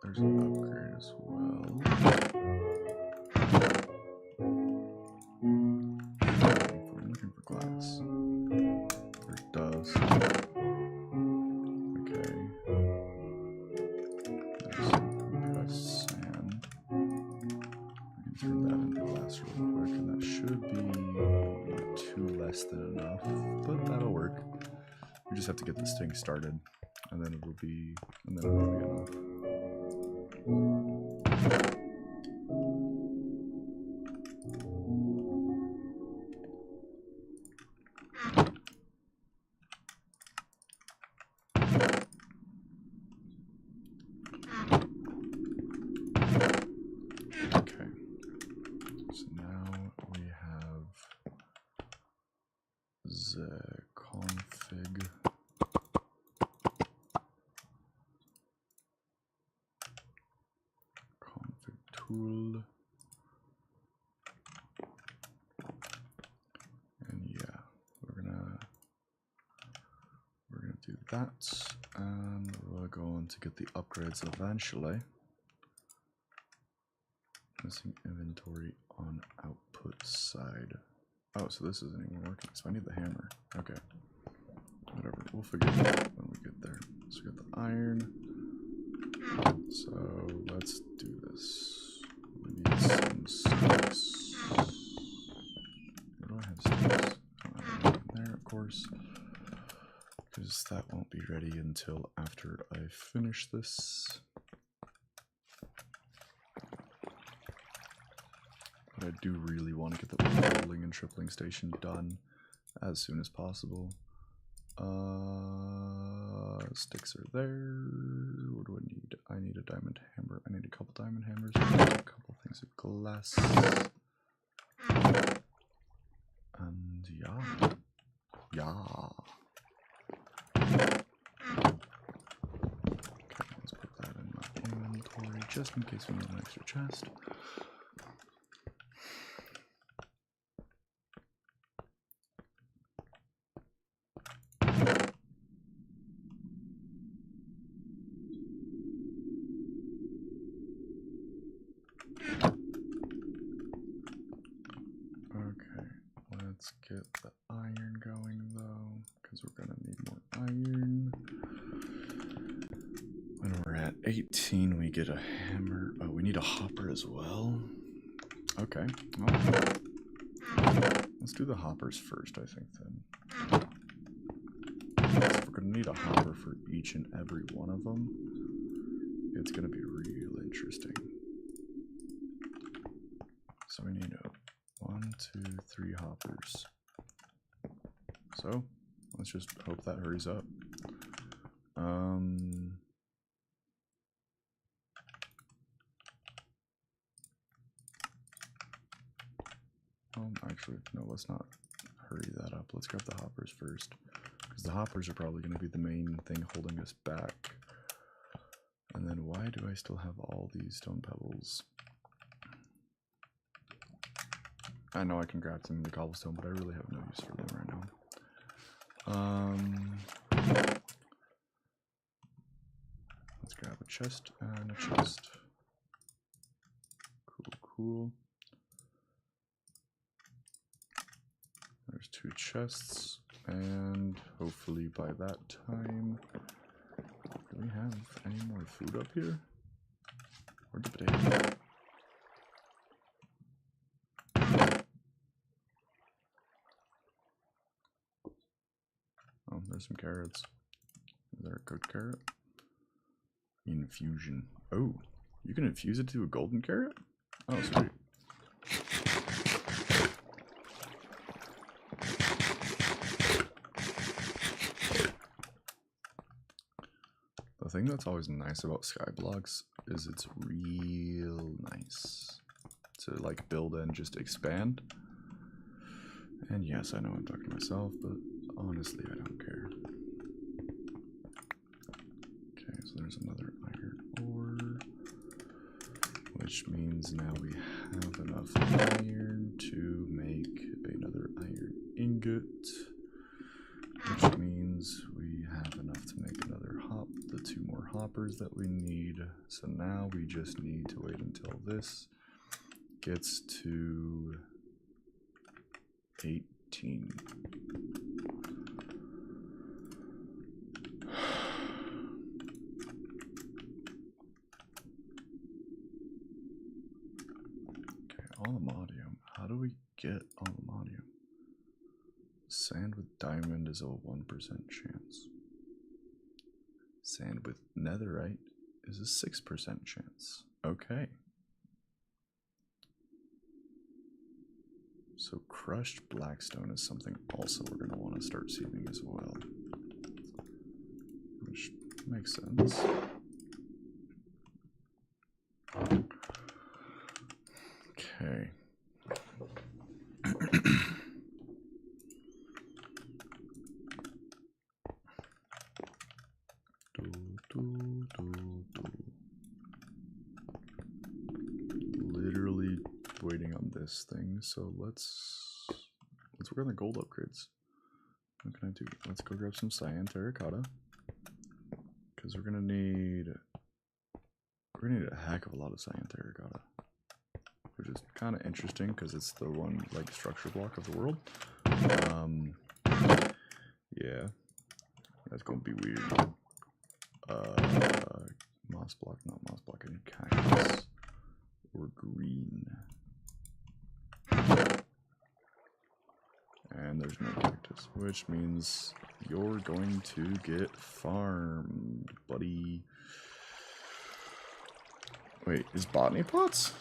There's an upgrade as well. I'm looking for glass. There's dust. Okay. There's some compressed sand. We can turn that into glass real quick, and that should be 2 less than enough, but that'll work. We just have to get this thing started, and then it'll be enough. Okay, so now we have the config. Tool, and yeah, we're gonna do that, and we're going to get the upgrades eventually. Missing inventory on output side. Oh, so this isn't even working, so I need the hammer. Okay, whatever, we'll figure it out when we get there. So we got the iron, so let's do this. We need some sticks. Where do I have sticks? There, of course, because that won't be ready until after I finish this. But I do really want to get the doubling and tripling station done as soon as possible. Sticks are there. What do I need? I need a diamond hammer. I need a couple diamond hammers. I need a couple things of glass. And yeah. Yeah. Okay, let's put that in my inventory just in case we need an extra chest. Let's get the iron going though, because we're gonna need more iron. When we're at 18, we get a hammer. Oh, we need a hopper as well. Okay, well, let's do the hoppers first, I think then. So we're gonna need a hopper for each and every one of them. It's gonna be real interesting. So we need a 1, 2, 3 hoppers. So let's just hope that hurries up. Actually, no, let's not hurry that up. Let's grab the hoppers first, because the hoppers are probably going to be the main thing holding us back. And then why do I still have all these stone pebbles? I know I can grab them in the cobblestone, but I really have no use for them right now. Let's grab a chest and a chest. Cool, cool. There's 2 chests, and hopefully by that time, do we have any more food up here? Where'd the potato go? Oh, there's some carrots. Is there a cooked carrot? Infusion. Oh, you can infuse it to a golden carrot? Oh, sweet. The thing that's always nice about Skyblocks is it's real nice to like build and just expand. And yes, I know I'm talking to myself, but honestly, I don't care. Okay, so there's another iron ore, which means now we have enough iron to make another iron ingot, which means we have enough to make another the 2 more hoppers that we need. So now we just need to wait until this gets to 18. Okay, aluminium. How do we get aluminium? Sand with diamond is a 1% chance. Sand with netherite is a 6% chance. Okay. So crushed blackstone is something also we're going to want to start seeding as well. Which makes sense. Okay. Literally waiting on this thing, so let's work on the gold upgrades. What can I do? Let's go grab some cyan terracotta, because we're gonna need a heck of a lot of cyan terracotta, which is kind of interesting because it's the one like structure block of the world. Yeah, that's gonna be weird. Moss block, not moss block, I need cactus or green. And there's no cactus, which means you're going to get farmed, buddy. Wait, is botany pots?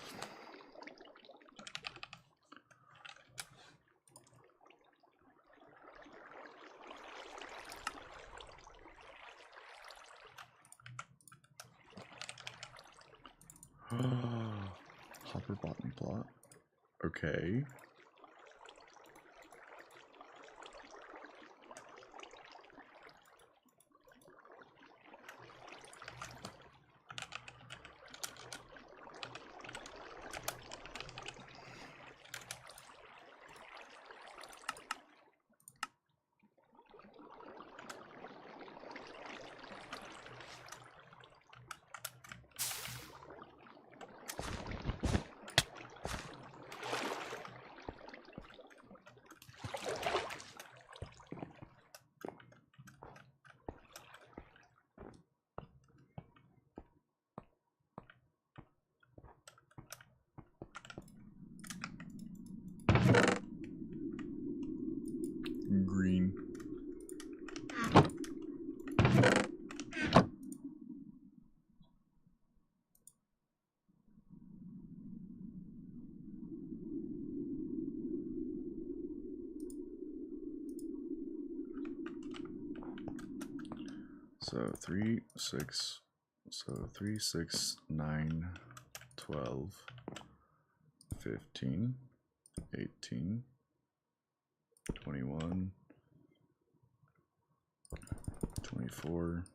Hopper botany plot. Okay. Green. So 3, 6, so 3, 6, 9, 12, 15, 18, 21, 24,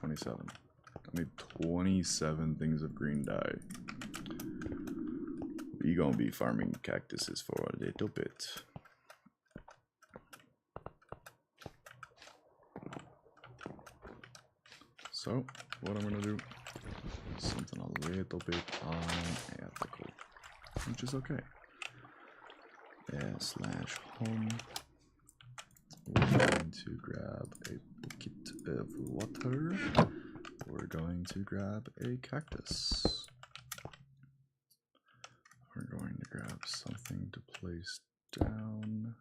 27. I need 27 things of green dye. We gonna be farming cactuses for a little bit. So, what I'm gonna do is something a little bit unethical, which is okay. /home. We're going to grab a bucket of water. We're going to grab a cactus. We're going to grab something to place down.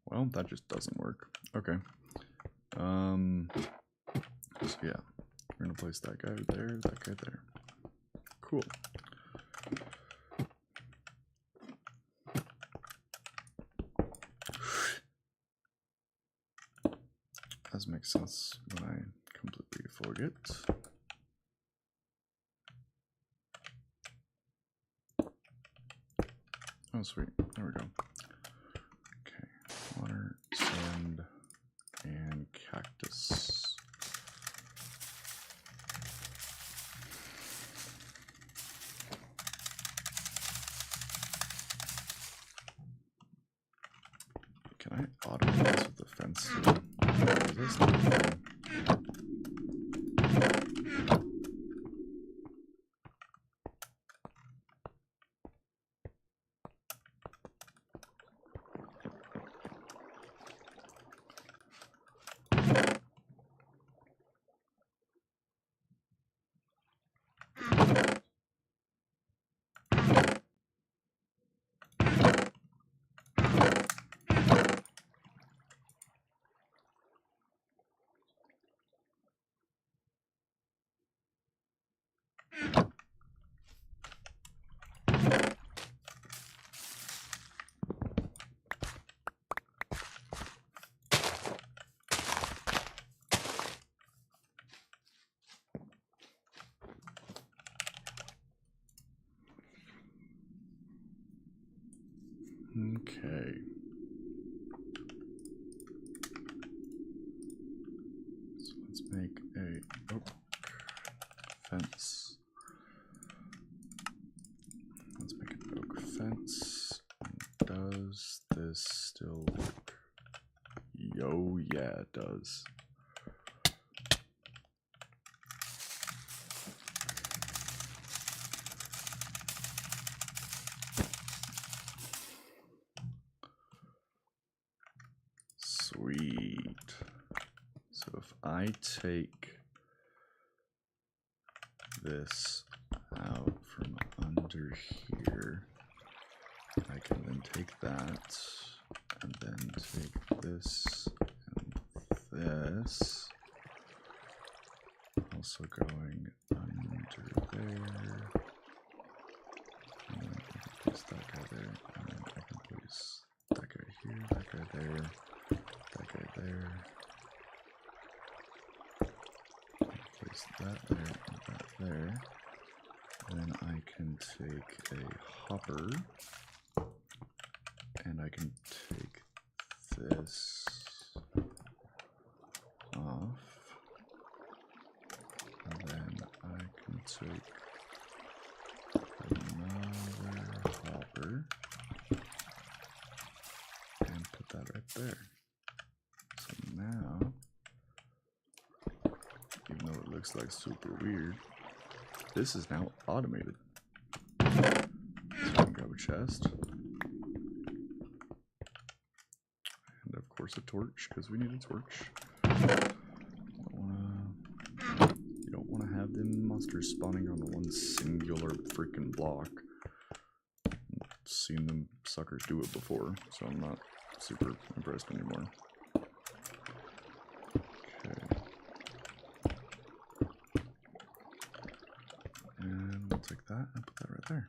Well, that just doesn't work. Okay. So yeah, we're gonna place that guy there, that guy there. Cool. That makes sense when I completely forget. Oh, sweet. There we go. Okay. Water, sand, and cactus. Can I automate this with the fence? Is this not a thing? Okay. So let's make a oak fence. Let's make an oak fence. Does this still work? Yo, yeah, it does. Sweet. So if I take this out from under here, I can then take that and then take this and this, also going under there, and then I can place that guy there, and then I can place that guy here, that guy there, that guy there, place that there and that there. And then I can take a hopper and I can take this off, and then I can take another hopper and put that right there. So now, even though it looks like super weird, this is now automated. So I can grab a chest. And of course a torch, because we need a torch. You don't want to have them monsters spawning on one singular freaking block. I've seen them suckers do it before, so I'm not super impressed anymore. Okay. And we'll take that and put that right there.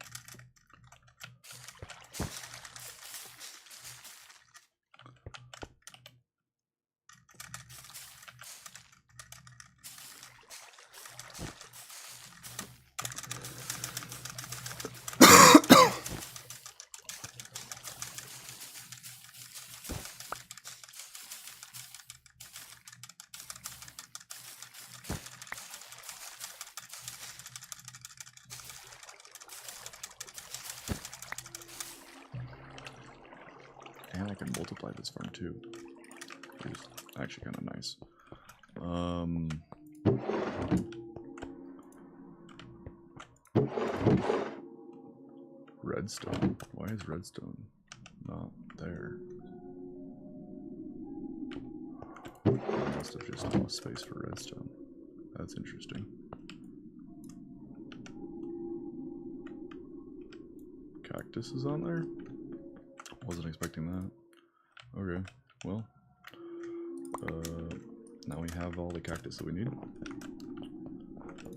And I can multiply this farm too, which is actually kind of nice. Redstone. Why is redstone not there? I must have just lost space for redstone. That's interesting. Cactus is on there? Wasn't expecting that. Okay, well. Now we have all the cactus that we need.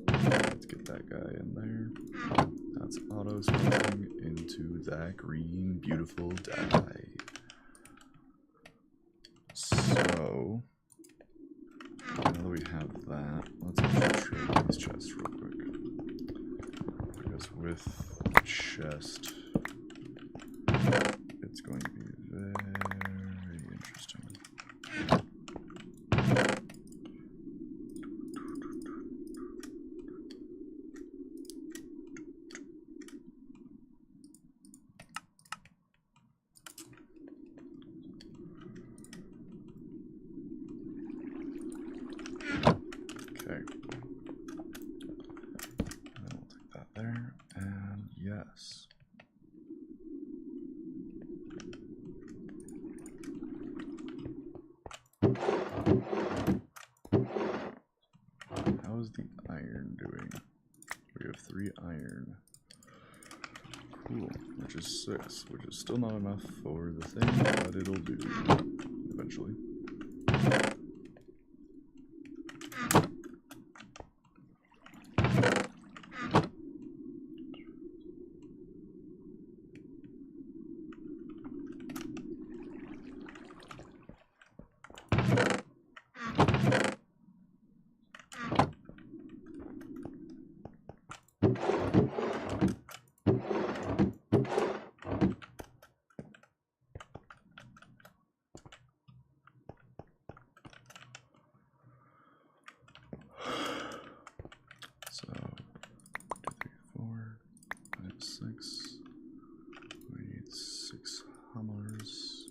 Let's get that guy in there. That's auto spawning into that green, beautiful dye. So, now that we have that, let's actually trade these chests real quick. Because with the chest, it's going to be very interesting. Okay. And then we'll take that there, and yes. How is the iron doing? We have 3 iron. Cool, which is 6, which is still not enough for the thing, but it'll do eventually. So, 2, 3, 4, 5, 6. We need 6 hammers.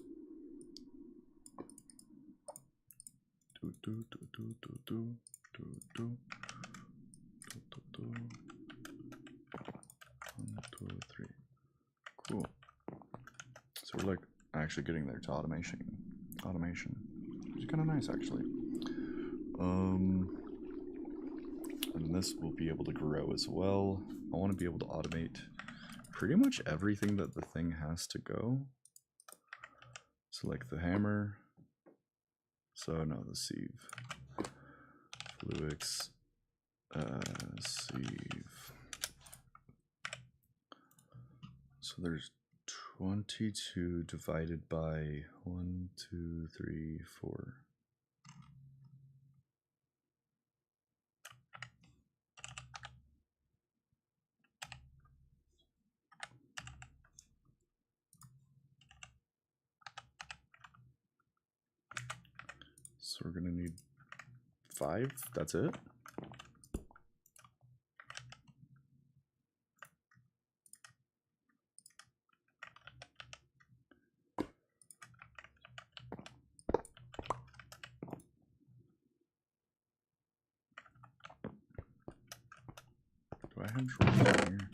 Do do do do do do do do do do do. 1, 2, 3. Cool. So we're like actually getting there to automation, which is kind of nice actually. And this will be able to grow as well. I want to be able to automate pretty much everything that the thing has to go. So like the hammer. So no, the sieve. Fluix. Sieve. So there's 22 divided by 1, 2, 3, 4. So we're gonna need 5, that's it? Do I have drawers in here?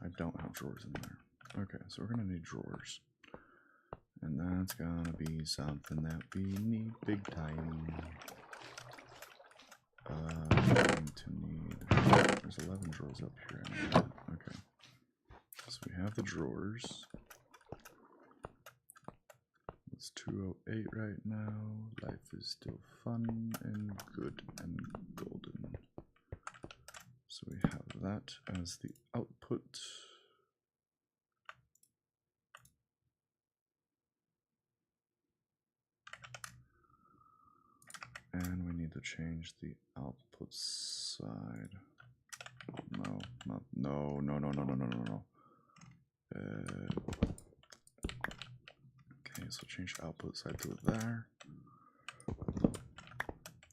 I don't have drawers in there. Okay, so we're gonna need drawers. And that's gonna be something that we need big time. We're going to need... There's 11 drawers up here. Okay. So we have the drawers. It's 2:08 right now. Life is still fun and good and golden. So we have that as the output. And we need to change the output side. No, not, no. Okay, so change output side to there.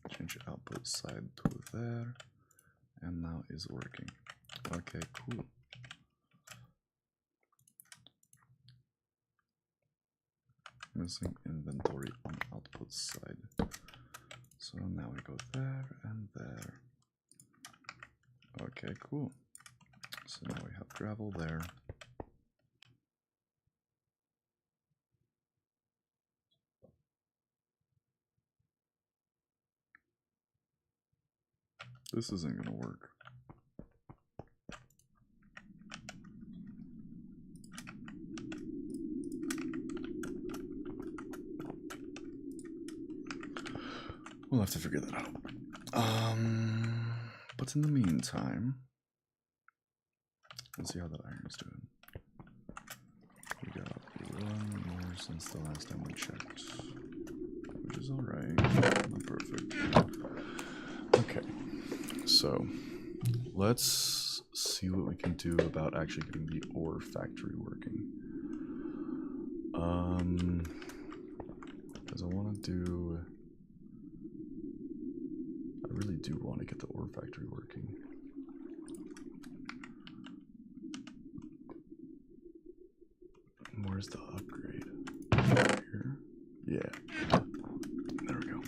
Change output side to there. And now it's working. Okay, cool. missing inventory on output side. So now we go there and there. Okay, cool. So now we have gravel there. This isn't gonna work. We'll have to figure that out. But in the meantime, let's see how that iron's doing. We got one more since the last time we checked, which is alright. Not perfect. Okay, so let's see what we can do about actually getting the ore factory working. Because I want to do. I really do want to get the ore factory working. Where's the upgrade? Here? Yeah. There we go.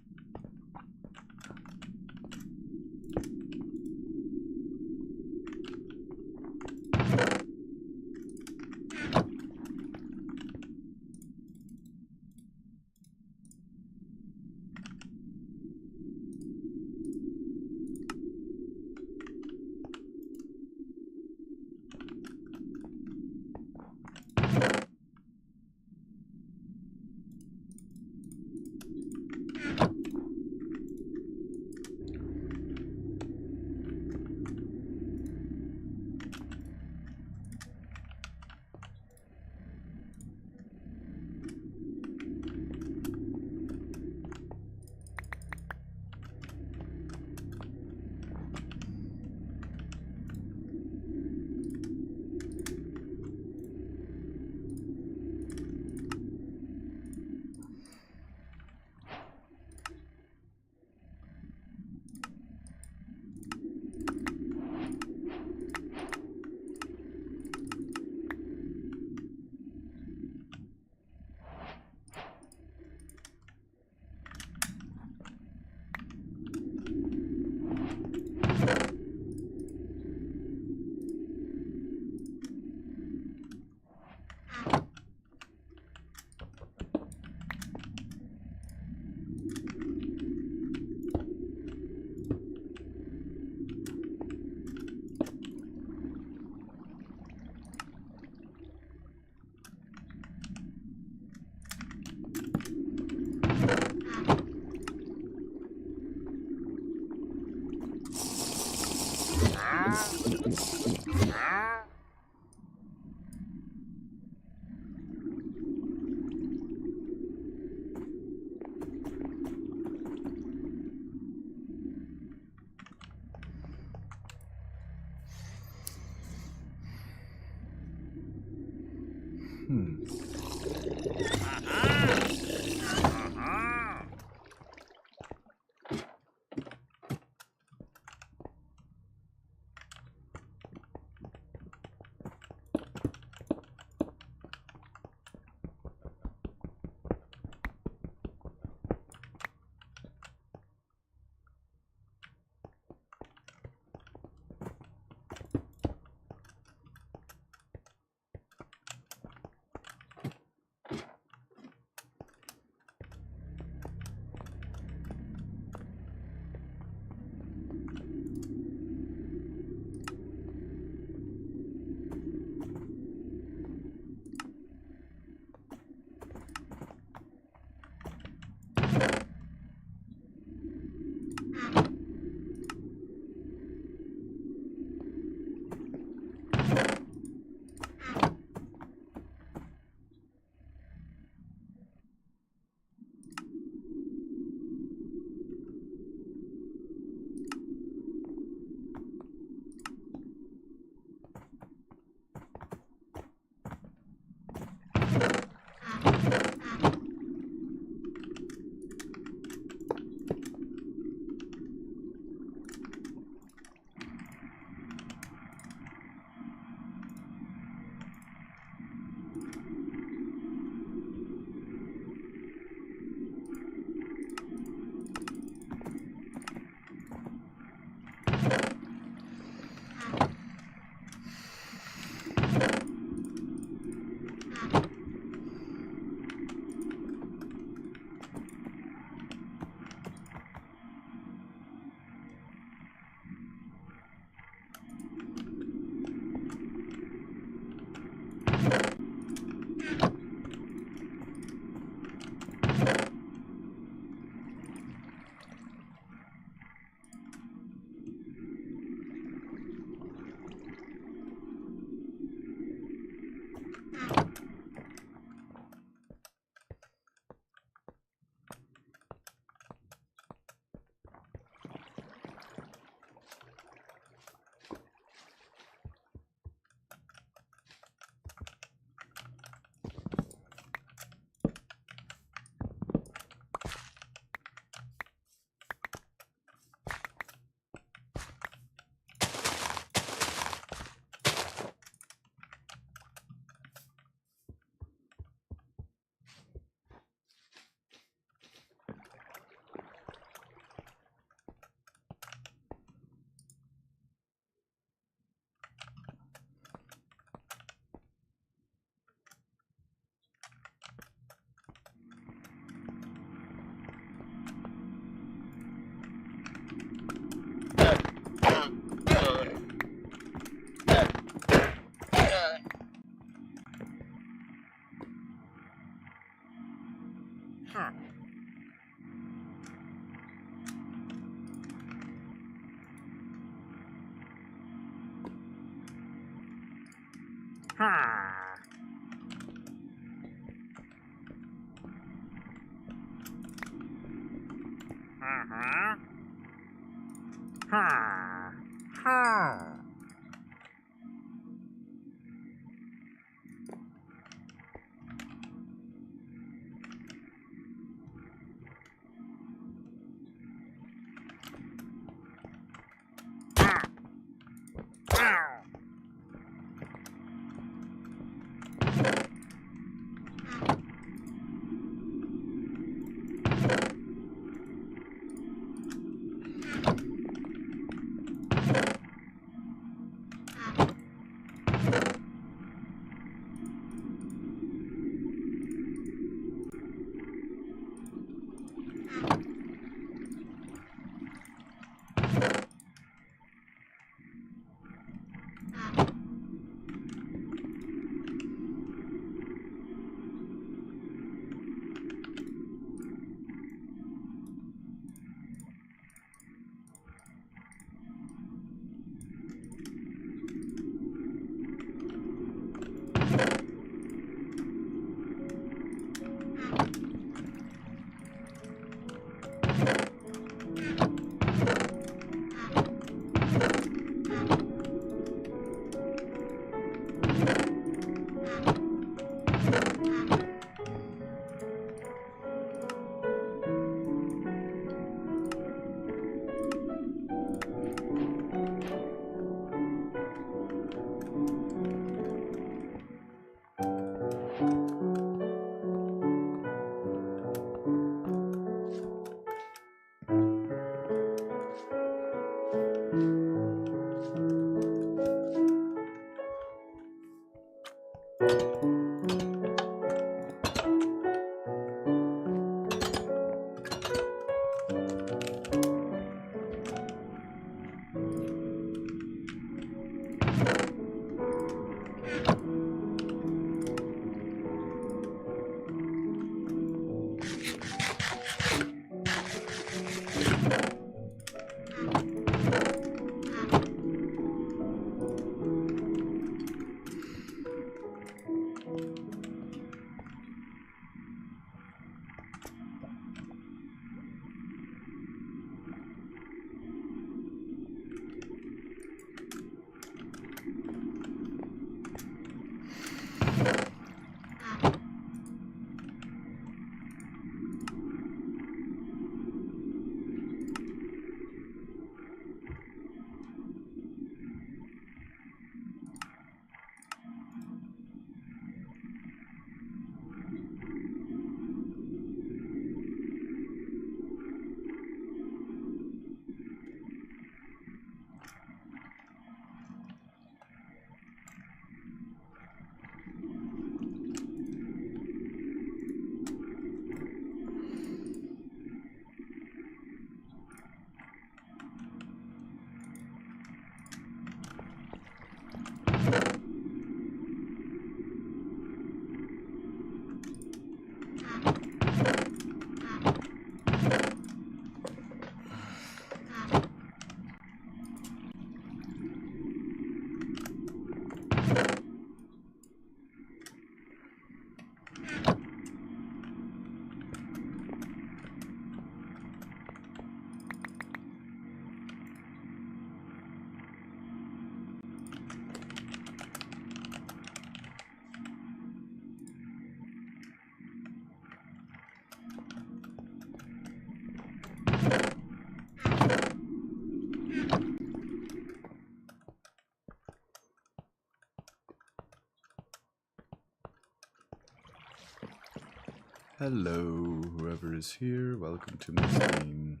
Hello, whoever is here. Welcome to my stream.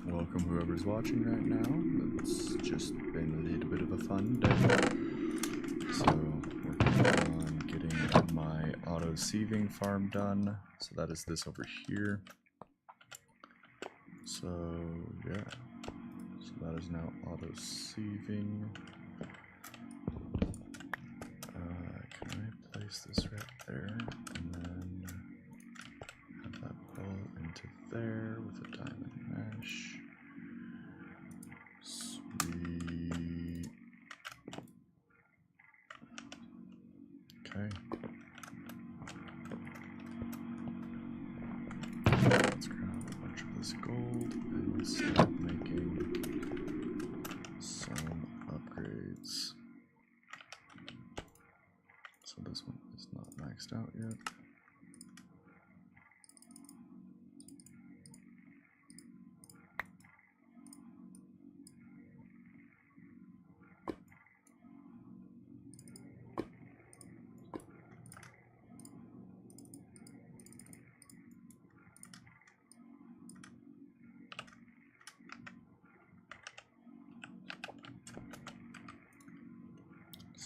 Welcome whoever's watching right now. It's just been a little bit of a fun day. So, working on getting my auto sieving farm done. So that is this over here. So, yeah. So that is now auto sieving. Can I place this right there? And then have that pull into there with a diamond mesh. Sweet. Okay. Let's grab a bunch of this gold and let's start making some upgrades. So this one is not maxed out yet.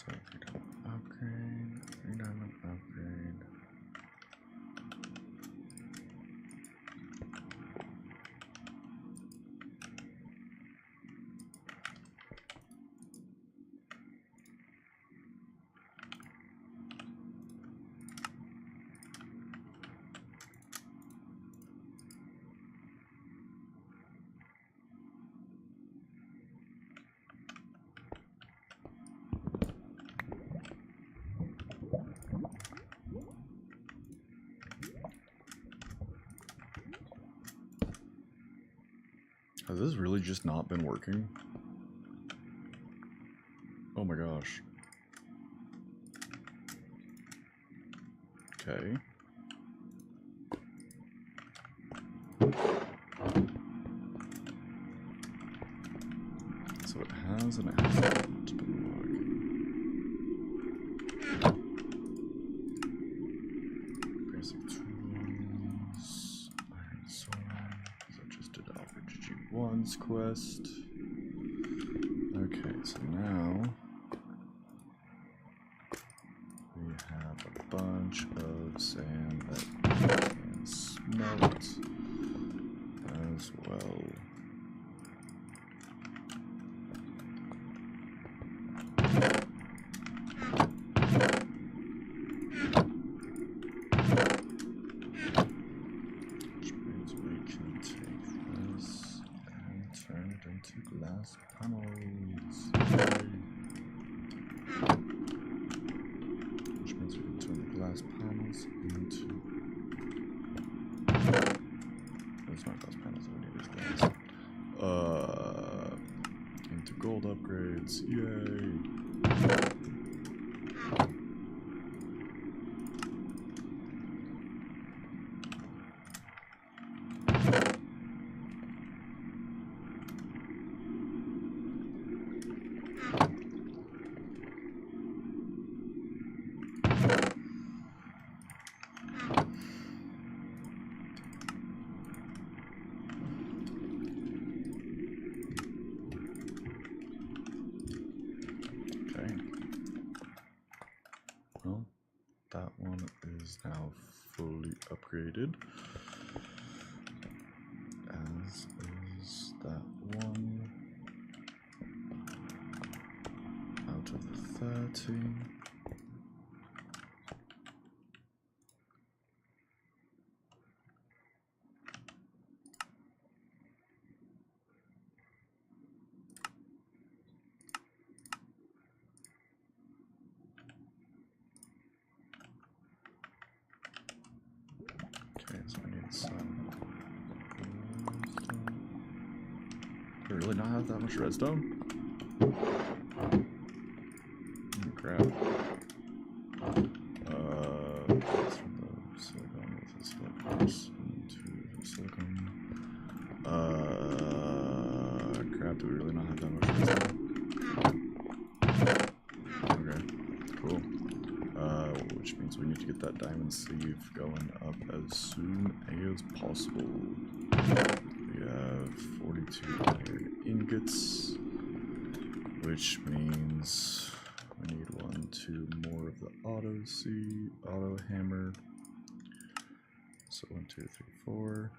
So 3-diamond upgrade, 3-diamond upgrade. Has this really just not been working? Oh my gosh. Okay. So it has and it hasn't been working. Basic tools, iron sword. So I just did Alpha GG1's quest. Okay, so now we have a bunch of sand that we can smelt as well. Which means we can take this and turn it into glass panels. Yay. Which means we can turn the glass panels into... It's not glass panels, we need is glass. Into gold upgrades, yay! Well, that one is now fully upgraded, as is that one. Out of the 30. Okay, so I need some redstone. Do I really not have that much redstone? Oh, crap. That's from the silicon with the silicon into the silicon. Crap, do we really not have that much redstone? Okay, cool. Which means we need to get that diamond sleeve going up as soon as possible. We have 42 iron ingots, which means we need 1, 2 more of the auto hammer. So 1, 2, 3, 4.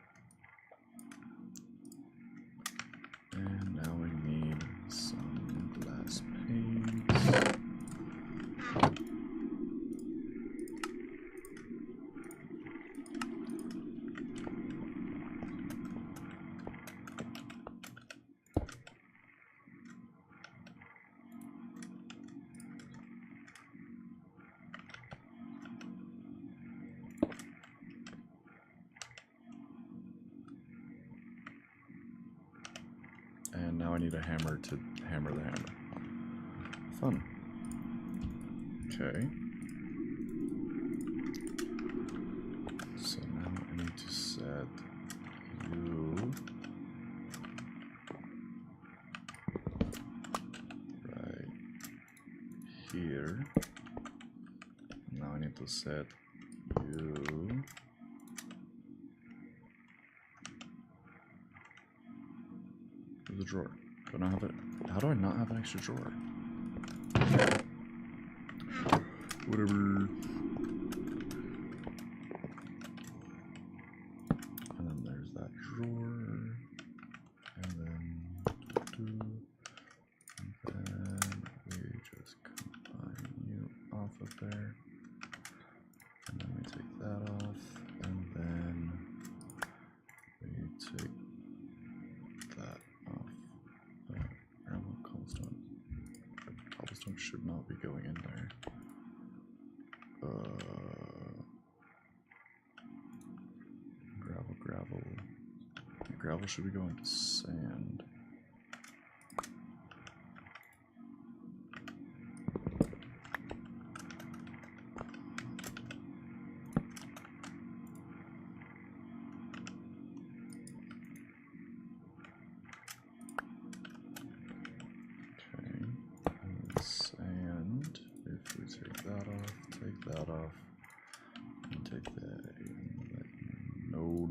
And now we need some glass panes. And now I need a hammer to hammer the hammer. Fun. Okay. So now I need to set you right here. Now I need to set you the drawer. Do I not have it? How do I not have an extra drawer? whatever. And then there's that drawer. And then we just combine you off of there. And then we take that off. And then we take that off. Cobblestone. Cobblestone should not be going in there. Gravel. Gravel should be going to sand. Sand, if we take that off, and take that, no.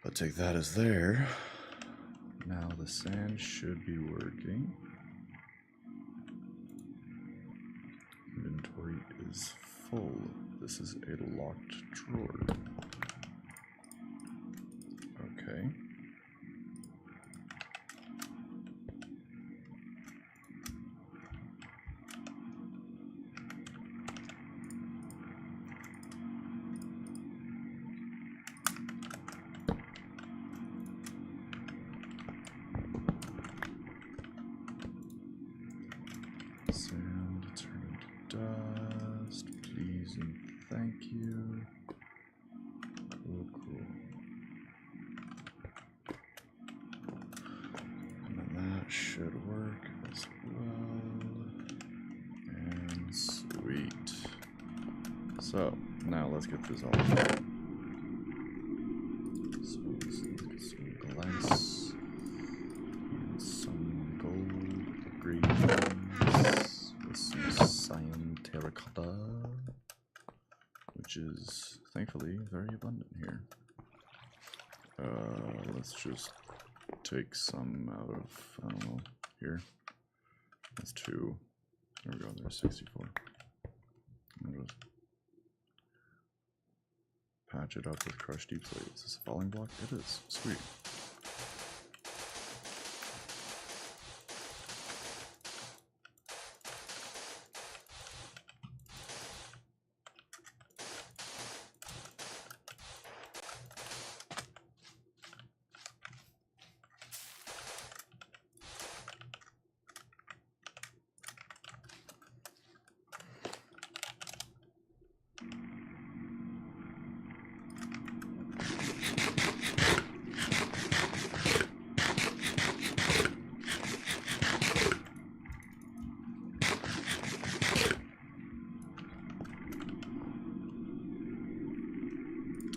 But take that as there. Now the sand should be working. Inventory is full. This is a locked drawer. Okay. Sand, turn into dust, please and thank you. Cool. And then that should work as well. And sweet. So, now let's get this all done. So let's get some glass and some gold upgrades with some cyan terracotta, which is thankfully very abundant here. Let's just take some out of, I don't know, here. That's 2. There we go, there's 64. I'm gonna patch it up with crushed deep slate. Is this a falling block? It is. Sweet.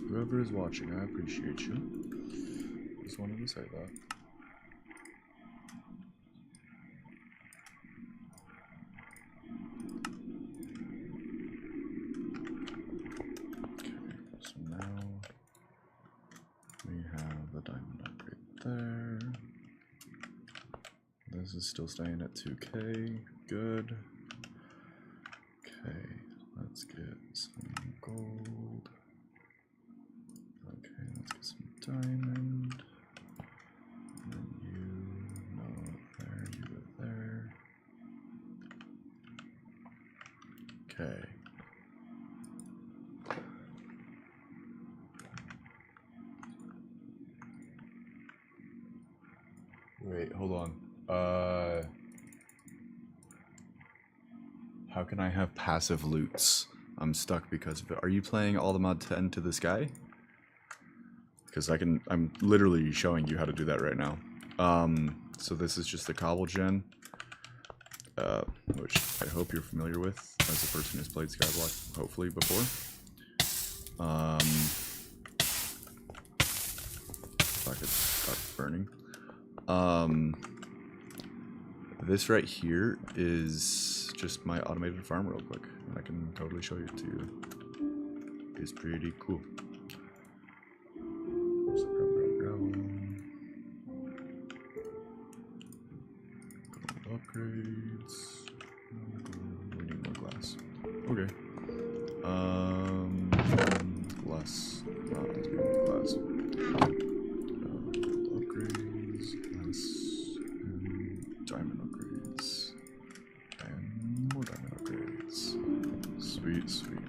Whoever is watching, I appreciate you. Just wanted to say that. Okay, so now we have the diamond upgrade there. This is still staying at 2K. Good. Okay, let's get some gold. Okay, let's get some diamond. And then you go there. Okay. Wait, hold on. How can I have passive loots? I'm stuck because of it. Are you playing all the mod 10 to this guy? Because I'm literally showing you how to do that right now. So this is just the cobble gen, which I hope you're familiar with as a person who's played Skyblock, hopefully, before. Fuck it, stop burning. This right here is just my automated farm real quick, and I can totally show it to you. It's pretty cool. So gravel. Gold upgrades. Okay. Glass. Let's go glass. Upgrades. Glass. And diamond upgrades. And more diamond upgrades. Sweet, sweet.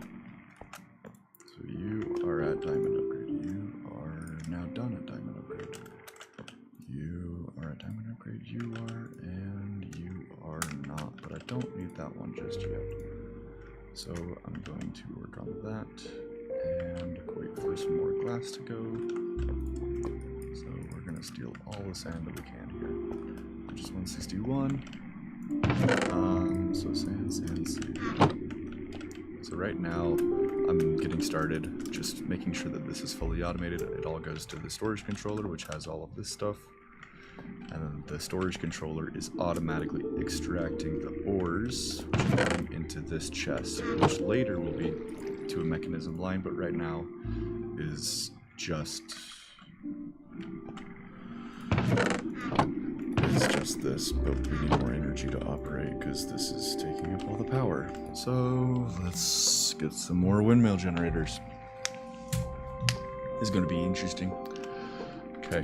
So you are at diamond upgrade. You are now done at diamond upgrade. You are at diamond upgrade. You are, and you are not. But I don't need that one just yet. So I'm going to work on that and wait for some more glass to go. So we're going to steal all the sand that we can here. Which is 161. So sand, sand, sand. So right now I'm getting started, just making sure that this is fully automated. It all goes to the storage controller, which has all of this stuff. And then the storage controller is automatically extracting the ores, which are going into this chest, which later will be to a mechanism line, but right now is just this. But we need more energy to operate because this is taking up all the power. So let's get some more windmill generators. This is going to be interesting. Okay.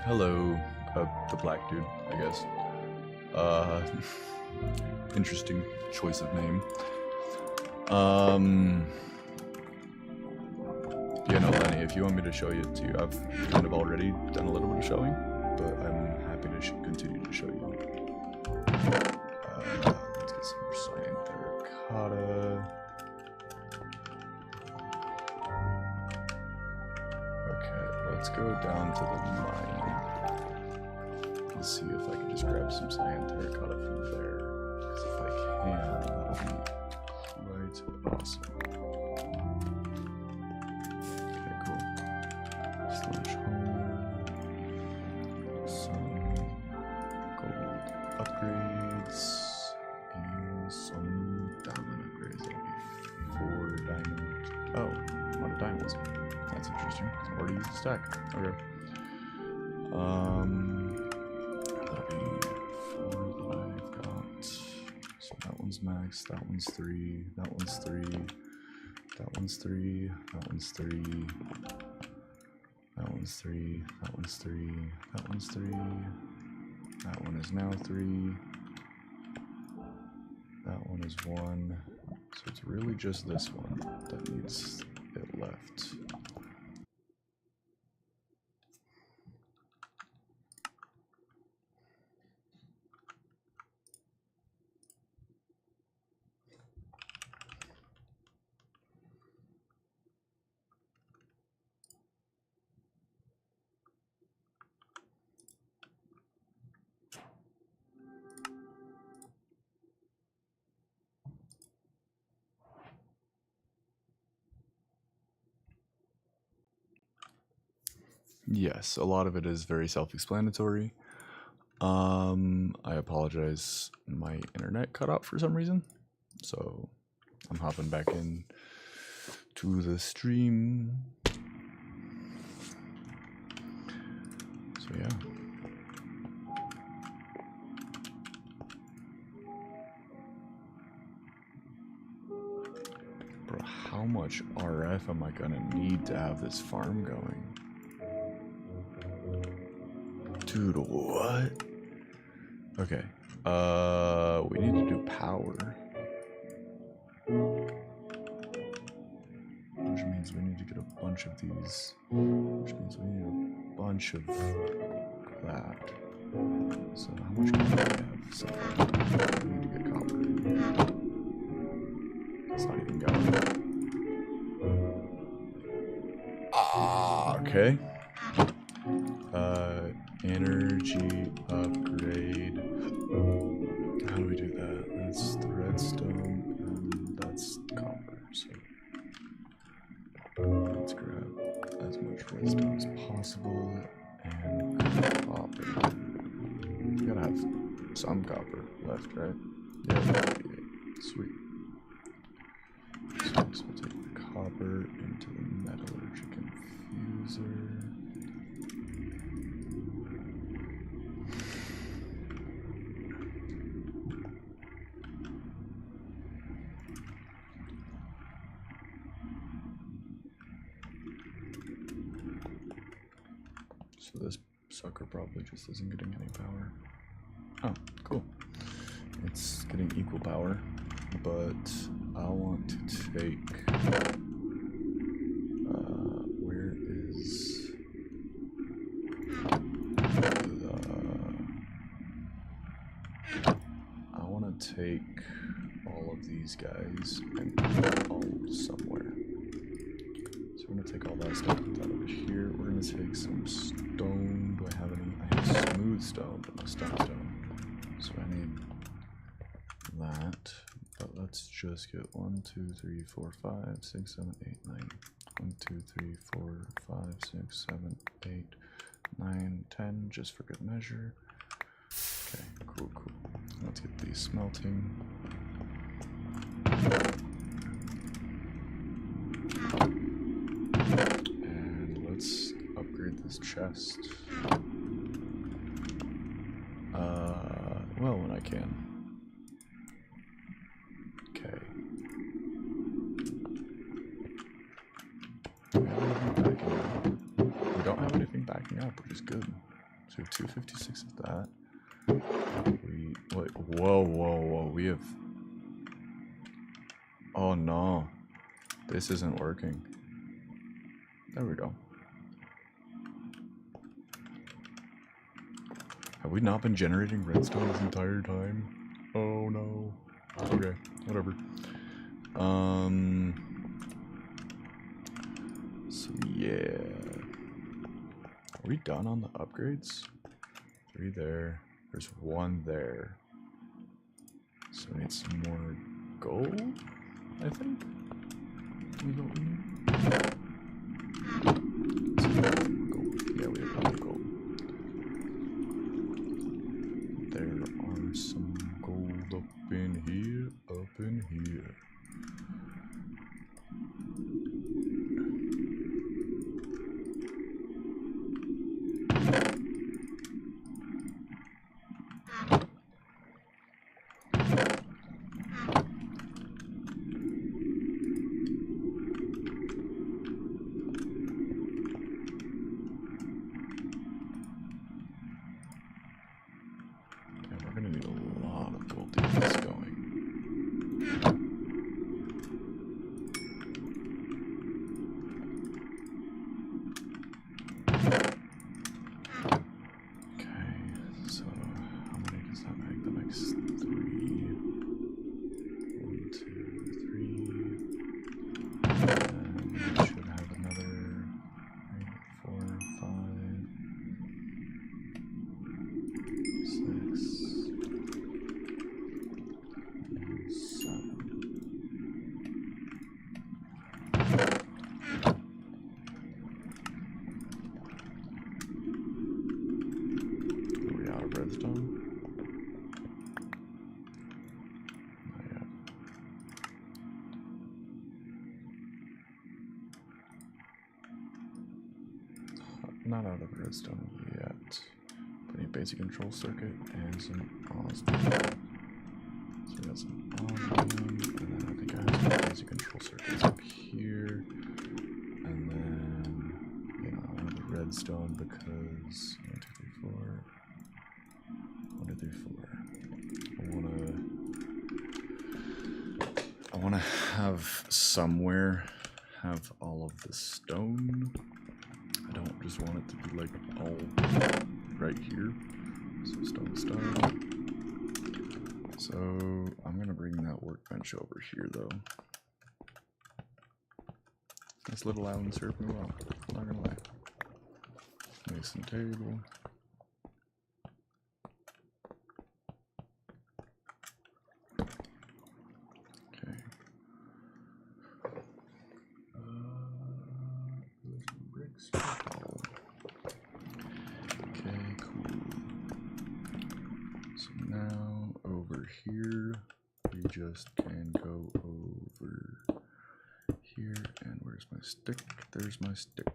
Hello, the black dude, I guess. Interesting choice of name. Yeah, no, Lenny, if you want me to show you too, I've kind of already done a little bit of showing, but I'm happy to continue to show you. Let's get some more cyan terracotta. Okay, let's go down to the mine. Let's see if I can just grab some cyan terracotta from there. Because if I can, that'll be quite awesome. Okay, cool. Slash home. Some gold upgrades. And some diamond upgrades. That'll be 4 diamond. Oh, a lot of diamonds. That's interesting. I've already used a stack. Okay. That'll be 4 that I've got. So that one's max, that one's 3, that one's 3, that one's 3, that one's 3, that one's 3, that one's 3, that one's 3, that one is now 3, that one is 1. So it's really just this one that needs it left. Yes, a lot of it is very self-explanatory. I apologize, my internet cut out for some reason, so I'm hopping back in to the stream. So yeah. Bro, how much RF am I gonna need to have this farm going? Dude, what? Okay. We need to do power. Which means we need to get a bunch of these. Which means we need a bunch of that. So how much can we have so far? We need to get copper. It's not even going. Okay. Energy upgrade. How do we do that? That's thread. left, right? Yeah, sweet. So we'll take the copper into the metallurgic infuser. So this sucker probably just isn't getting any power. Oh, cool. It's getting equal power, but I want to take, where is I want to take all of these guys and put them all somewhere. So we're going to take all that stuff out of here. We're going to take some stone. Do I have any? I have smooth stone, but no stone. So I need that. But let's just get 1, 2, 3, 4, 5, 6, 7, 8, 9. 1, 2, 3, 4, 5, 6, 7, 8, 9, 10, just for good measure. Okay, cool, cool. Let's get these smelting. And let's upgrade this chest. Well, when I can. Okay. We don't have anything backing up, which is good. So we have 256 of that. Wait, whoa, we have... Oh no. This isn't working. There we go. Have we not been generating redstone this entire time? Oh no. Okay, whatever. So yeah. Are we done on the upgrades? 3 there. There's 1 there. So we need some more gold, I think. Is what we need? Gold. Yeah, we have enough gold. There are some gold up in here, up in here. We're gonna need a lot of gold to get this going. Okay, so how many does that make? That makes 3. 1, 2, 3. And we should have another 3, 4, 5, 6. 7. Are we out of redstone? Not yet. Not out of redstone yet. Putting a basic control circuit and some osmium. So we got some osmium, and then I think I have some basic control circuits up here. And then, you know, I want the redstone because 1, 2, 3, 4. 1, 2, 3, 4. I wanna have somewhere have all of the stone. I don't just want it to be like all right here. So stone. So I'm gonna bring that workbench over here though. This little island served me well, not gonna lie. Mason table. Okay. Bricks. Okay, cool. So now over here. We just can go over here. And where's my stick? There's my stick.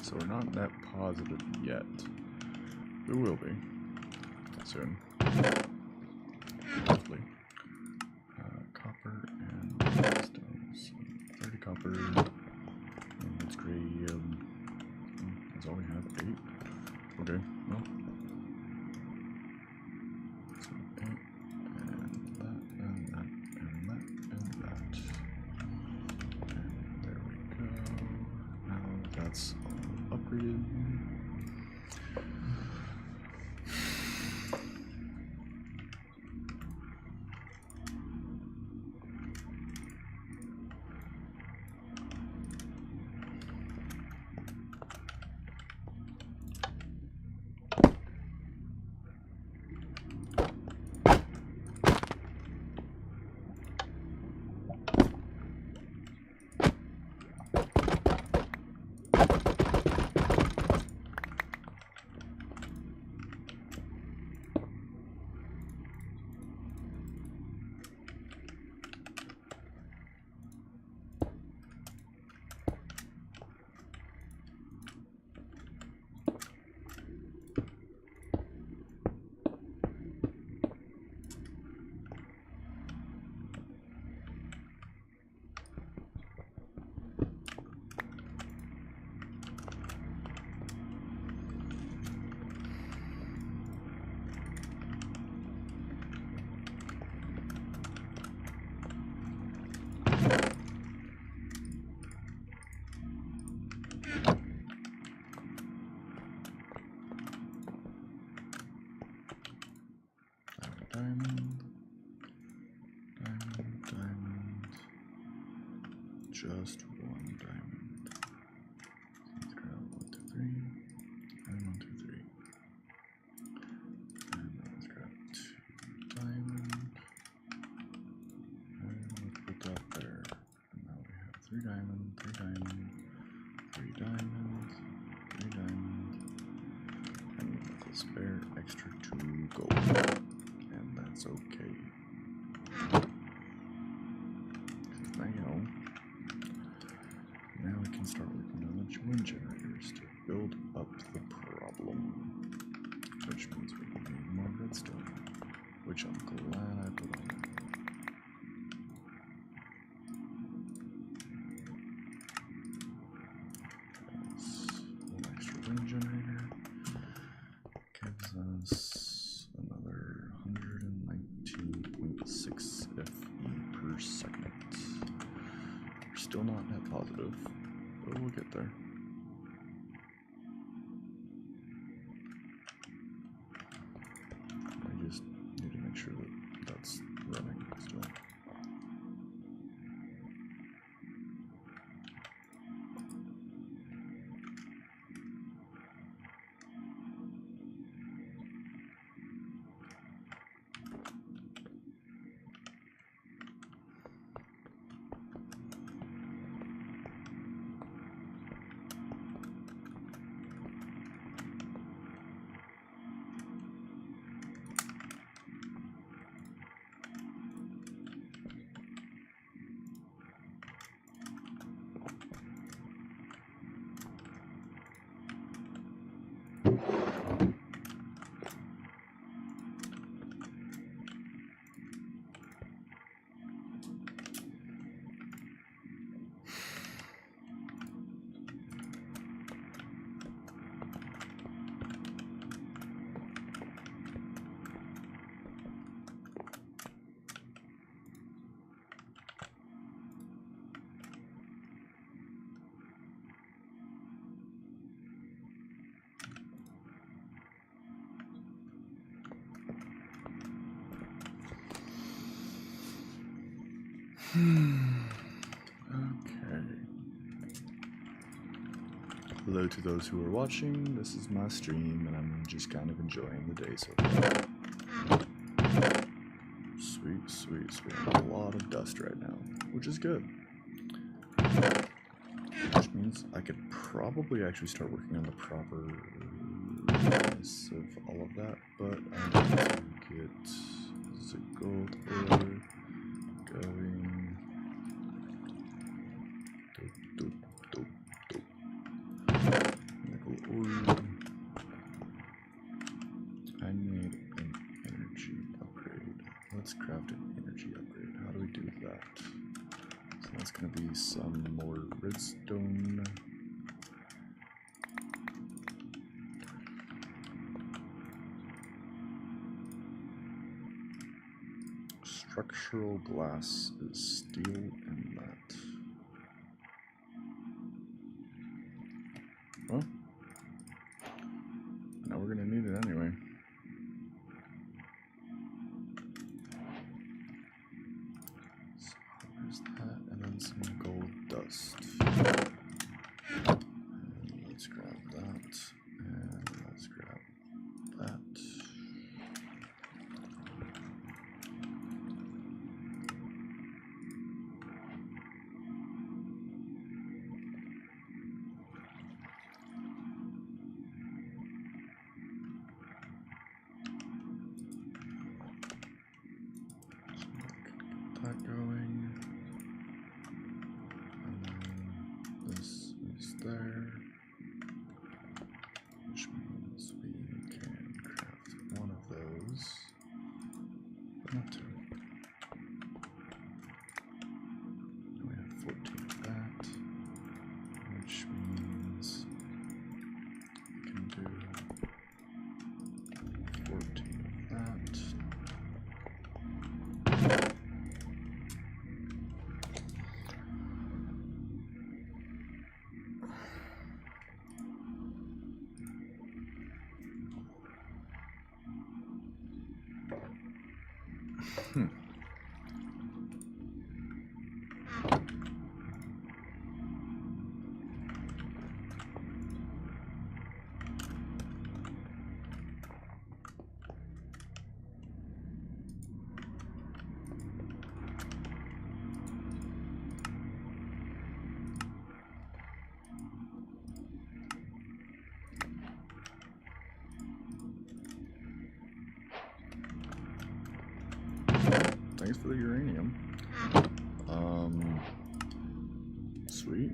So we're not net positive yet. We will be soon. Hopefully. Copper and stone. So 30 copper. And let's grade. That's all we have. 8. Okay. Well. So 8 and that and that and that and that. And there we go. Now that's all upgraded. Diamond, diamond, diamond, just one diamond. Let's grab 1, 2, 3, and 1, 2, 3. And then let's grab 2 3 diamond, 3 diamond, 3 diamond, 3 diamond, and with a spare extra 2 gold. And that's okay. Now we can start working on the join generators to build up the problem. Which means we need more redstone. Which I'm glad I put on there. One extra wind generator gives us another 119.6 FE per second. We're still not net positive, but we'll get there. I just need to make sure that that's running still. Okay. Hello to those who are watching. This is my stream, and I'm just kind of enjoying the day so far. Sweet, sweet, sweet. A lot of dust right now, which is good. Which means I could probably actually start working on the proper price of all of that, but I need to get the gold ore going. Nickel ore. I need an energy upgrade. Let's craft an energy upgrade. How do we do that? So that's going to be some more redstone. Structural glass is steel in that. Well, now we're gonna need it anyway. So there's that, and then some gold dust. And let's grab that, and let's grab that. That going, and then this is there, which means we can craft one of those, but not two. And we have 14 of that, which means we can do 14 of that. thanks for the uranium. Sweet.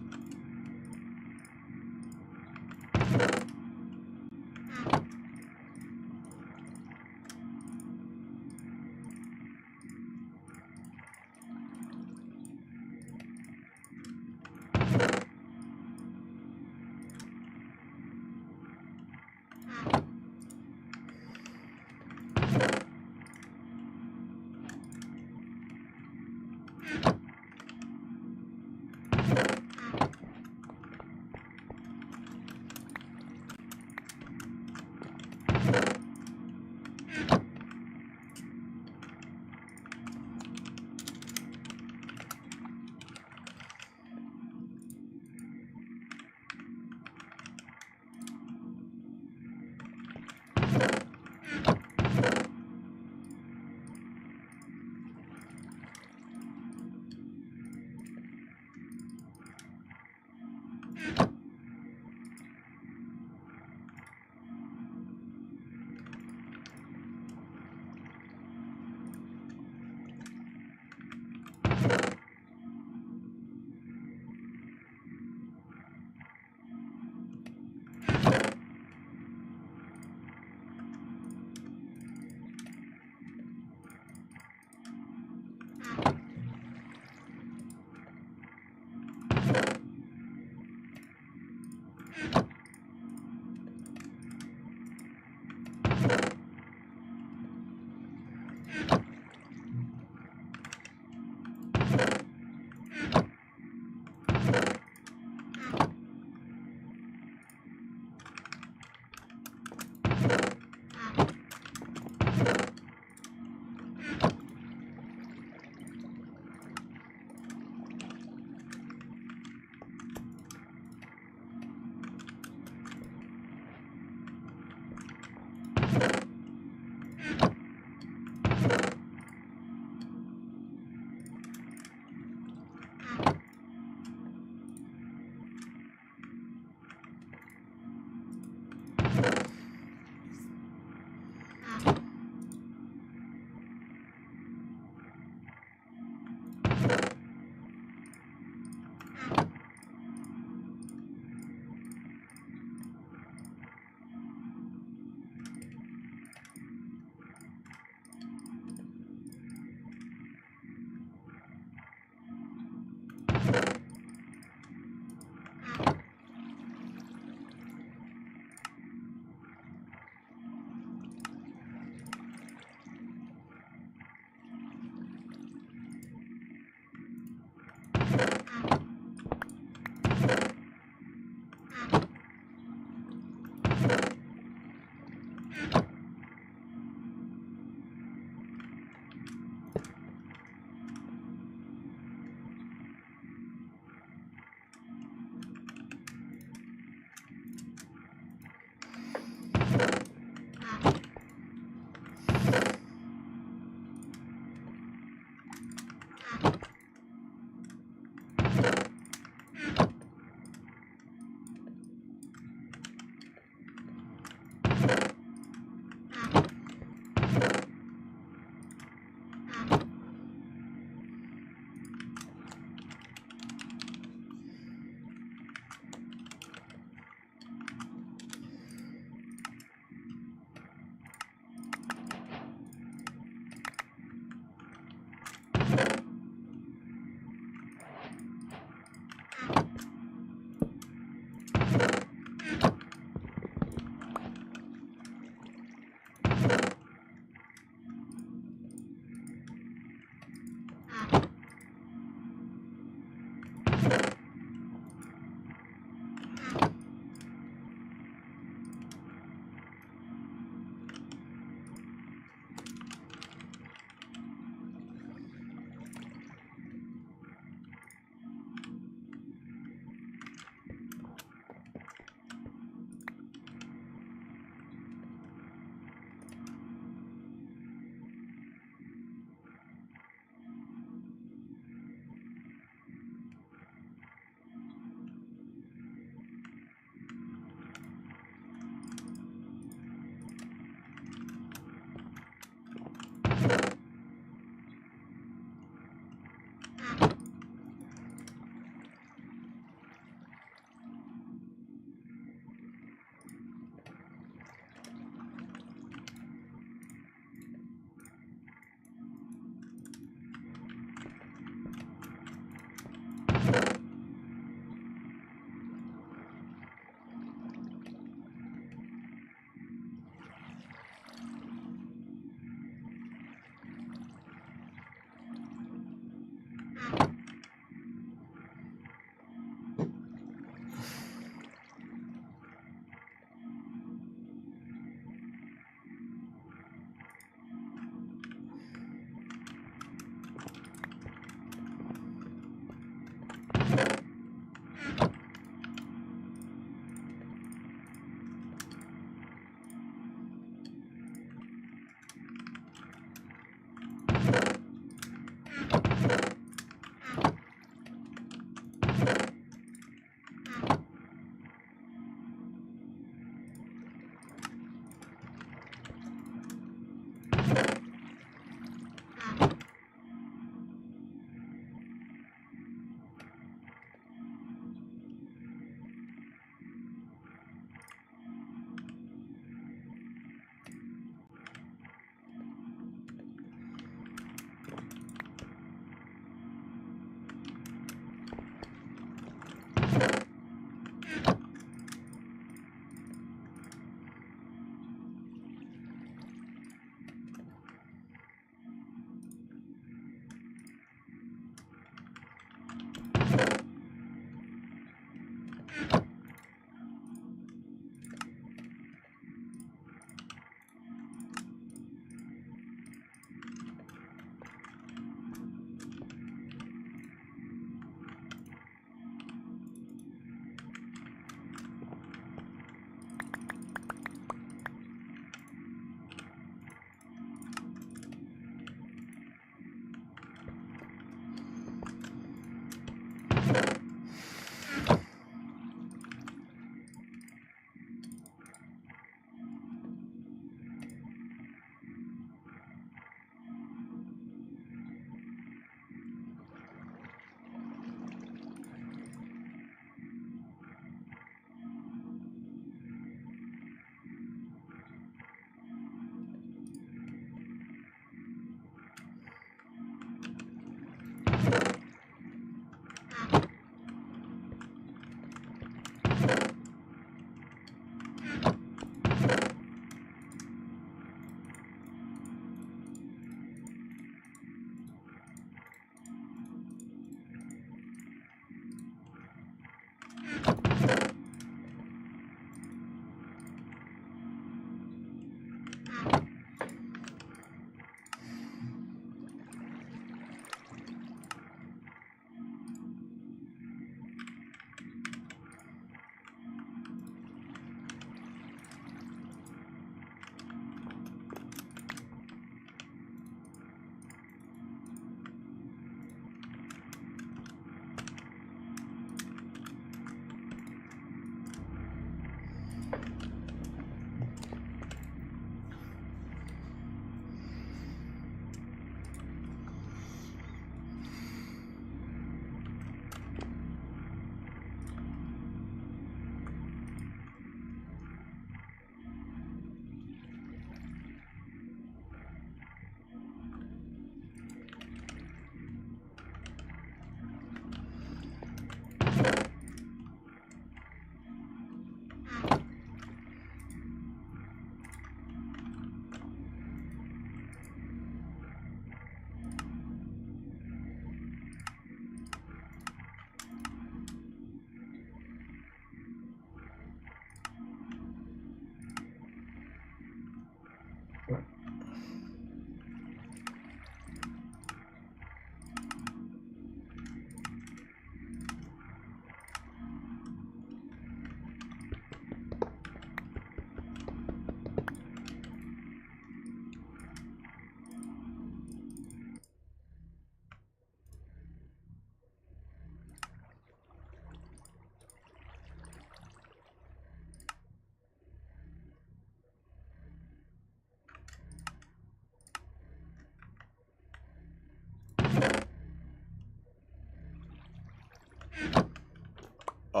Oh,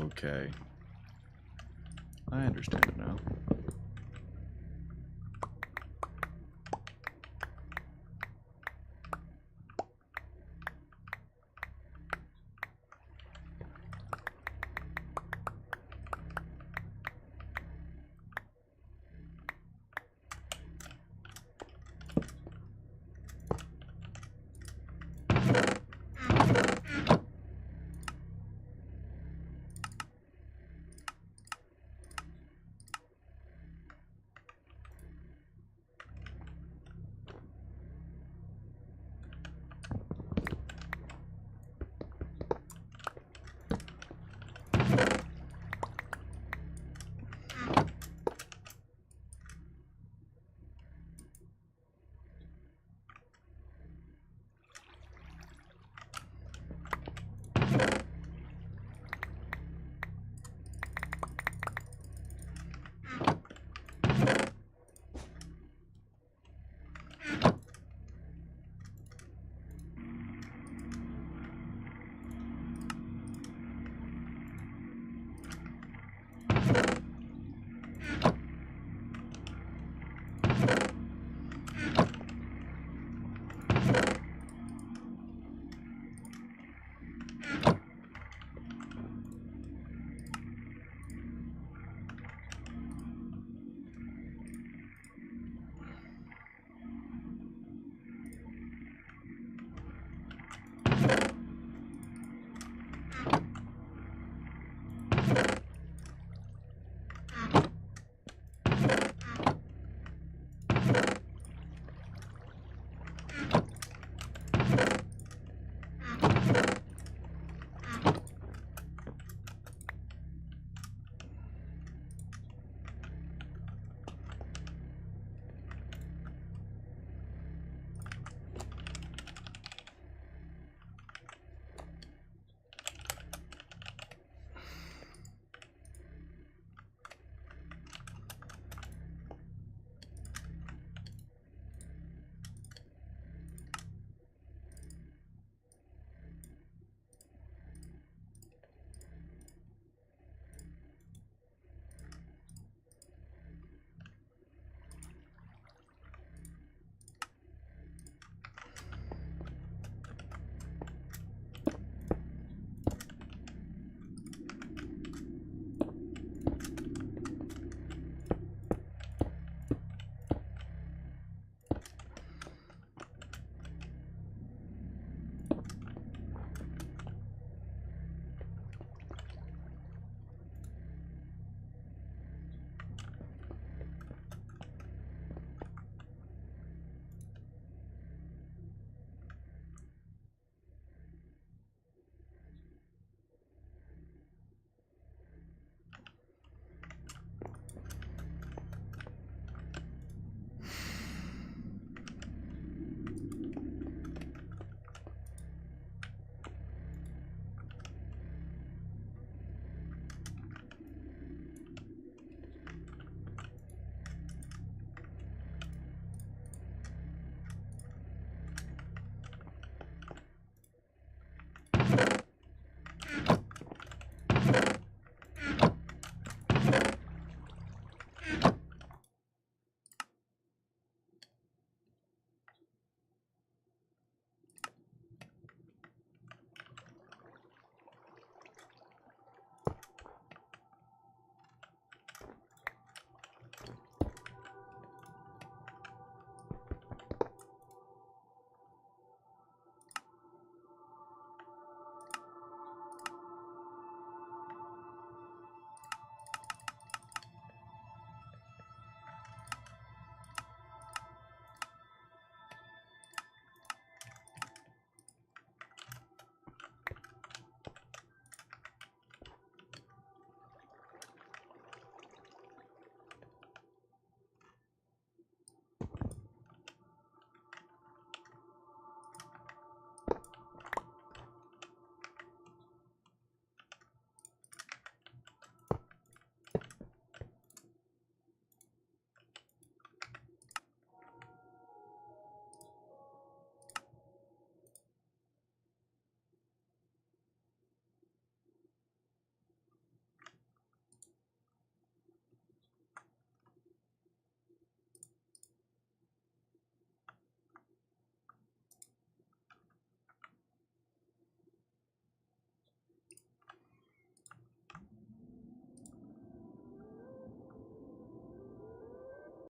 okay. I understand